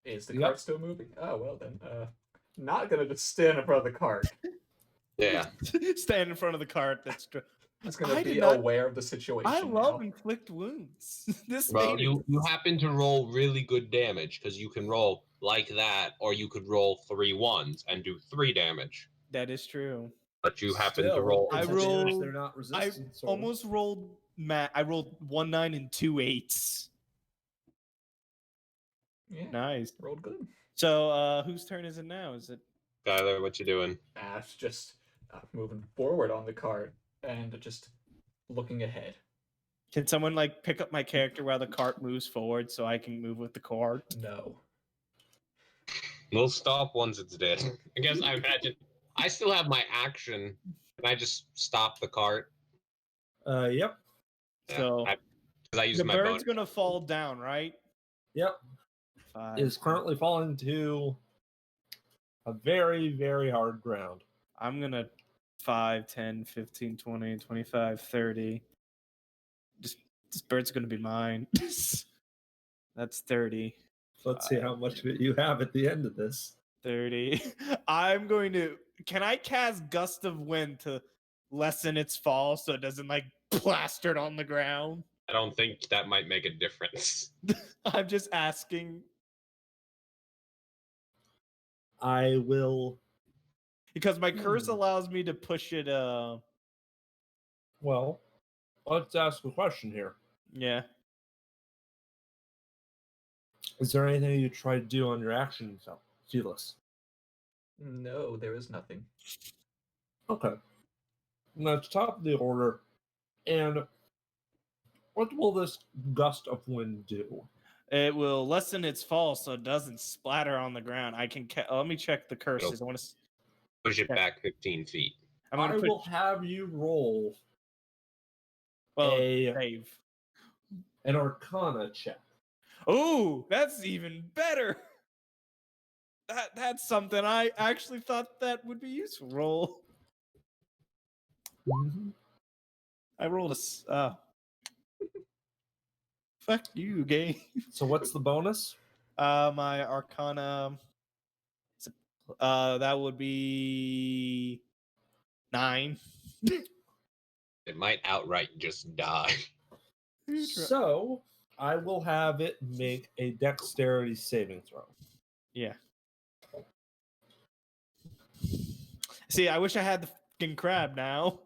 Is the Yep. cart still moving? Oh well then. Not gonna just stand in front of the cart. yeah. Stand in front of the cart. That's true. Just gonna I be did not- aware of the situation. I love now. inflict wounds. This Well, made you happen to roll really good damage because you can roll like that, or you could roll 3 ones and do 3 damage. That is true. But you happen to Still, roll. it's I advantage rolled- they're not I resistant. so- almost rolled. I rolled 1 9 and 2 8s. Yeah, Nice. rolled good. So, whose turn is it now? Is it? Skylar, what you doing? Ash just moving forward on the cart and just looking ahead. Can someone pick up my character while the cart moves forward so I can move with the cart? No. We'll stop once it's dead. I guess I imagine. I still have my action. Can I just stop the cart? Yep. Yeah, So because I used the my bird's bonus. gonna fall down, right? Yep. 5. Is currently falling to a very, very hard ground. I'm gonna 5, 10, 15, 20, 25, 30. This bird's gonna be mine. That's 30. Let's see how much of it you have at the end of this. 30. I'm going to. Can I cast Gust of Wind to lessen its fall so it doesn't plaster it on the ground? I don't think that might make a difference. I'm just asking I will. because my curse allows me to push it. Well, let's ask a question here. Yeah. Is there anything you try to do on your action, Felix? No, there is nothing. Okay. Now, at the top of the order, and what will this gust of wind do? It will lessen its fall so it doesn't splatter on the ground. I can. Let me check the curses. I want to. Push it Yeah. back 15 feet. I'm going I to put. will have you roll Well, a- save. an Arcana check. Ooh, that's even better. That's something I actually thought that would be useful. Roll. I rolled fuck you, game. So what's the bonus? My Arcana. That would be 9. It might outright just die. So I will have it make a dexterity saving throw. Yeah. See, I wish I had the fucking crab now.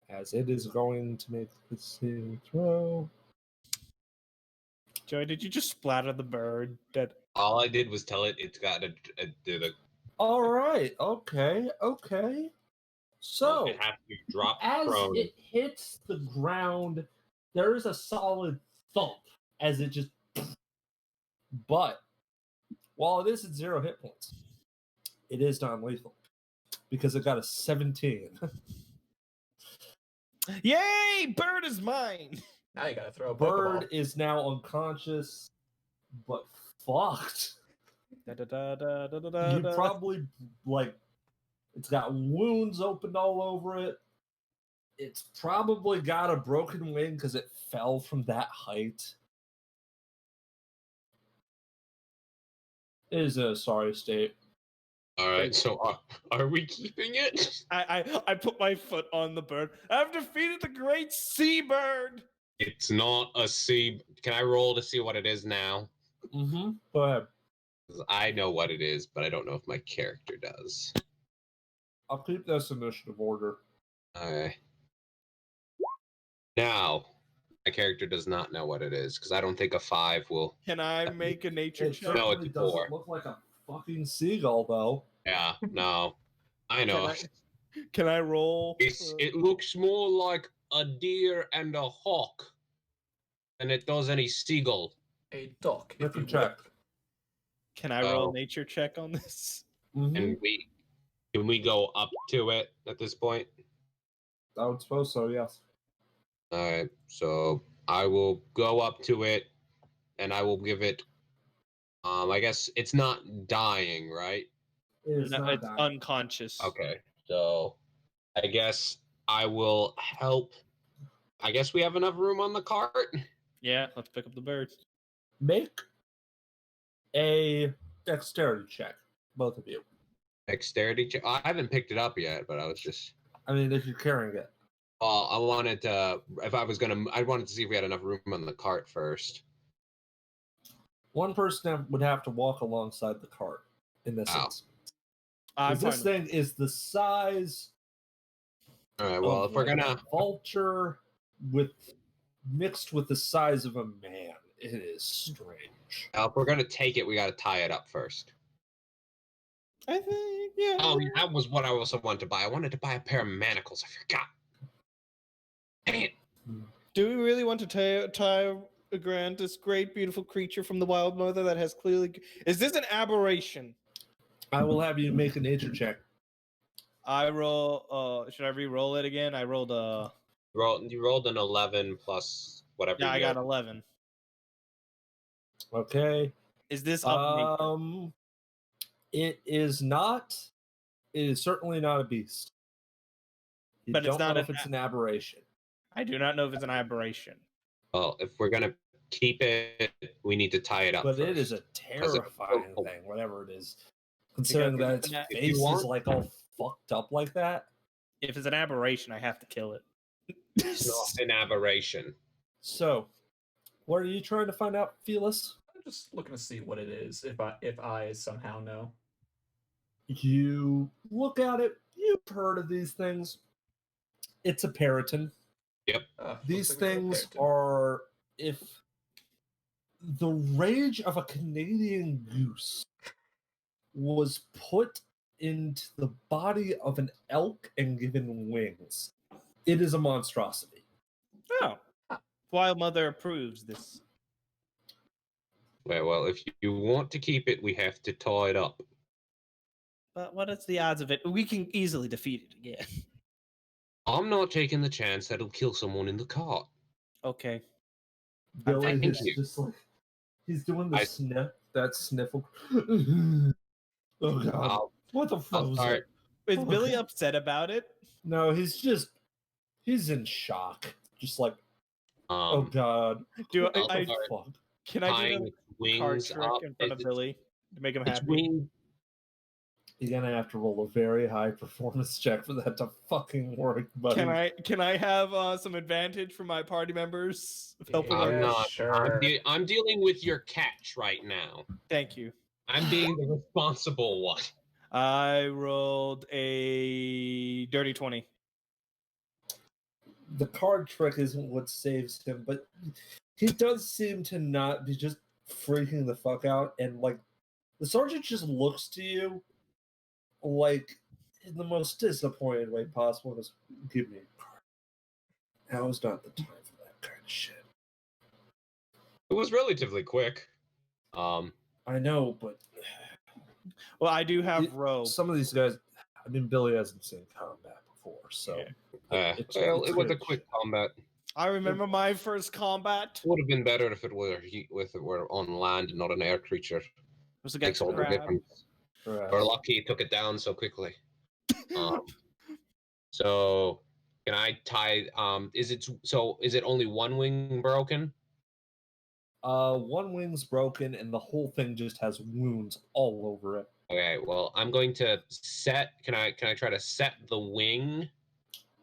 As it is going to make the saving throw. Joey, did you just splatter the bird? That All I did was tell it it's got to do the. All right. Okay. So It has to drop as prone. it hits the ground, there is a solid thump as it just. But while it is at 0 hit points, it is non-lethal because it got a 17. Yay! Bird is mine. Now you gotta throw a Bird Pokeball. is now unconscious, but fucked. You probably it's got wounds opened all over it. It's probably got a broken wing because it fell from that height. It is in a sorry state. All right, so are we keeping it? I put my foot on the bird. I've defeated the great seabird. It's not a sea. Can I roll to see what it is now? Mm-hmm. Go ahead. 'Cause I know what it is, but I don't know if my character does. I'll keep this initiative order. Okay. Now, my character does not know what it is because I don't think a 5 will. Can I make a nature It check? No, certainly it's doesn't 4. look like a fucking seagull, though. Yeah, no, I know. Can I roll? It looks more like a deer and a hawk than it does any seagull. A dock, if Make you a will. check. Can I roll Oh. a nature check on this? Mm-hmm. And can we go up to it at this point? I would suppose so, yes. All right, so I will go up to it, and I will give it. I guess it's not dying, right? It is No, not it's dying. unconscious. Okay, so I guess I will help. I guess we have enough room on the cart. Yeah, let's pick up the bird. Make a dexterity check, both of you. Dexterity check. I haven't picked it up yet, but I was just. I mean, if you're carrying it. I wanted to. If I was gonna, I wanted to see if we had enough room on the cart first. One person would have to walk alongside the cart in this Wow. instance. I'm 'Cause this fine. thing is the size All right. Well, of if we're like gonna, a vulture mixed with the size of a man. It is strange. take it, we gotta tie it up first. I think, yeah. Oh, yeah, that was what I also wanted to buy. I wanted to buy a pair of manacles. I forgot. Dang it. Do we really want to tie a grant, this great, beautiful creature from the wild mother that has clearly? Is this an aberration? I will have you make a nature check. I roll. Should I re-roll it again? I rolled a. You rolled an 11 plus whatever. Yeah, I you got get. 11. Okay. Is this of nature? It is not. It is certainly not a beast. You But it's don't not know an if it's an aberration. I do not know if it's an aberration. Well, if we're gonna keep it, we need to tie it up But first. it is a it- terrifying thing, whatever it is. Considering Because that it's its an- if you face is want- like all fucked up like that. If it's an aberration, I have to kill it. It's not an aberration. So, what are you trying to find out, Felix? I'm just looking to see what it is, if I somehow know. You look at it, you've heard of these things. It's a periton. Looks These like a little things Puritan. are, if the rage of a Canadian goose was put into the body of an elk and given wings. It is a monstrosity. Oh, Wild Mother approves this. Well, if you want to keep it, we have to tie it up. But what is the odds of it? We can easily defeat it again. I'm not taking the chance that it'll kill someone in the cart. Okay. Billy thank is you. just like he's doing the I- sniffle. Oh god. I'll, What the fuck I'll was start. that? Is Oh, Billy God. upset about it? No, he's in shock. Just like, oh Um, god. Do What I'll the I start fuck? can I do tying the its card wings trick up. in front of It's, Billy to make him its happy? wing. You're gonna have to roll a very high performance check for that to fucking work, buddy. Can I have some advantage for my party members of helping Yeah, I'm my not. sure. I'm dealing with your catch right now. Thank you. I'm being the responsible one. I rolled a dirty 20. The card trick isn't what saves him, but he does seem to not be just freaking the fuck out, and like the sergeant just looks to you like in the most disappointed way possible. Goes, give me a card. Now is not the time for that kind of shit. It was relatively quick. I know, but Well, I do have rope. some of these guys, I mean, Billy hasn't seen combat before, so Yeah. it's it was a good quick shit. combat. I remember my first combat. Would have been better if it were on land and not an air creature. It was Makes against all the the crab. difference. Right. We're lucky it took it down so quickly. So can I tie? Is it only one wing broken? One wing's broken, and the whole thing just has wounds all over it. Okay, well I'm going to set. Can I try to set the wing?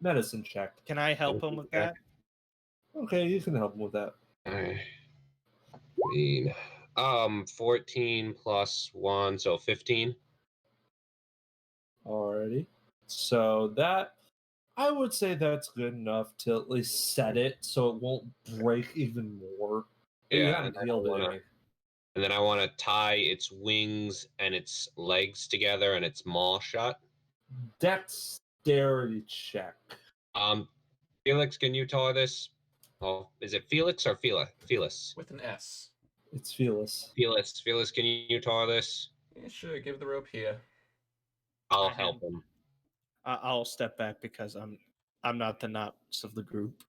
Medicine check. Can I help him with that? Okay, you can help him with that. I mean, 14 plus 1, so 15. Alrighty. So that I would say that's good enough to at least set it so it won't break even more. But you Yeah, haven't healed it any. and then I want to tie its wings and its legs together and its maw shut. Dexterity check. Felix, can you tie this? Oh, is it Felix or Felis? With an S. It's Felis. Felis, can you tie this? Yeah, sure, give the rope here. I'll help him. I'll step back because I'm not the nuts of the group.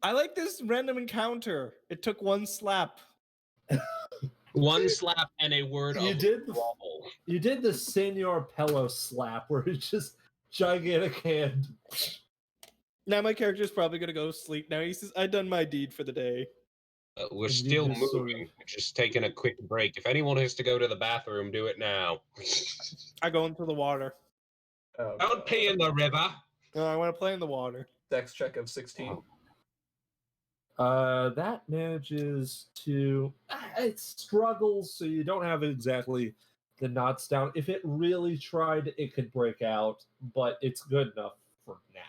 I like this random encounter. It took one slap. One slap and a word You of did grovel. You did the Senor Pello slap where it's just gigantic hand. Now my character's probably gonna go sleep. Now he says, "I done my deed for the day." We're And you still just moving. sort of- We're just taking a quick break. If anyone has to go to the bathroom, do it now. I go into the water. Oh, Don't pee in the river. No, I want to play in the water. Dex check of 16. That manages to. It struggles, so you don't have exactly the knots down. If it really tried, it could break out, but it's good enough for now.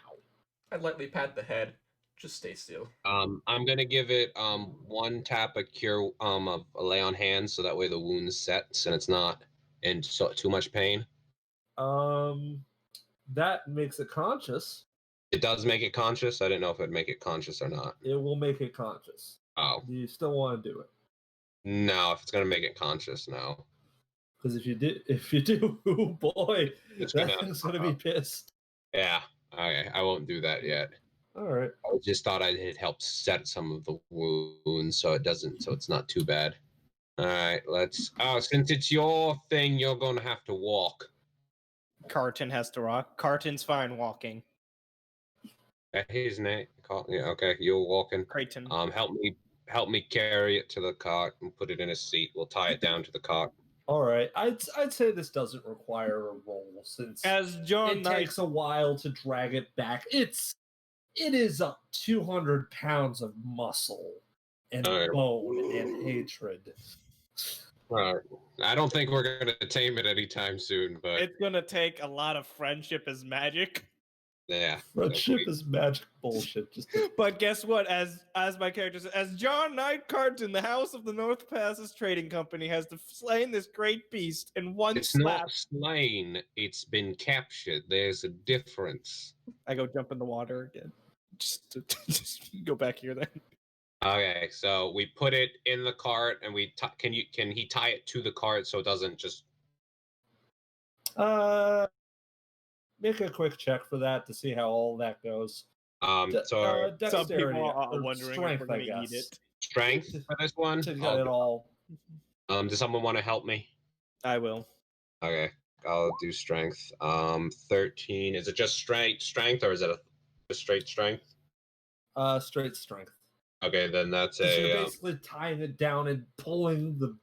I lightly pat the head. Just stay still. I'm gonna give it one tap of cure of a lay on hands, so that way the wound sets and it's not in too much pain. That makes it conscious. It does make it conscious. I didn't know if it'd make it conscious or not. It will make it conscious. Oh Do you still want to do it? no, if it's gonna make it conscious, no. Because if you do, oh boy, It's that gonna- thing's gonna be pissed. Yeah, I won't do that yet. All right. I just thought I'd help set some of the wounds so it's not too bad. All right, let's. Oh, since it's your thing, you're gonna have to walk. Carton has to rock. Carton's fine walking. His name. Yeah, okay, you're walking. Creighton. Help me carry it to the cart and put it in a seat. We'll tie it down to the cart. All right. I'd say this doesn't require a roll since As John it Knight, takes a while to drag it back. It is 200 pounds of muscle and All right. bone and hatred. I don't think we're gonna tame it anytime soon, but it's gonna take a lot of friendship as magic. Yeah. Friendship is magic bullshit. Just But guess what? As my character says, as John Knight Carton, the House of the North Passes Trading Company has slain this great beast in one It's slap. not slain. It's been captured. There's a difference. I go jump in the water again. Just go back here then. Okay, so we put it in the cart, and can he tie it to the cart so it doesn't just? make a quick check for that to see how all that goes. So Some Dexterity people are or wondering if strength, we're I going to eat guess. it. strength for this one. To get it all. Does someone want to help me? I will. Okay, I'll do strength. 13. Is it just strength, or is it a straight strength? Straight strength. Okay, then that's Because you're a. basically tying it down and pulling the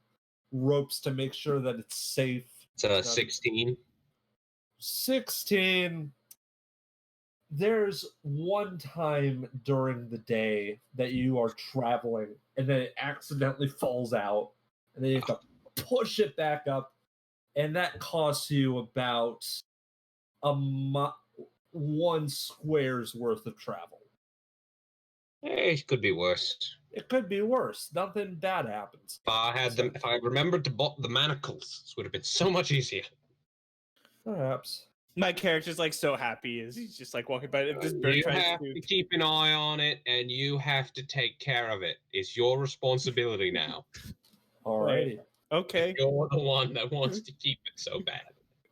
ropes to make sure that it's safe. It's a 16. 16. There's one time during the day that you are traveling and then it accidentally falls out, and then you have to push it back up, and that costs you about one square's worth of travel. Hey, it could be worse. It could be worse. Nothing bad happens. If I had them, if I remembered to bought the manacles, this would have been so much easier. Perhaps. My character's like so happy as he's just like walking by. If this bird You tries have to to keep an eye on it, and you have to take care of it. It's your responsibility now. Alrighty. Okay. You're the one that wants to keep it so bad.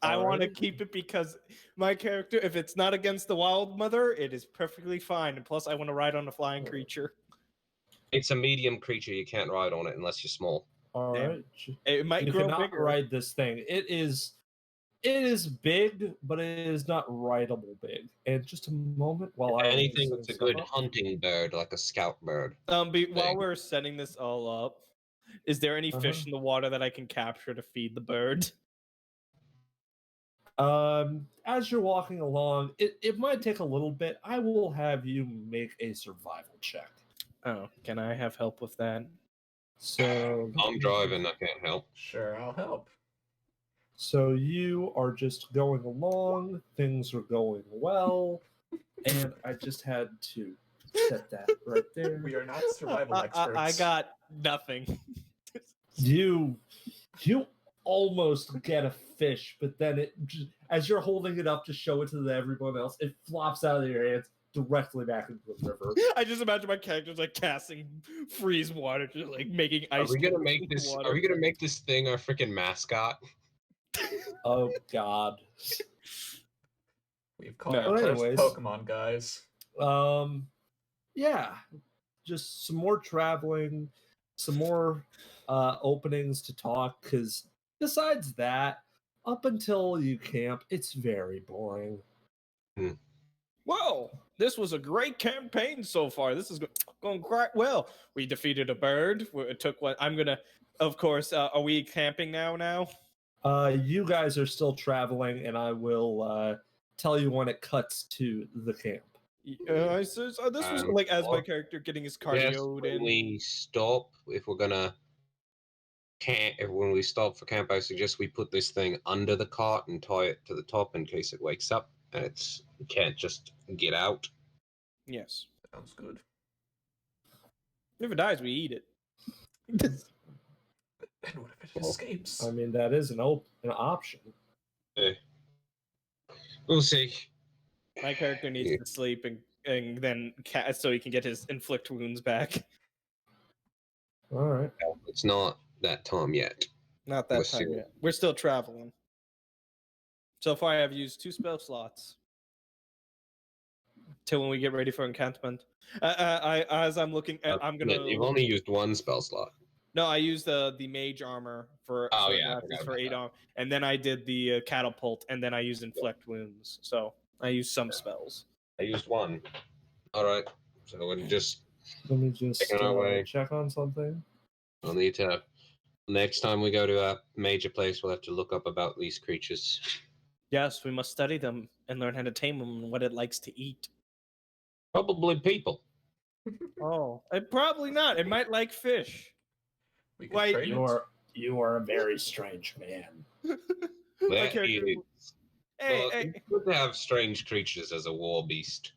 I want to Alrighty. keep it because my character, if it's not against the wild mother, it is perfectly fine. And plus, I want to ride on a flying creature. It's a medium creature. You can't ride on it unless you're small. Alright. It might You grow cannot bigger. ride this thing. It is big, but it is not rideable big. And just a moment while I Anything set that's a stuff good up. hunting bird, like a scout bird. While we're setting this all up, is there any fish in the water that I can capture to feed the bird? As you're walking along, it might take a little bit. I will have you make a survival check. Oh, can I have help with that? So I'm driving. I can't help. Sure, I'll help. So you are just going along, things are going well, and I just had to set that right there. We are not survival experts. I got nothing. You almost get a fish, but then as you're holding it up to show it to everyone else, it flops out of your hands directly back into the river. I just imagine my character's like casting freeze water, just like making ice. Are we gonna make this? water. Are we gonna make this thing our freaking mascot? Oh God. We've caught No. our Well, first anyways. Pokemon, guys. Yeah, just some more traveling, some more openings to talk, because besides that, up until you camp, it's very boring. Whoa, this was a great campaign so far. This is going quite well. We defeated a bird. It took what I'm gonna. Of course, are we camping now? You guys are still traveling, and I will tell you when it cuts to the camp. This was like as my or- character getting his Yes, cardio when in. we stop, if we're gonna when we stop for camp, I suggest we put this thing under the cart and tie it to the top in case it wakes up and it can't just get out. Yes. Sounds good. If it dies, we eat it. And what if it escapes? I mean, that is an option. Okay. We'll see. My character needs to sleep and then so he can get his inflict wounds back. All right. It's not that time yet. Not that We're time still- yet. We're still traveling. So far, I've used 2 spell slots. Till when we get ready for encampment. As I'm looking, I'm gonna. You've only used 1 spell slot. No, I used the mage armor for. Oh, for yeah, I Nazis forgot for about 8 that. armor, and then I did the catapult, and then I used inflict wounds. So I used some spells. I used 1. All right. So we'll just Let me just Taking our way. check on something. we'll need to. Next time we go to a major place, we'll have to look up about these creatures. Yes, we must study them and learn how to tame them and what it likes to eat. Probably people. Oh, probably not. It might like fish. We could Wait, trade You it. are a very strange man. My That character, is Hey, Well, hey, it's good to have strange creatures as a war beast.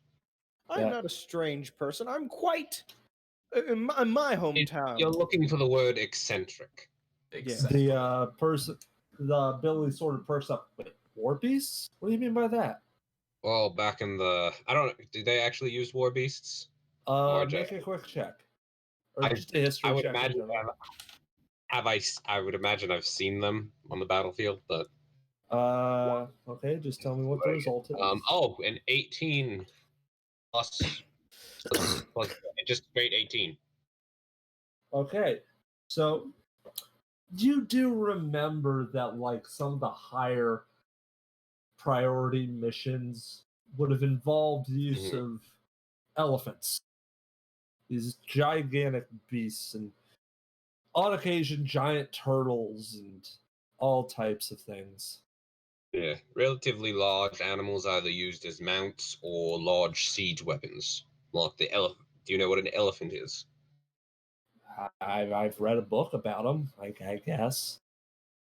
I'm Yeah. not a strange person. I'm quite in my hometown. You're looking for the word eccentric. Eccentric. The Billy sort of perks up. Wait, war beasts? What do you mean by that? Well, back in the, I don't know, did they actually use war beasts? Or Make just, a quick check, or I, just a history I would check in imagine general. I would imagine I've seen them on the battlefield, but Okay, just tell me what the result is. an 18 plus, plus just straight 18. Okay, so you do remember that like some of the higher priority missions would have involved the use Mhm. of elephants, these gigantic beasts, and on occasion giant turtles and all types of things. Yeah, relatively large animals either used as mounts or large siege weapons. Like the elephant. Do you know what an elephant is? I've read a book about them, I guess.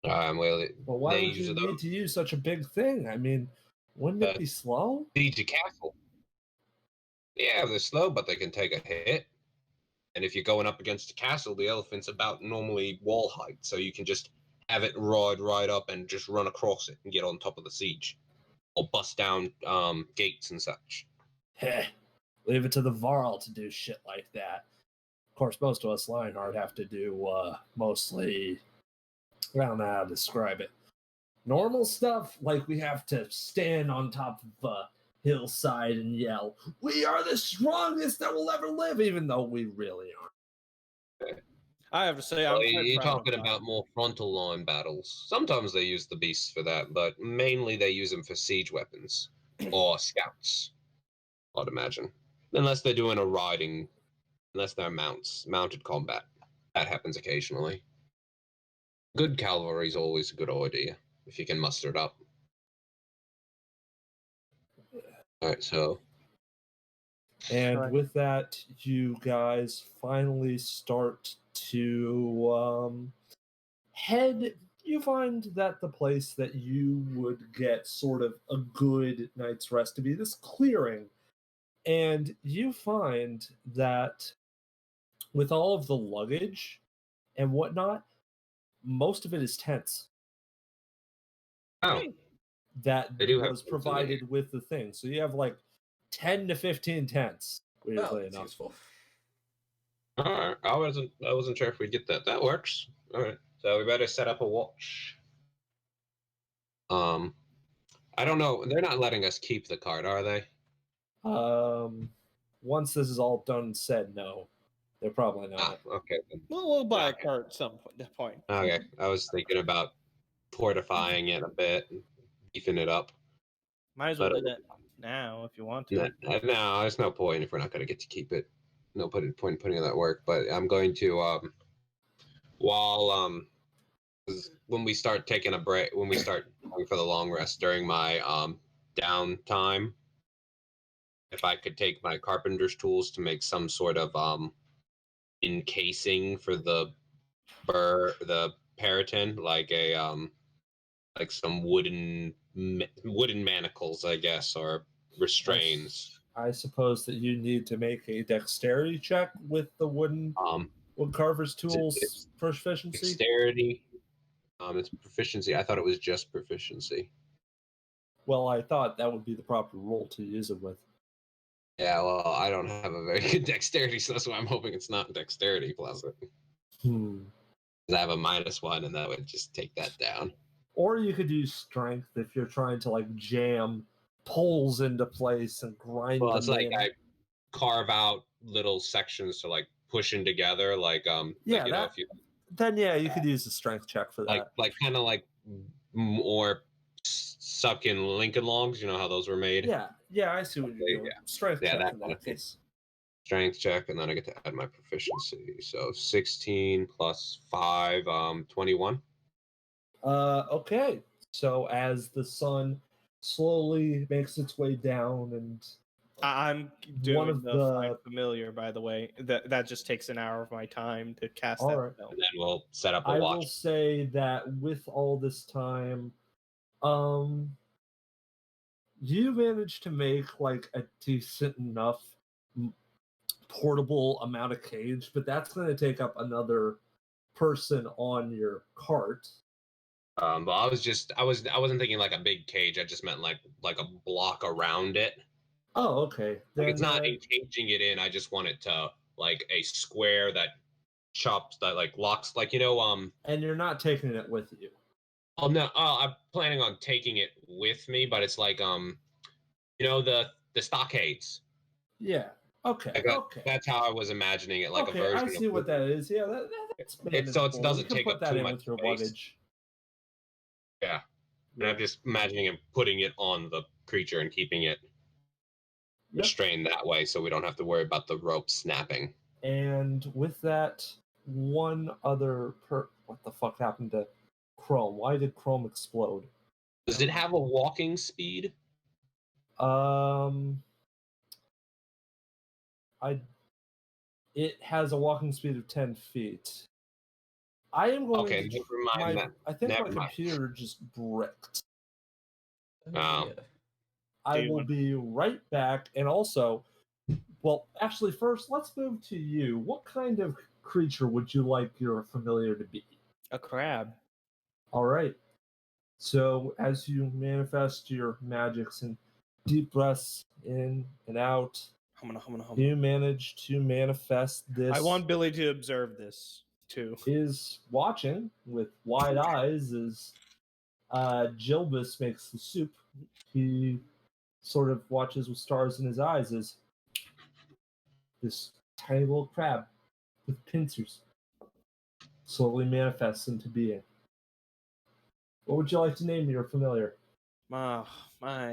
Well, But why they would use you them need to use such a big thing? I mean, wouldn't it to be slow? siege a castle. Yeah, they're slow, but they can take a hit. And if you're going up against a castle, the elephant's about normally wall height, so you can just have it ride right up and just run across it and get on top of the siege, or bust down gates and such. Heh, leave it to the Varl to do shit like that. Of course, most of us Lionheart have to do mostly, I don't know how to describe it. Normal stuff, like we have to stand on top of a hillside and yell, "We are the strongest that will ever live," even though we really aren't. I have to say, Well, I'm quite you're proud of talking that. about more frontal line battles. Sometimes they use the beasts for that, but mainly they use them for siege weapons or scouts, I'd imagine. Unless they're doing a riding, unless they're mounted combat. That happens occasionally. Good cavalry is always a good idea if you can muster it up. All right, so And Right. with that, you guys finally start to head. You find that the place that you would get sort of a good night's rest to be this clearing. And you find that with all of the luggage and whatnot, most of it is tents oh, Hey, that they do have was things in there. provided with the thing. So you have like 10 to 15 tents, Well, weirdly that's enough. useful. All right, I wasn't sure if we'd get that. That works. All right, so we better set up a watch. Um, I don't know. They're not letting us keep the card, are they? Um, Once this is all done and said, no, they're probably Ah, not. okay. Then. we'll buy a Okay. cart at some point. Okay. I was thinking about fortifying it a bit, and beefing it up, Might as well but do that now if you want to. no, there's no point if we're not going to get to keep it. No point in putting in that work. But I'm going to while 'cause when we start taking a break, when we start going for the long rest during my downtime, if I could take my carpenter's tools to make some sort of encasing for the periton, like a like some wooden manacles, I guess, or restraints. I suppose that you need to make a dexterity check with the Um, wood carver's tools it's proficiency. dexterity. It's proficiency. I thought it was just proficiency. Well, I thought that would be the proper roll to use it with. Yeah, well, I don't have a very good dexterity, so that's why I'm hoping it's not dexterity plus it. Hmm. 'Cause I have a -1, and that would just take that down. Or you could use strength if you're trying to like jam poles into place and grind Well, it's them like in. I carve out little sections to like push in together, Yeah, you know, if you then yeah, you could use a strength check for that. kind of like more suck in Lincoln logs. You know how those were made? Yeah, I see what you're doing. Yeah, Strength yeah, check that in kind that of thing. case. Strength check, and then I get to add my proficiency. So 16 plus 5, 21. Okay. So as the sun slowly makes its way down, and I'm one doing of the Find the Familiar, by the way. That just takes an hour of my time to cast all that right, spell. And then we'll set up a I will watch. say that with all this time, um, you managed to make like a decent enough portable amount of cage, but that's going to take up another person on your cart. But I wasn't thinking like a big cage. I just meant like a block around it. Oh, okay. Like Then, it's not encaging it in. I just want it to like a square that chops that like locks like and you're not taking it with you. Oh no, I'm planning on taking it with me, but it's like the stockades. Yeah. Okay. Like Okay. that's how I was imagining it, like a Okay. I version see of what that is. Yeah, that's manageable. it doesn't You can take put up that too in much with your space. luggage. Yeah. And I'm just imagining him putting it on the creature and keeping it restrained that way so we don't have to worry about the rope snapping. And with that, one other what the fuck happened to Chrome? Why did Chrome explode? Does it have a walking speed? It has a walking speed of 10 feet. I am going Okay, to never mind that. I think Never my mind. computer just bricked. Oh. I will be right back. And also, well, actually, first, let's move to you. What kind of creature would you like your familiar to be? A crab. All right. So, as you manifest your magics and deep breaths in and out, you manage to manifest this. I want Billy to observe this too. Is watching with wide eyes as Jilbus makes the soup. He sort of watches with stars in his eyes as this tiny little crab with pincers slowly manifests into being. What would you like to name your familiar?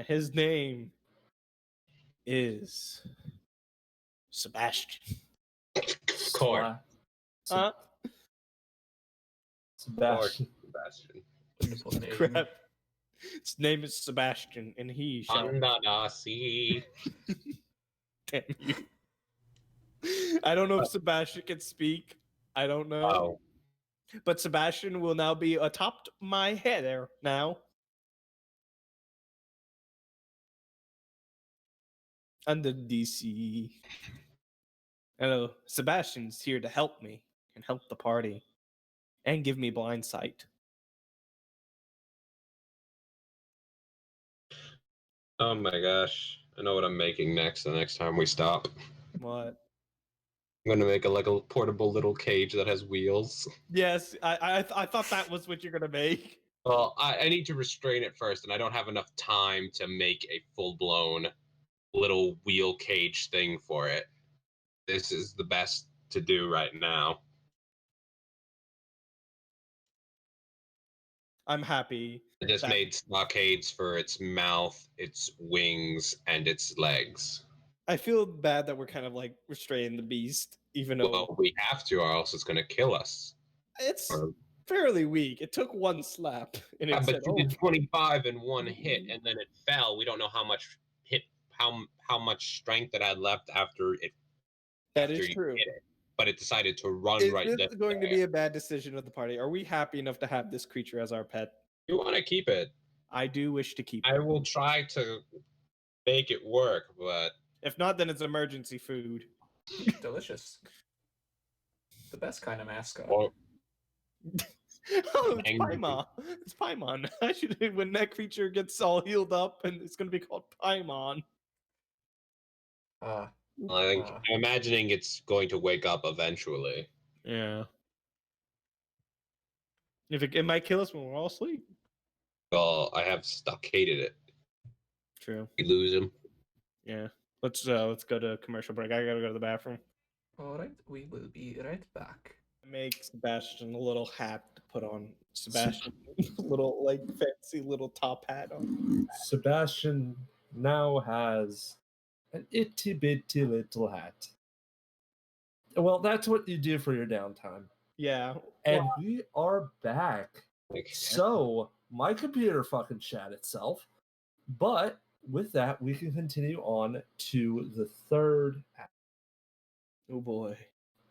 His name is Sebastian. Of course. Sebastian. Wonderful name. Crap. His name is Sebastian, and he shall. Under the sea. Damn you. I don't know if Sebastian can speak. I don't know. Oh. But Sebastian will now be atop my head there now. Under DC. Hello, Sebastian's here to help me and help the party and give me blind sight. Oh my gosh. I know what I'm making next the next time we stop. What? I'm gonna make a portable little cage that has wheels. Yes, I thought that was what you're gonna make. Well, I need to restrain it first, and I don't have enough time to make a full-blown little wheel cage thing for it. This is the best to do right now. I'm happy. I just made stockades for its mouth, its wings, and its legs. I feel bad that we're kind of like restraining the beast, even though Well, we have to, or else it's going to kill us. it's fairly weak. It took one slap, and it said, but you did 25 in one hit, and then it fell. We don't know how much how much strength it had left after it. That is true. Hit it. But it decided to run Is right this there. going to be a bad decision of the party? Are we happy enough to have this creature as our pet? You want to keep it? I do wish to keep it. I will try to make it work, but if not, then it's emergency food. Delicious. The best kind of mascot. Or, oh, it's Paimon. It's Paimon. I should when that creature gets all healed up, and it's going to be called Paimon. I'm imagining it's going to wake up eventually. Yeah. If it might kill us when we're all asleep. Well, I have stockaded it. True. We lose him. Yeah. Let's go to commercial break. I gotta go to the bathroom. All right, we will be right back. Make Sebastian a little hat to put on. Sebastian, little like fancy little top hat on. Sebastian now has an itty bitty little hat. Well, that's what you do for your downtime. Yeah. And we are back. So my computer fucking shat itself. But with that, we can continue on to the third act. Oh boy.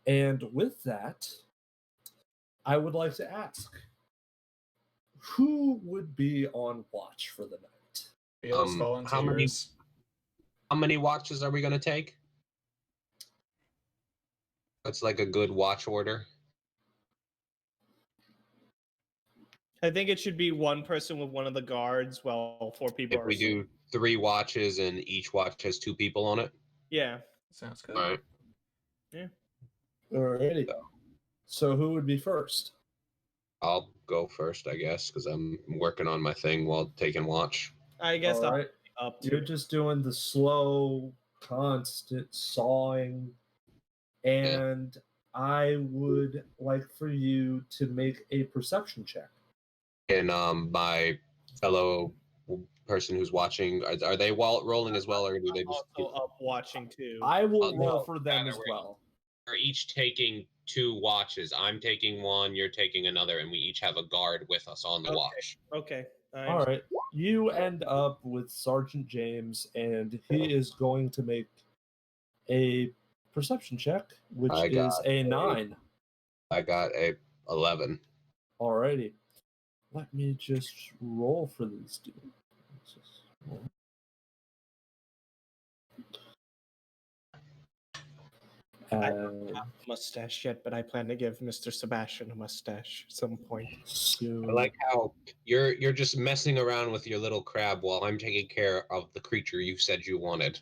And with that, I would like to ask, who would be on watch for the night? Fearless volunteers. How many watches are we gonna take? That's like a good watch order. I think it should be one person with one of the guards while 4 people If are we do 3 watches and each watch has 2 people on it. Yeah. Sounds good. All right. Yeah. Alrighty. So who would be first? I'll go first, I guess, because I'm working on my thing while taking watch. I guess All I'll right. be up You're to. just doing the slow, constant sawing, and I would like for you to make a perception check. And my fellow person who's watching, are they rolling as well, or do they just? Also up watching too. I will no, roll for them matter as where- well. We're each taking 2 watches. I'm taking one, you're taking another, and we each have a guard with us on the Okay. watch. Okay. All right. You end up with Sergeant James, and he is going to make a perception check, which I is got a 9. I got a 11. Alrighty. Let me just roll for these two. I don't have a mustache yet, but I plan to give Mr. Sebastian a mustache at some point. Soon. I like how you're just messing around with your little crab while I'm taking care of the creature you said you wanted.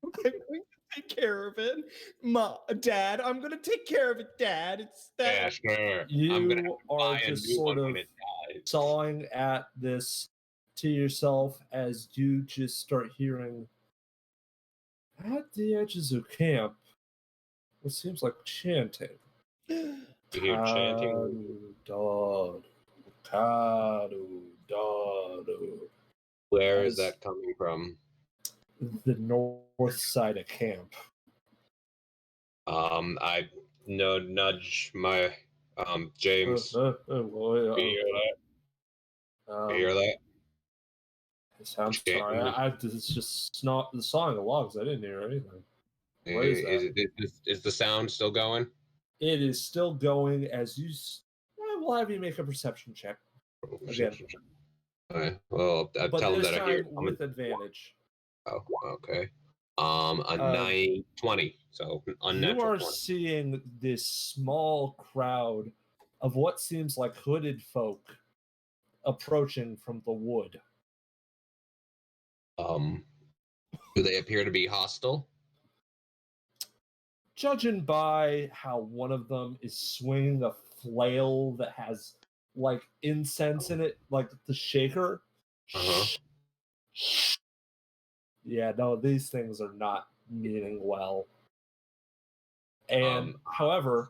I'm going to take care of it. Dad, I'm going to take care of it, Dad. It's that. Yeah, sure. I'm You gonna have to are buy a just new sort one of when it dies. sawing at this to yourself as you just start hearing at the edges of camp what seems like chanting. You hear chanting. Kadu, Kadu, Dadu. Where is As that coming from? the north side of camp. I nudge my James. Well, You hear that? You hear that? It sounds James. sorry. It's just the sawing of logs. I didn't hear anything. What is that? Is the sound still going? It is still going as you. We'll have you make a perception check again, Okay. Well, I but tell them this that I hear time it coming. with advantage. Oh, okay. A 20, so You unnatural are 20. seeing this small crowd of what seems like hooded folk approaching from the wood. Do they appear to be hostile? Judging by how one of them is swinging a flail that has like incense in it, like the shaker. Uh-huh. Yeah, no, these things are not meaning well. And however,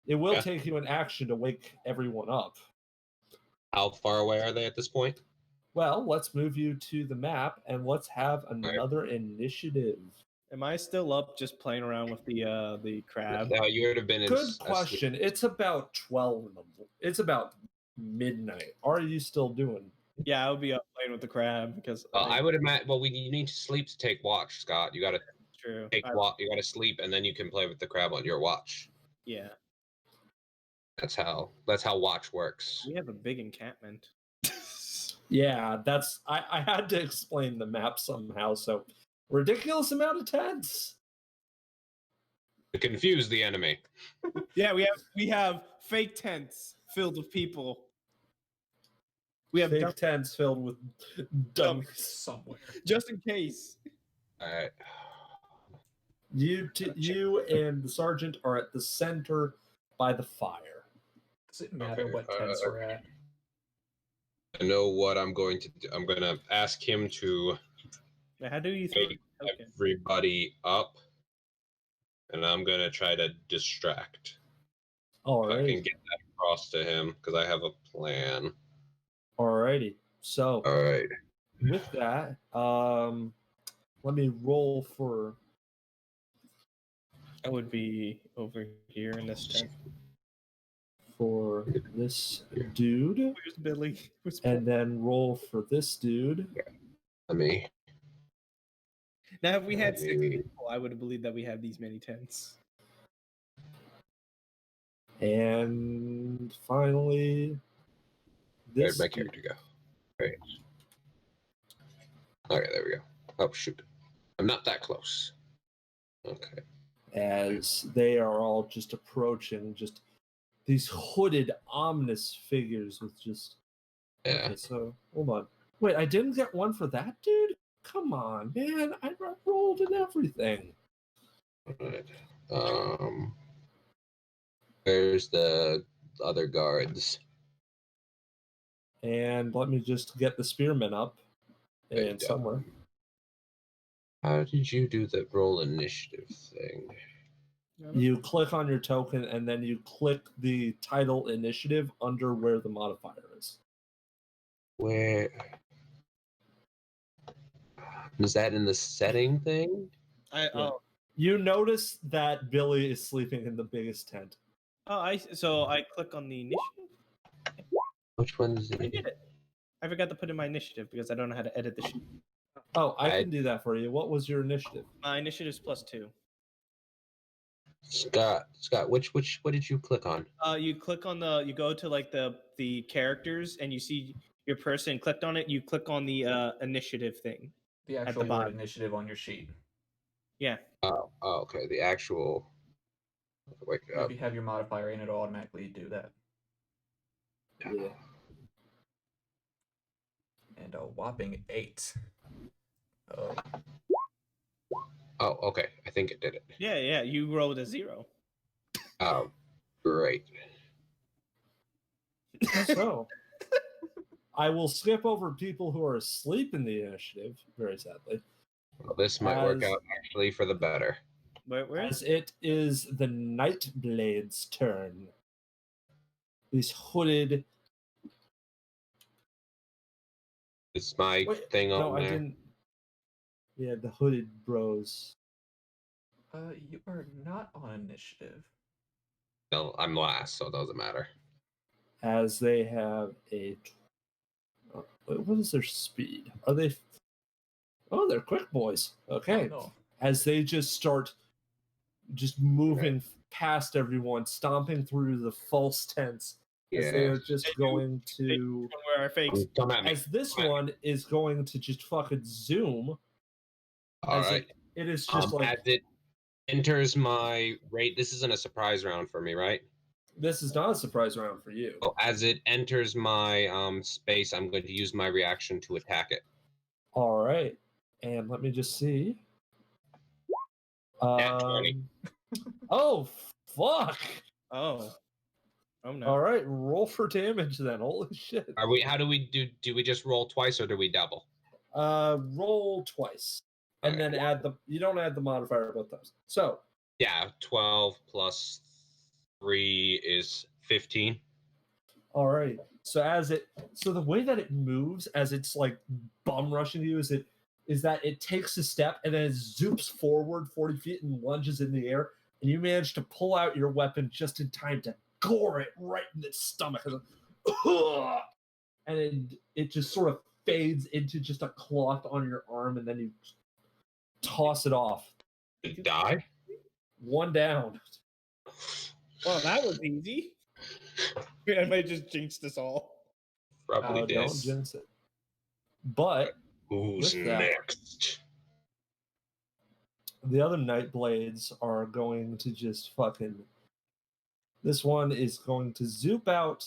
it will take you an action to wake everyone up. How far away are they at this point? Well, let's move you to the map and let's have another initiative. Am I still up just playing around with the crab? No, you would have been in. Good question. It's about 12 in the. It's about midnight. Are you still doing? Yeah, I would be up playing with the crab because I would imagine. Well, you need to sleep to take watch, Scott. You got to true. take watch. You got to sleep, and then you can play with the crab on your watch. Yeah. That's how watch works. We have a big encampment. Yeah, that's. I had to explain the map somehow. So, ridiculous amount of tents. To confuse the enemy. Yeah, we have fake tents filled with people. We have fake tents filled with dummies somewhere, just in case. All right. You and the sergeant are at the center by the fire. Does it matter what tents we're at? I know what I'm going to do. I'm going to ask him to How do you wake everybody up, and I'm going to try to distract. All right. I can get that across to him because I have a plan. Alrighty. So, all right. With that, let me roll for. I would be over here in this tent. For this dude. Where's Billy? And then roll for this dude. Let me. Now, if we had 6 people, I would have believed that we had these many tents. And finally, Where'd my character go? Right. Okay, there we go. Oh shoot, I'm not that close. Okay. As they are all just approaching, just these hooded, ominous figures with just. Yeah. Okay, so hold on. Wait, I didn't get one for that dude? Come on, man. I rolled and everything. Alright. Where's the other guards? And let me just get the spearmen up There you and go. somewhere. How did you do the roll initiative thing? You click on your token and then you click the title initiative under where the modifier is. Where is that in the setting thing? Yeah. You notice that Billy is sleeping in the biggest tent. So I click on the initiative. Which one is I it? did it. I forgot to put in my initiative because I don't know how to edit the sheet. Oh, I can do that for you. What was your initiative? My initiative's +2. Scott, what did you click on? You click on you go to like the characters and you see your person clicked on it. You click on the initiative thing. The At actual the word bottom. initiative on your sheet. Yeah. Oh, okay. The actual. Wake If up. you have your modifier in, it'll automatically do that. Yeah. And a whopping 8. Oh, Oh, okay. I think it did it. Yeah. You rolled a 0. Oh, great. So, I will skip over people who are asleep in the initiative, very sadly. Well, this might work As- out actually for the better. Where As it is the Nightblade's turn. These hooded. Is my thing on No, I there? didn't. Yeah, the hooded bros. you are not on initiative. No, I'm last, so it doesn't matter. As they have a. What is their speed? Are they. Oh, they're quick boys. Okay. Oh, no. As they just start just moving past everyone, stomping through the false tents. As they Yeah. are just going to. where our fakes? Come at me. As this Come at me. one is going to just fucking zoom. All as right. it is just like. As it enters my rate, this isn't a surprise round for me, right? This is not a surprise round for you. Oh, as it enters my space, I'm going to use my reaction to attack it. All right. And let me just see. Nat 20. Oh, fuck. Oh no. All right. Roll for damage then. Holy shit. Are we? How do we do? Do we just roll twice or do we double? Roll twice. And Okay. then add the. You don't add the modifier both times. So. Yeah, 12 plus 3 is 15. All right. So the way that it moves as it's like bum rushing you is that it takes a step and then it zoops forward 40 feet and lunges in the air, and you manage to pull out your weapon just in time to gore it right in the stomach. And it just sort of fades into just a cloth on your arm, and then you toss it off. Did it die? One down. Well, that was easy. I might just jinx this all. Probably did. Don't jinx it. But Who's with that- next? the other Night Blades are going to just fucking. This one is going to zoop out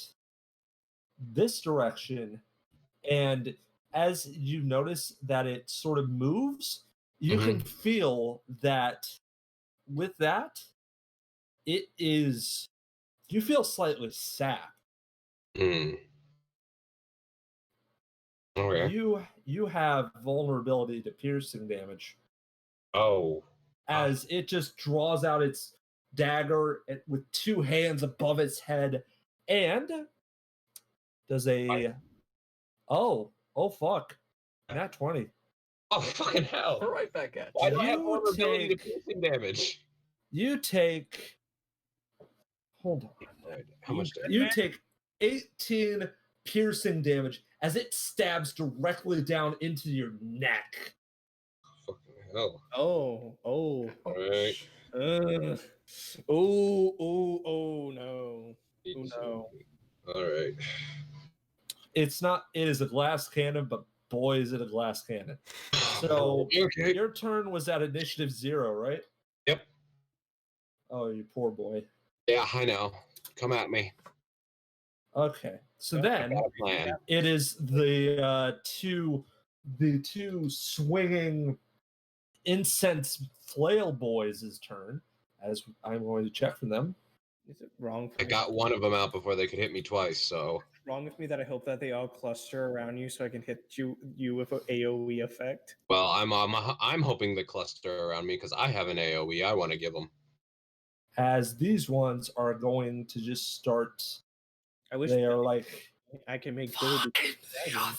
this direction, and as you notice that it sort of moves, you can feel that with that, it is. You feel slightly sad. Hmm. Okay. You have vulnerability to piercing damage. Oh. As it just draws out its dagger with two hands above its head and does a oh fuck, nat 20. Oh, fucking hell. Right back at Why you. do I have You vulnerability to take- piercing damage? You take hold on. How much damage? You take 18 piercing damage as it stabs directly down into your neck. Fucking hell. Oh. Oh, Alright. sh- Oh no. Oh no. Alright. It is a glass cannon, but boys in a glass cannon. So Okay. your turn was at initiative 0, right? Yep. Oh, you poor boy. Yeah, I know. Come at me. Okay. So Yeah, I then got a plan. it is the two swinging incense flail boys' turn, as I'm going to check for them. Is it wrong for I me? got one of them out before they could hit me twice, so Wrong with me that I hope that they all cluster around you so I can hit you with an AOE effect. well, I'm hoping they cluster around me because I have an AOE I want to give them. As these ones are going to just start. I wish They are like, I can make Billy be dragon.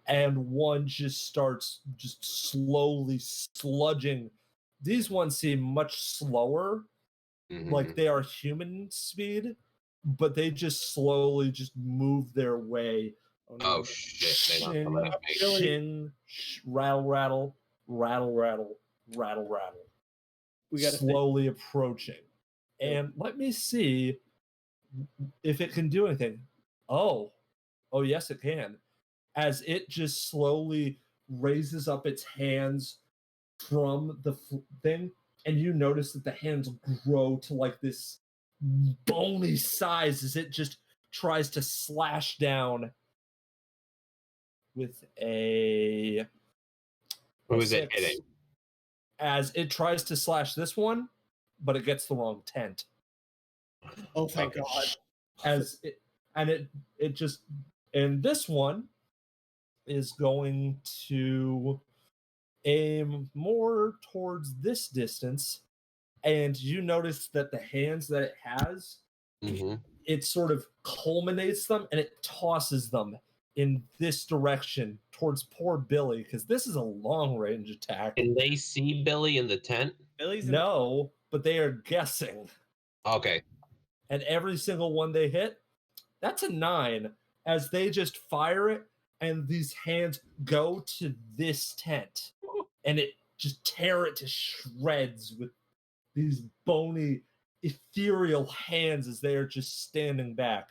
and one just starts just slowly sludging. These ones seem much slower, like they are human speed, but they just slowly just move their way. Oh shit! They not coming at me. Shin, rattle, rattle, rattle, rattle, rattle, rattle. We gotta slowly approaching. And let me see if it can do anything. Oh, yes, it can. As it just slowly raises up its hands from the thing, and you notice that the hands grow to like this bony size as it just tries to slash down with a Who is it 6. hitting? As it tries to slash this one, but it gets the wrong tent. Oh, thank Okay. God. As it just, and this one is going to aim more towards this distance, and you notice that the hands that it has, Mm-hmm. it sort of culminates them and it tosses them in this direction towards poor Billy, because this is a long range attack. Can they see Billy in the tent? Billy's in No, but they are guessing. Okay. And every single one they hit, that's a 9, as they just fire it and these hands go to this tent and it just tear it to shreds with these bony ethereal hands as they are just standing back.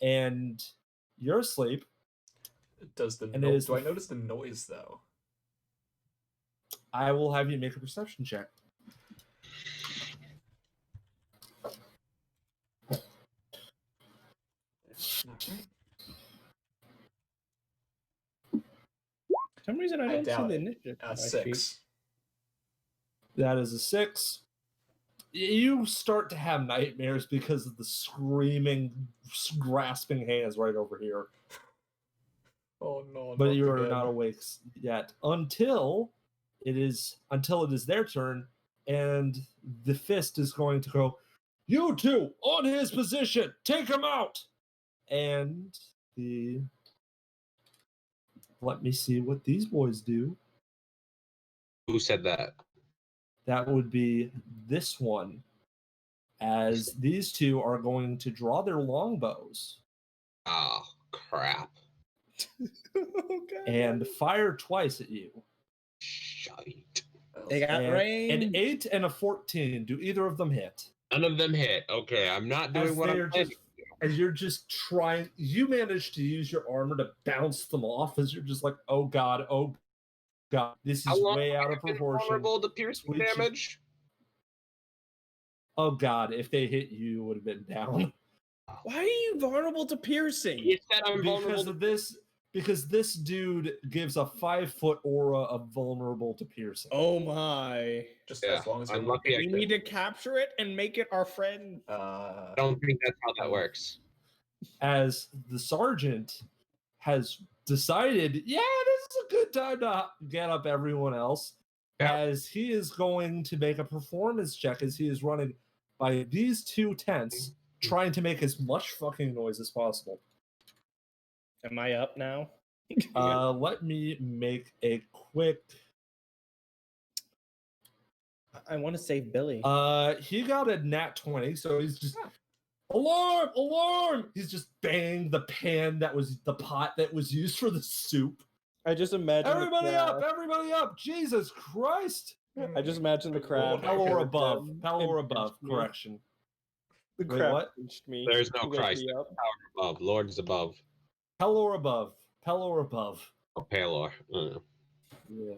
And you're asleep. Does the And it is do I notice the noise though? I will have you make a perception check. Alright. For some reason, I I don't see doubt the it. initiative. on my sheet. 6. That is a 6. You start to have nightmares because of the screaming, grasping hands right over here. Oh no! But not you are again. not awake yet until it is their turn, and the fist is going to go, "You two on his position, take him out!" And let me see what these boys do. Who said that? That would be this one, as these two are going to draw their longbows Oh crap! Okay. and fire twice at you. Shite. They got And rain. an 8 and a 14. Do either of them hit? None of them hit. Okay, I'm not doing As what they I'm are planning. just, as you're just trying, you manage to use your armor to bounce them off as you're just like, oh god, this How is long way have out I of been proportion. vulnerable to piercing Sweet shit. damage? Oh god, if they hit you, would have been down. Why are you vulnerable to piercing? You said I'm vulnerable Because to of this, because this dude gives a 5-foot aura of vulnerable to piercing. Oh my. Just Yeah, as long as I'm you're lucky I We could. need to capture it and make it our friend. I don't think that's how that works. As the sergeant has decided, yeah, this is a good time to get up everyone else, Yeah. as he is going to make a performance check as he is running by these two tents, trying to make as much fucking noise as possible. Am I up now? Let me make a quick. I want to save Billy. He got a nat 20, so he's just alarm, alarm. He's just banging the pan that was the pot that was used for the soup. I just imagine Everybody up! Jesus Christ! I just imagine the crab. Hell or above. And Hell or above. pinched me. Correction. The Wait, crab what? pinched me. There's no to wake Christ. me up. Power above. Lord is above. Hell or above. Pell or above. Oh, Palor. Yeah.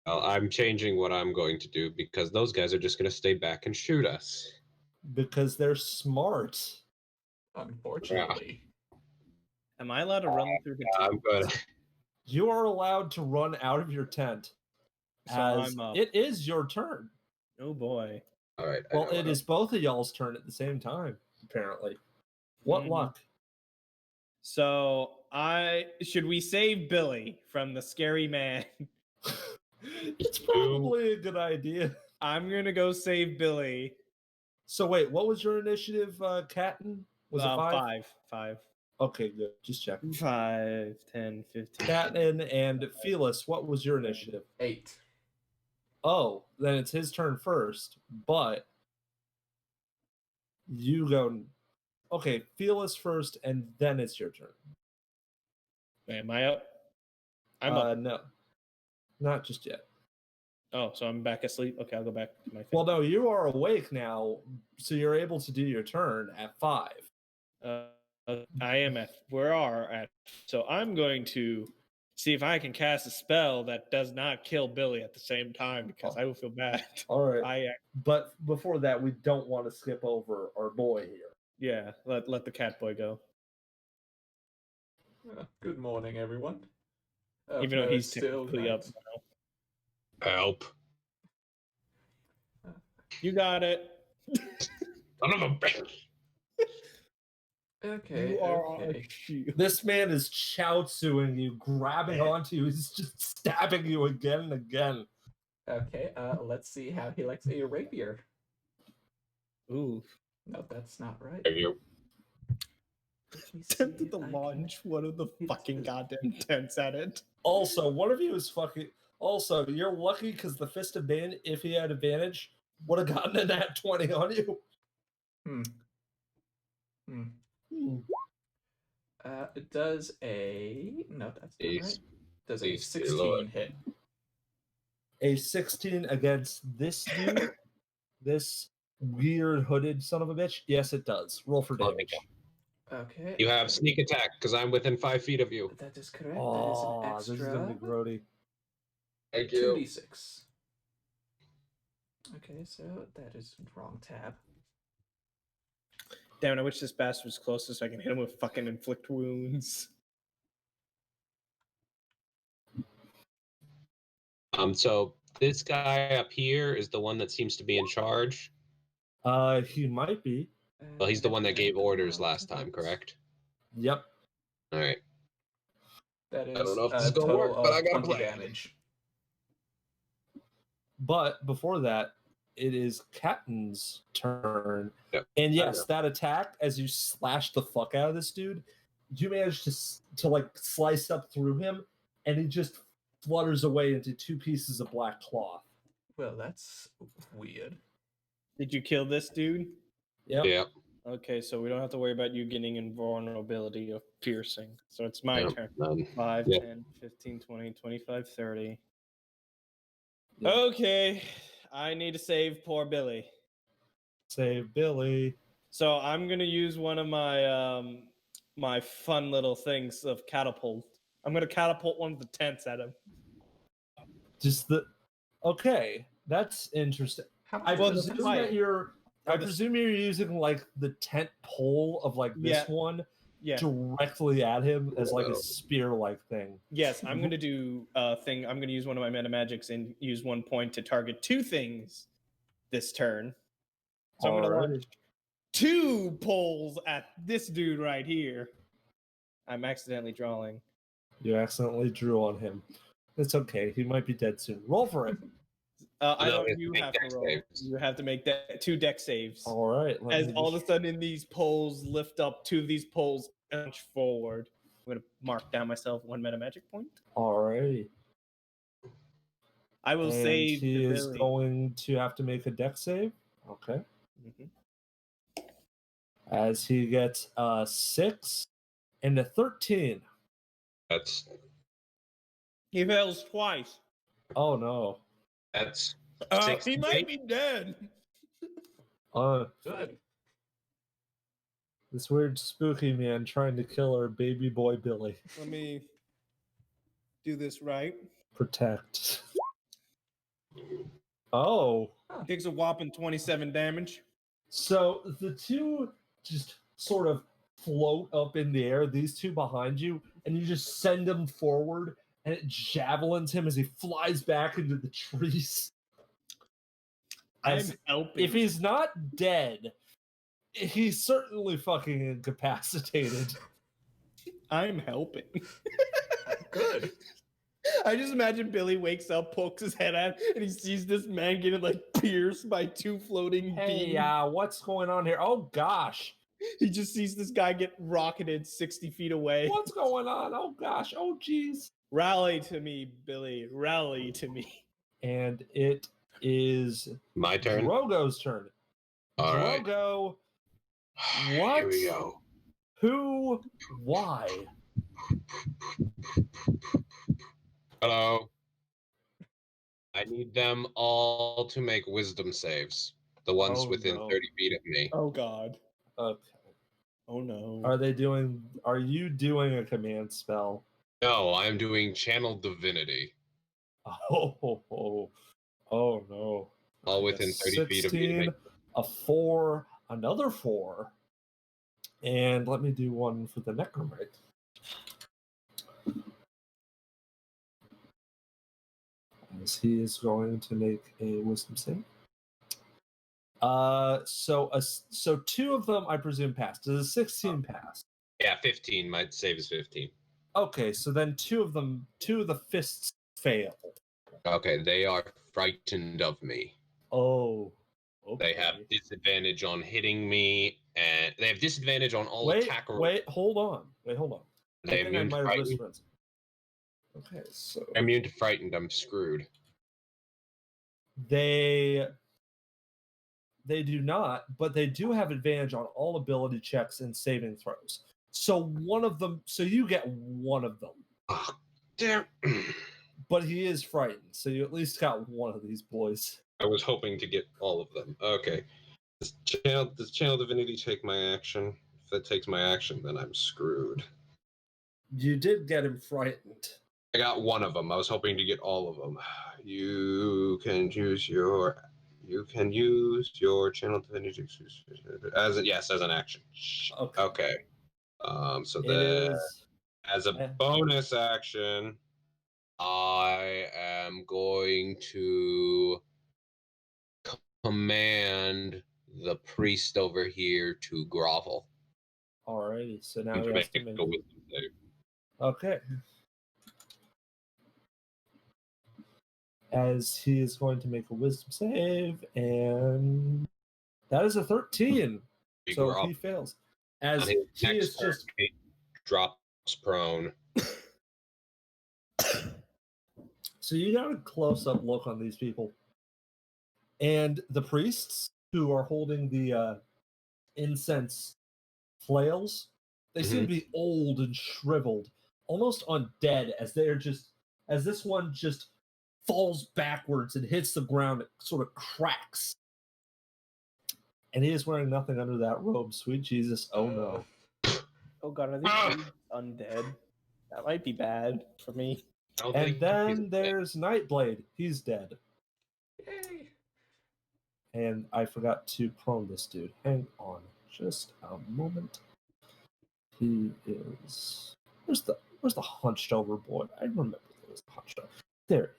Well, I'm changing what I'm going to do because those guys are just going to stay back and shoot us. Because they're smart. Unfortunately. Am I allowed to run through the I'm tent? going to. You are allowed to run out of your tent. So As I'm up. it is your turn. Oh boy. All right. Well, it is both of y'all's turn at the same time, apparently. What Mhm. luck? So should we save Billy from the scary man? It's probably a good idea. I'm gonna go save Billy. So wait, what was your initiative, Catton? Was it 5? Five. Okay, good. Just check. 5, 10, 15. Catton and Felis, what was your initiative? 8. Oh, then it's his turn first, but you go. Okay, Felis first, and then it's your turn. Am I up? I'm up. No, not just yet. Oh, so I'm back asleep. Okay, I'll go back to my thing. Well, no, you are awake now, so you're able to do your turn at 5. I am at so I'm going to see if I can cast a spell that does not kill Billy at the same time because I will feel bad. All right. But before that, we don't want to skip over our boy here. Let the cat boy go. Good morning, everyone. Even though he's still technically up night. now. Help. You got it. Son of a bitch. Okay. You are okay. a shield. This man is chow-tsuing you, grabbing onto you. He's just stabbing you again and again. Okay. Let's see how he likes a rapier. Ooh. No, that's not right. Are you? Let me see Tempted if to I can- launch one of the fucking goddamn tents at it. Also, one of you is fucking... Also, you're lucky because the Fist of Bane, if he had advantage, would have gotten a nat 20 on you. It does a... No, that's not Please. right. Does a Please, dear 16 Lord. hit. A 16 against this dude? This weird hooded son of a bitch? Yes, it does. Roll for damage. Okay. You have sneak attack because I'm within 5 feet of you. That is correct. Oh, that this is is an going to be extra grody. Thank you. 2d6. Okay, so that is wrong tab. Damn it, I wish this bastard was closer so I can hit him with fucking inflict wounds. So this guy up here is the one that seems to be in charge. He might be. Well, he's the one that gave orders last time, correct? Yep. All right. That is I don't know if this a is gonna total work, but of I gotta 20 play. damage. But before that, it is Catton's turn. Yep, And I yes, know. that attack, as you slash the fuck out of this dude, you manage to like slice up through him, and he just flutters away into 2 pieces of black cloth. Well, that's weird. Did you kill this dude? Yep. Yeah. Okay, so we don't have to worry about you getting invulnerability of piercing. So it's my turn. 5, yeah. 10, 15, 20, 25, 30. Yeah. Okay, I need to save poor Billy. Save Billy. So I'm gonna use one of my my fun little things of catapult. I'm gonna catapult one of the tents at him. Just the... Okay, that's interesting. How I much was presume the fight? that you're... I Or the- presume you're using like the tent pole of like this Yeah. one Yeah. directly at him as like a spear-like thing. Yes, I'm gonna do a thing. I'm gonna use one of my meta magics and use 1 point to target 2 things this turn. So I'm gonna launch 2 poles at this dude right here. I'm accidentally drawing. You accidentally drew on him. It's okay. He might be dead soon. Roll for it. I No, know it's you make have dex to roll. saves. You have to make that 2 deck saves. All right. As all of a sudden, these poles lift up, 2 of these poles punch forward. I'm gonna mark down myself 1 meta magic point. All right. I will And save he the is Billy. going to have to make a deck save. Okay. Mhm. As he gets a 6 and a 13. That's He fails twice. Oh no. He might be dead. Good. This weird spooky man trying to kill our baby boy Billy. Let me do this right. Protect. Oh. Takes a whopping 27 damage. So the two just sort of float up in the air, these two behind you, and you just send him forward, and it javelins him as he flies back into the trees. I'm As helping. if he's not dead, he's certainly fucking incapacitated. I'm helping. Good. I just imagine Billy wakes up, pokes his head out, and he sees this man getting like pierced by two floating Hey, beams. what's going on here? Oh gosh, He just sees this guy get rocketed 60 feet away. what's going on? Oh gosh, oh geez. Rally to me, Billy. Rally to me. And it is My turn. Drogo's turn. All right. Drogo, Here what? we go. Who? Why? Hello. I need them all to make wisdom saves. The ones Oh, within no. 30 feet of me. Oh God. Okay. Oh no. Are you doing a command spell? No, I'm doing channel divinity. Oh no. All Okay, within 30 feet of me. To 16, make... a 4, another 4. And let me do one for the Necromite. As he is going to make a wisdom save. So two of them I presume passed. Does a 16 pass? Yeah, 15. My save is 15. Okay, so then two of the fists fail. Okay, they are frightened of me. Oh. Okay. They have disadvantage on hitting me, and they have disadvantage on all attack rolls. Wait, hold on. They I think I immune to might have frightened? misread. Okay, so Immune to frightened, I'm screwed. they do not, but they do have advantage on all ability checks and saving throws. So you get one of them. Oh, damn. But he is frightened, so you at least got one of these boys. I was hoping to get all of them. Okay. Does channel divinity take my action? If that takes my action, then I'm screwed. You did get him frightened. I got one of them. I was hoping to get all of them. You can use your channel divinity as an action. Okay. So It then is as a bonus action, I am going to command the priest over here to grovel. alrighty. So now And he to has make to make. a wisdom save. Okay. As he is going to make a wisdom save, and that is a 13. So he fails. As On his he next is turn, just he drops prone. so you got a close-up look on these people. And the priests who are holding the incense flails, they seem to be old and shriveled, almost undead, as this one just falls backwards and hits the ground. It sort of cracks. And he is wearing nothing under that robe. Sweet Jesus. Oh no. Oh God, are these undead? That might be bad for me. And then there's Nightblade. He's dead. Yay. And I forgot to prone this dude. Hang on just a moment. He is. Where's the hunched over boy? I remember there was a hunched over. There.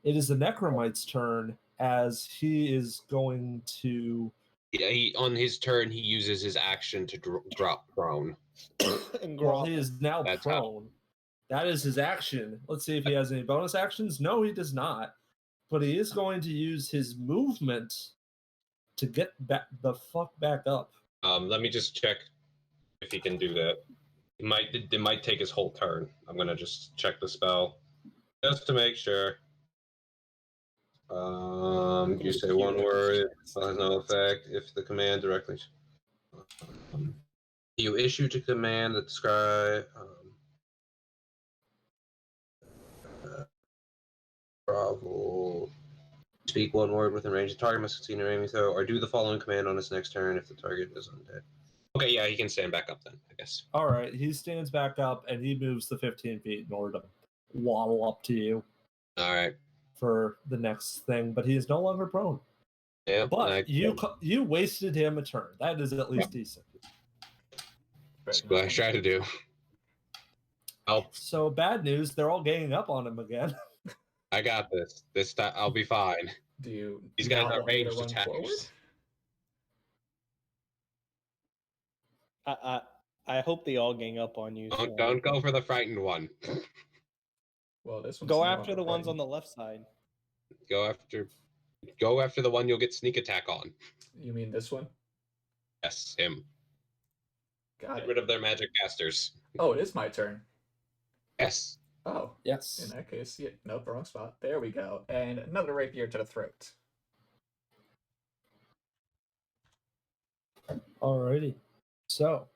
It is the Necromite's turn as he is going to. Yeah, on his turn, he uses his action to drop prone. Well, he is now prone. That is his action. Let's see if he has any bonus actions. No, he does not. But he is going to use his movement to get the fuck back up. Let me just check if he can do that. It might take his whole turn. I'm gonna just check the spell just to make sure. You say one word, has no effect if the command directly. You issue to command that describe. Bravo. Speak one word within range. The target must succeed in aiming throw, or do the following command on its next turn if the target is undead. Okay, yeah, he can stand back up then, I guess. All right, he stands back up and he moves the 15 feet in order to waddle up to you All right. for the next thing, but he is no longer prone. Yeah. But you wasted him a turn. That is at least decent. That's what I try to do. Oh, So bad news, they're all ganging up on him again. I got this. This time I'll be fine. Do you These guys not are want me to ranged run forward? attackers. I hope they all gang up on you. Don't go for the frightened one. Well, this one's Go no after longer the ones frightened. on the left side. Go after the one you'll get sneak attack on. You mean this one? Yes, him. Got Get it. rid of their magic casters. Oh, it is my turn. Yes. Oh, Yes. in that case, yeah, nope, wrong spot. There we go. And another rapier to the throat. Alrighty. So,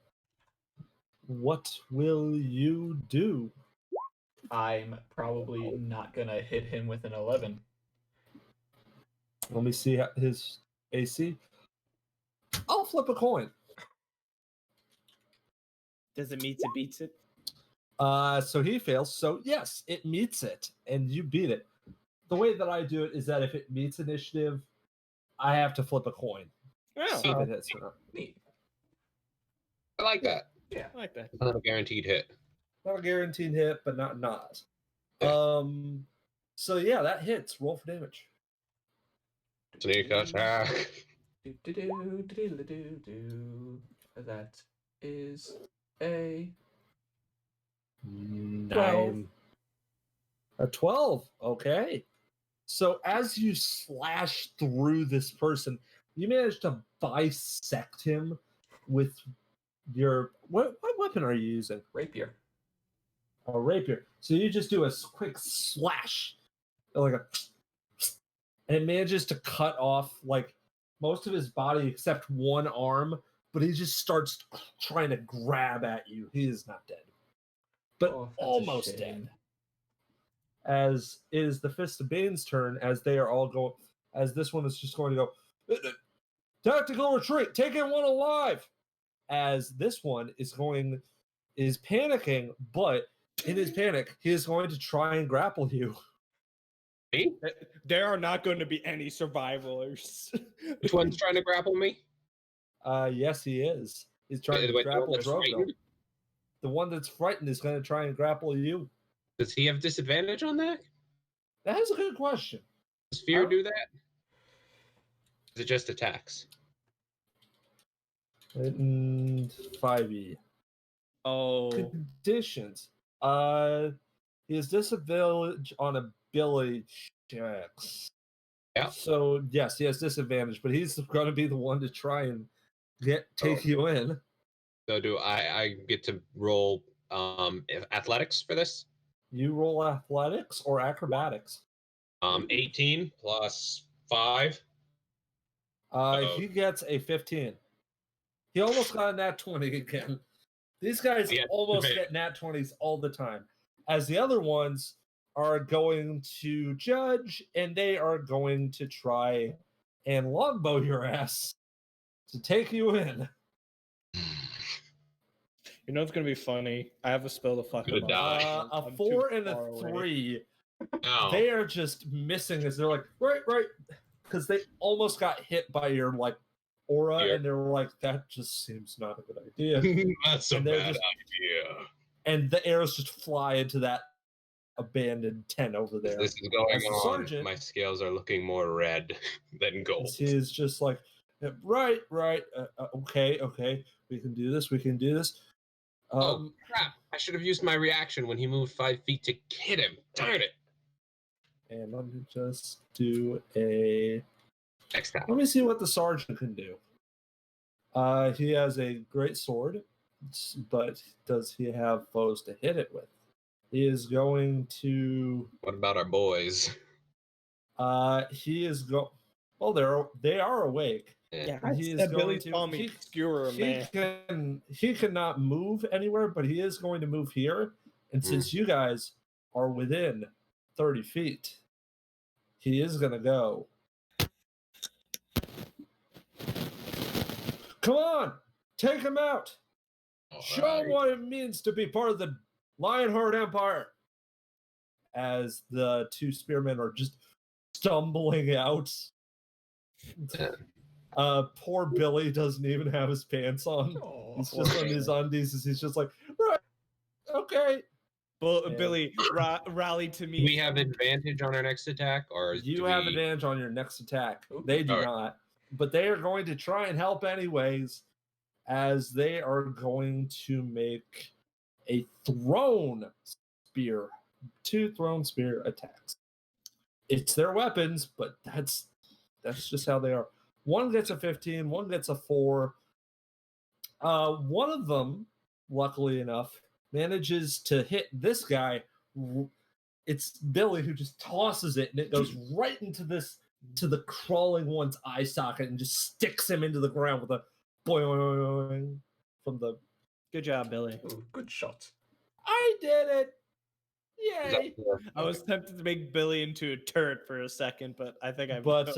what will you do? I'm probably not gonna hit him with an 11. Let me see his AC. I'll flip a coin. Does it meet it beats it? So he fails. So yes, it meets it, and you beat it. The way that I do it is that if it meets initiative, I have to flip a coin. See if it hits or not. Neat. I like that. Yeah. I like that. It's not a guaranteed hit. Not a guaranteed hit, but not. Yeah. So yeah, that hits. Roll for damage. Sneak attack. That is a 9. A 12. Okay. So as you slash through this person, you manage to bisect him with your what weapon are you using? rapier. A rapier. So you just do a quick slash, like a, and it manages to cut off like most of his body except one arm, but he just starts trying to grab at you. He is not dead, but Oh, that's a almost shame. dead. As it is the Fist of Bane's turn, as they are all going, as this one is just going to go, tactical retreat, taking one alive. As this one is panicking, but in his panic, he is going to try and grapple you. Me? There are not going to be any survivors. Which one's trying to grapple me? Yes, he is. He's trying to Wait, grapple that's Drogo. frightened? The one that's frightened is going to try and grapple you. Does he have disadvantage on that? That is a good question. Does fear do that? Is it just attacks? And 5e. Oh, Conditions. He has disadvantage on ability checks. Yeah. So yes, he has disadvantage, but he's going to be the one to try and take you in. So do I get to roll athletics for this? You roll athletics or acrobatics. 18 plus 5. He gets a 15. He almost got a nat 20 again. These guys Yeah, almost okay. get nat 20s all the time. As the other ones are going to judge, and they are going to try and longbow your ass to take you in. you know it's gonna be funny. I have a spell to fuck Gonna them die. up. A I'm 4 too and a far away. 3. No. They are just missing as they're like, right, because they almost got hit by your like aura, Yeah. and they were like, that just seems not a good idea. That's a And they're bad just- idea. And the arrows just fly into that abandoned tent over As there. this is going As the on, sergeant- my scales are looking more red than gold. He is just like, right, okay, we can do this. Oh crap! I should have used my reaction when he moved 5 feet to hit him. Darn it! And let me just do a. Next time. Let me see what the sergeant can do. He has a great sword, but does he have foes to hit it with? He is going to. What about our boys? He is go. Well, they are awake. Yeah, And he is Billy going to. told me obscure, man. He cannot move anywhere, but he is going to move here. And since you guys are within 30 feet, he is going to go. Come on, take him out. Show him what it means to be part of the Lionheart Empire. as the two spearmen are just stumbling out. Poor Billy doesn't even have his pants on. Oh, He's just on his undies. He's just like, right, okay. Billy, rally to me. Do we have advantage on our next attack, or You have advantage on your next attack. Ooh. They do All right. not. But they are going to try and help anyways, as they are going to make a thrown spear. 2 thrown spear attacks. It's their weapons, but that's just how they are. One gets a 15, one gets a 4. One of them, luckily enough, manages to hit this guy. It's Billy who just tosses it, and it goes right into the crawling one's eye socket and just sticks him into the ground with a boing from the. Good job, Billy. Ooh, good shot. I did it! Yay! I was tempted to make Billy into a turret for a second, but I think I. But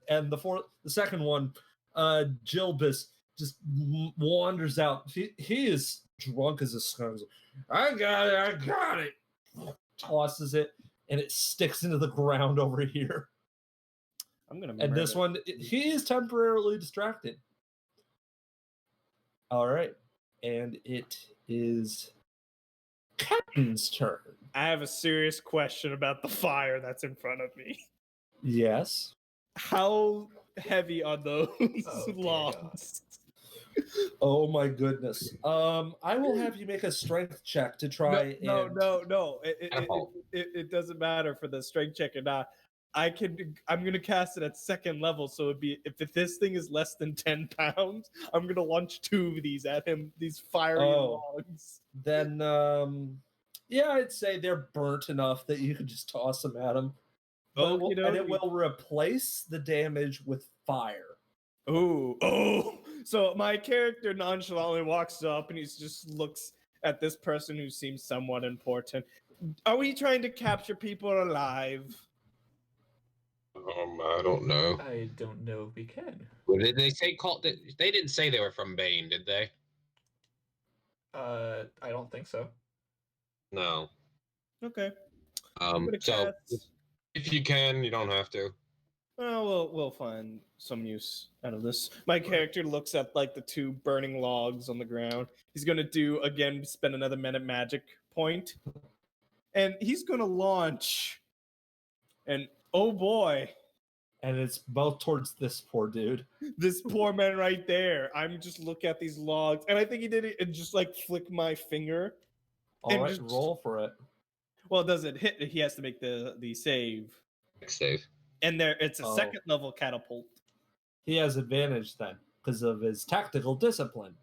and the second one, Jilbus just wanders out. He is drunk as a skunk. I got it. Tosses it, and it sticks into the ground over here. I'm gonna. And this one, he is temporarily distracted. All right, and it is Captain's turn. I have a serious question about the fire that's in front of me. Yes. How heavy are those dear logs? Oh my goodness. I will have you make a strength check to try. No. Catapult. It doesn't matter for the strength check or not. I'm gonna cast it at second level, so it'd be if this thing is less than 10 pounds, I'm gonna launch 2 of these at him. These fiery logs. Then, yeah, I'd say they're burnt enough that you could just toss them at him. But and it will replace the damage with fire. Oh! So my character nonchalantly walks up and he just looks at this person who seems somewhat important. Are we trying to capture people alive? I don't know. I don't know if we can. What did they say? They didn't say they were from Bane, did they? I don't think so. No. Okay. So if you can, you don't have to. Well, we'll find some use out of this. My character looks at like the 2 burning logs on the ground. He's gonna spend another minute magic point, and he's gonna launch. And oh boy, And it's both towards this poor dude. this poor man right there. I'm just look at these logs, and I think he did it and just like flick my finger. All right, roll for it. Well, it doesn't hit. He has to make the save. Save. And it's a second level catapult. He has advantage then because of his tactical discipline.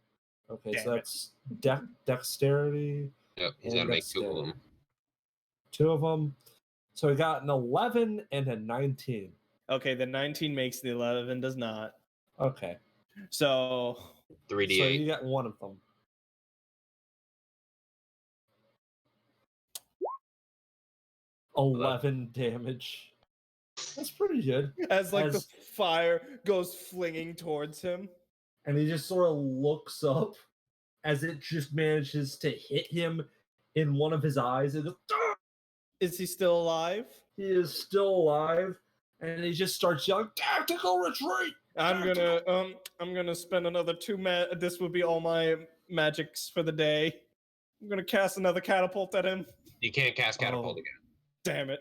Okay, Damn so that's dexterity. Yep, he's got to make 2 of them. 2 of them. So he got an 11 and a 19. Okay, the 19 makes the 11 does not. Okay. So 3d8. So you got 1 of them. $11 damage. That's pretty good. as the fire goes flinging towards him. And he just sort of looks up as it just manages to hit him in one of his eyes. And Is he still alive? he is still alive. And he just starts yelling, "Tactical retreat!" I'm gonna spend another 2 this will be all my magics for the day. I'm gonna cast another catapult at him. You can't cast catapult again. Damn it.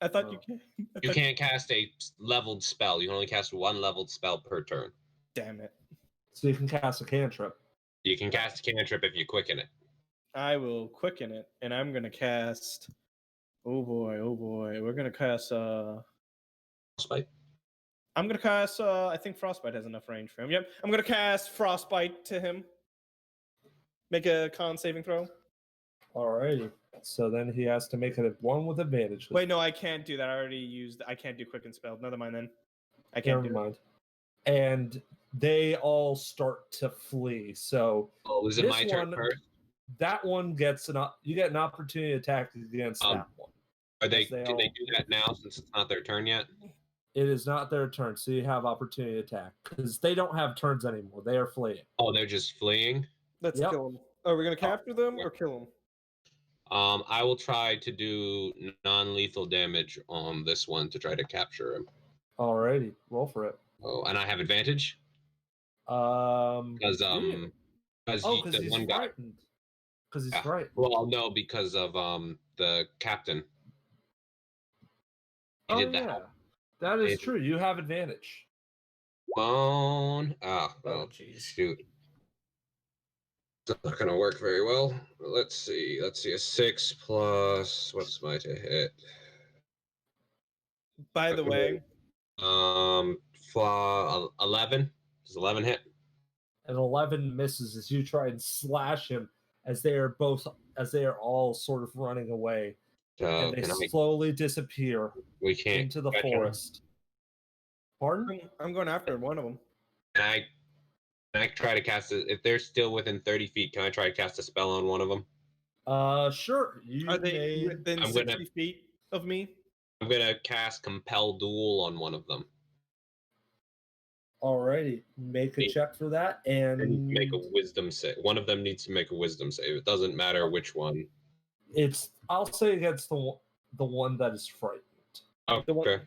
I thought you can. You can't cast a leveled spell. You can only cast 1 leveled spell per turn. Damn it. So you can cast a cantrip. You can cast a cantrip if you quicken it. I will quicken it, and I'm gonna cast. Oh boy. We're gonna cast Frostbite. I'm gonna cast I think Frostbite has enough range for him. Yep. I'm gonna cast Frostbite to him. Make a con saving throw. Alrighty. So then he has to make it 1 with advantage. Wait, no, I can't do that. I can't do quicken spell. Never mind then. I can't Never do mind. And they all start to flee. So was it my turn first? That one gets you get an opportunity attack against that one. Can they do that now since it's not their turn yet? It is not their turn, so you have opportunity attack because they don't have turns anymore. They are fleeing. Oh, they're just fleeing? Let's kill them. Are we gonna capture them or kill them? I will try to do non-lethal damage on this one to try to capture him. Alrighty, roll for it. Oh, and I have advantage because do you? Oh, because the he's one guy. frightened. Because he's Yeah. frightened. Well, no, because of the captain. He Oh did yeah, that. that is true. You have advantage. Phone. Oh, Well, jeez. shoot. It's not gonna work very well. Let's see. Let's see. A 6 plus what's my to hit? By the way, 11. Does 11 hit? An 11 misses as you try and slash him as they are all sort of running away, and they Can I? slowly disappear We can't into the catch him? forest. Pardon? I'm going after one of them. Can I? Can I try to cast it? If they're still within 30 feet, can I try to cast a spell on one of them? Sure. You Are they may. within I'm 60 gonna- feet of me? I'm gonna cast Compel Duel on one of them Alrighty, make a check for that, and and make a Wisdom save. One of them needs to make a Wisdom save. It doesn't matter which one. I'll say against the one that is frightened. The one, Okay.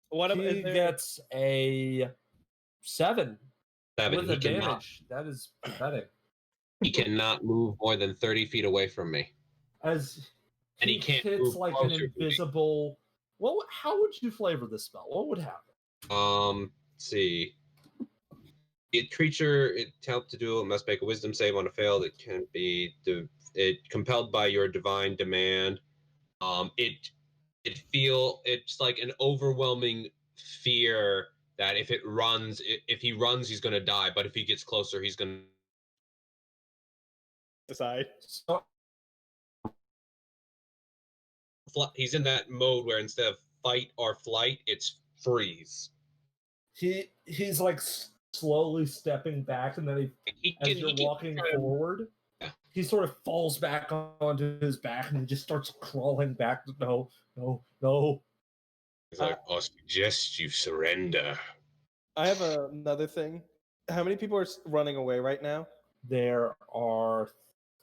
what He is there? gets a 7 7. with advantage. That is pathetic. He cannot move more than 30 feet away from me. As And he he can't hits move like an closer to me. invisible. How would you flavor this spell? What would happen? Let's see. A creature it helped to do it must make a wisdom save. On a failed, it can be compelled by your divine demand. It's like an overwhelming fear that if if he runs, he's gonna die. But if he gets closer, he's gonna Decide. So he's in that mode where instead of fight or flight, it's freeze. he's like slowly stepping back, and then as you're walking forward, Yeah. he sort of falls back onto his back, and he just starts crawling back. No. He's like, I suggest you surrender. I have another thing. How many people are running away right now? There are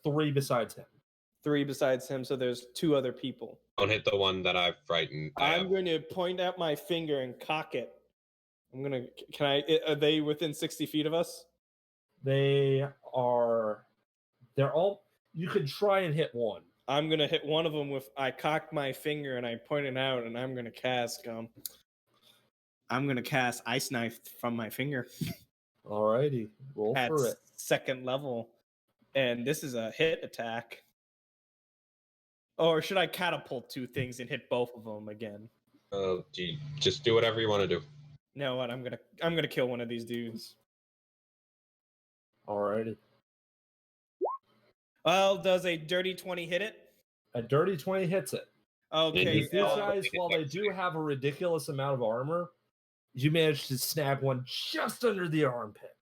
3 besides him. 3 besides him, so there's 2 other people. Don't hit the one that I've frightened. I'm going to point out my finger and cock it. Are they within 60 feet of us? They're all, you could try and hit one. I'm going to hit one of them I cocked my finger and I point it out, and I'm going to cast Ice Knife from my finger. Alrighty, roll at for it. 2nd level. And this is a hit attack. Or should I catapult 2 things and hit both of them again? Just do whatever you want to do. You know what? I'm gonna kill one of these dudes. Alrighty. Well, does a dirty 20 hit it? A dirty 20 hits it. Okay. These guys, while they do have a ridiculous amount of armor, you managed to snag one just under the armpit.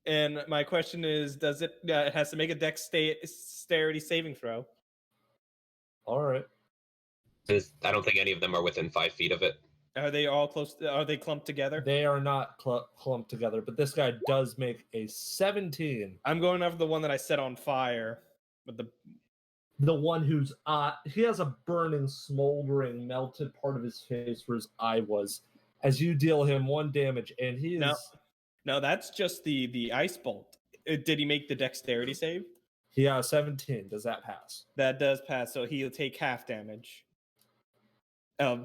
And my question is, does it has to make a dexterity saving throw? All right. I don't think any of them are within 5 feet of it. Are they all close? Are they clumped together? They are not clumped together, but this guy does make a 17. I'm going after the one that I set on fire. With the one whose he has a burning, smoldering, melted part of his face where his eye was. As you deal him 1 damage, and he is no, that's just the ice bolt. Did he make the dexterity save? He has 17. Does that pass? That does pass, so he'll take half damage.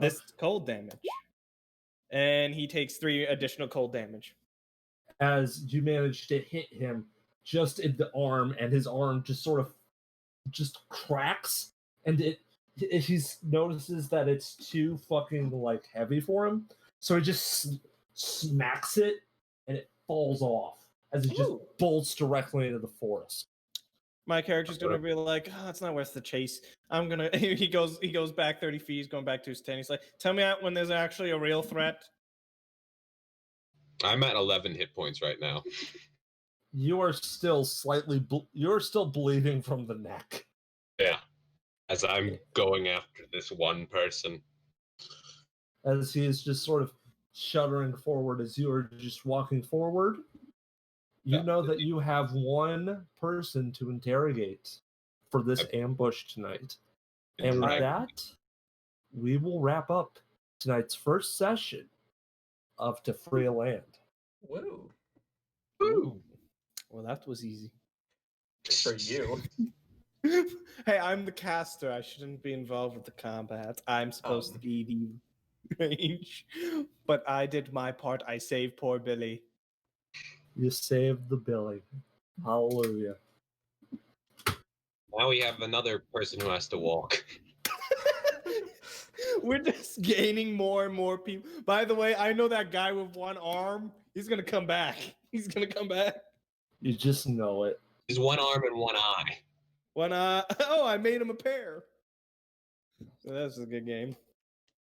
This cold damage. And he takes 3 additional cold damage. As you manage to hit him just in the arm, and his arm just sort of cracks, and he notices that it's too fucking like heavy for him, so he just smacks it, and it falls off as it just bolts directly into the forest. My character's gonna be like, "Oh, it's not worth the chase. I'm gonna." He goes back 30 feet. He's going back to his tent. He's like, "Tell me out when there's actually a real threat." I'm at 11 hit points right now. You are still you're still bleeding from the neck. Yeah, as I'm going after this one person. As he is just sort of shuddering forward as you are just walking forward. You know that you have 1 person to interrogate for this ambush tonight. And with Right. that, we will wrap up tonight's first session of To Free a Land. Woo. Ooh. Well, that was easy. For you. Hey, I'm the caster. I shouldn't be involved with the combat. I'm supposed to be the range. But I did my part. I saved poor Billy. You saved the Billy. Hallelujah. Now we have another person who has to walk. We're just gaining more and more people. By the way, I know that guy with one arm. He's gonna come back. He's gonna come back. You just know it. He's one arm and one eye. When oh, I made him a pair. So that's a good game.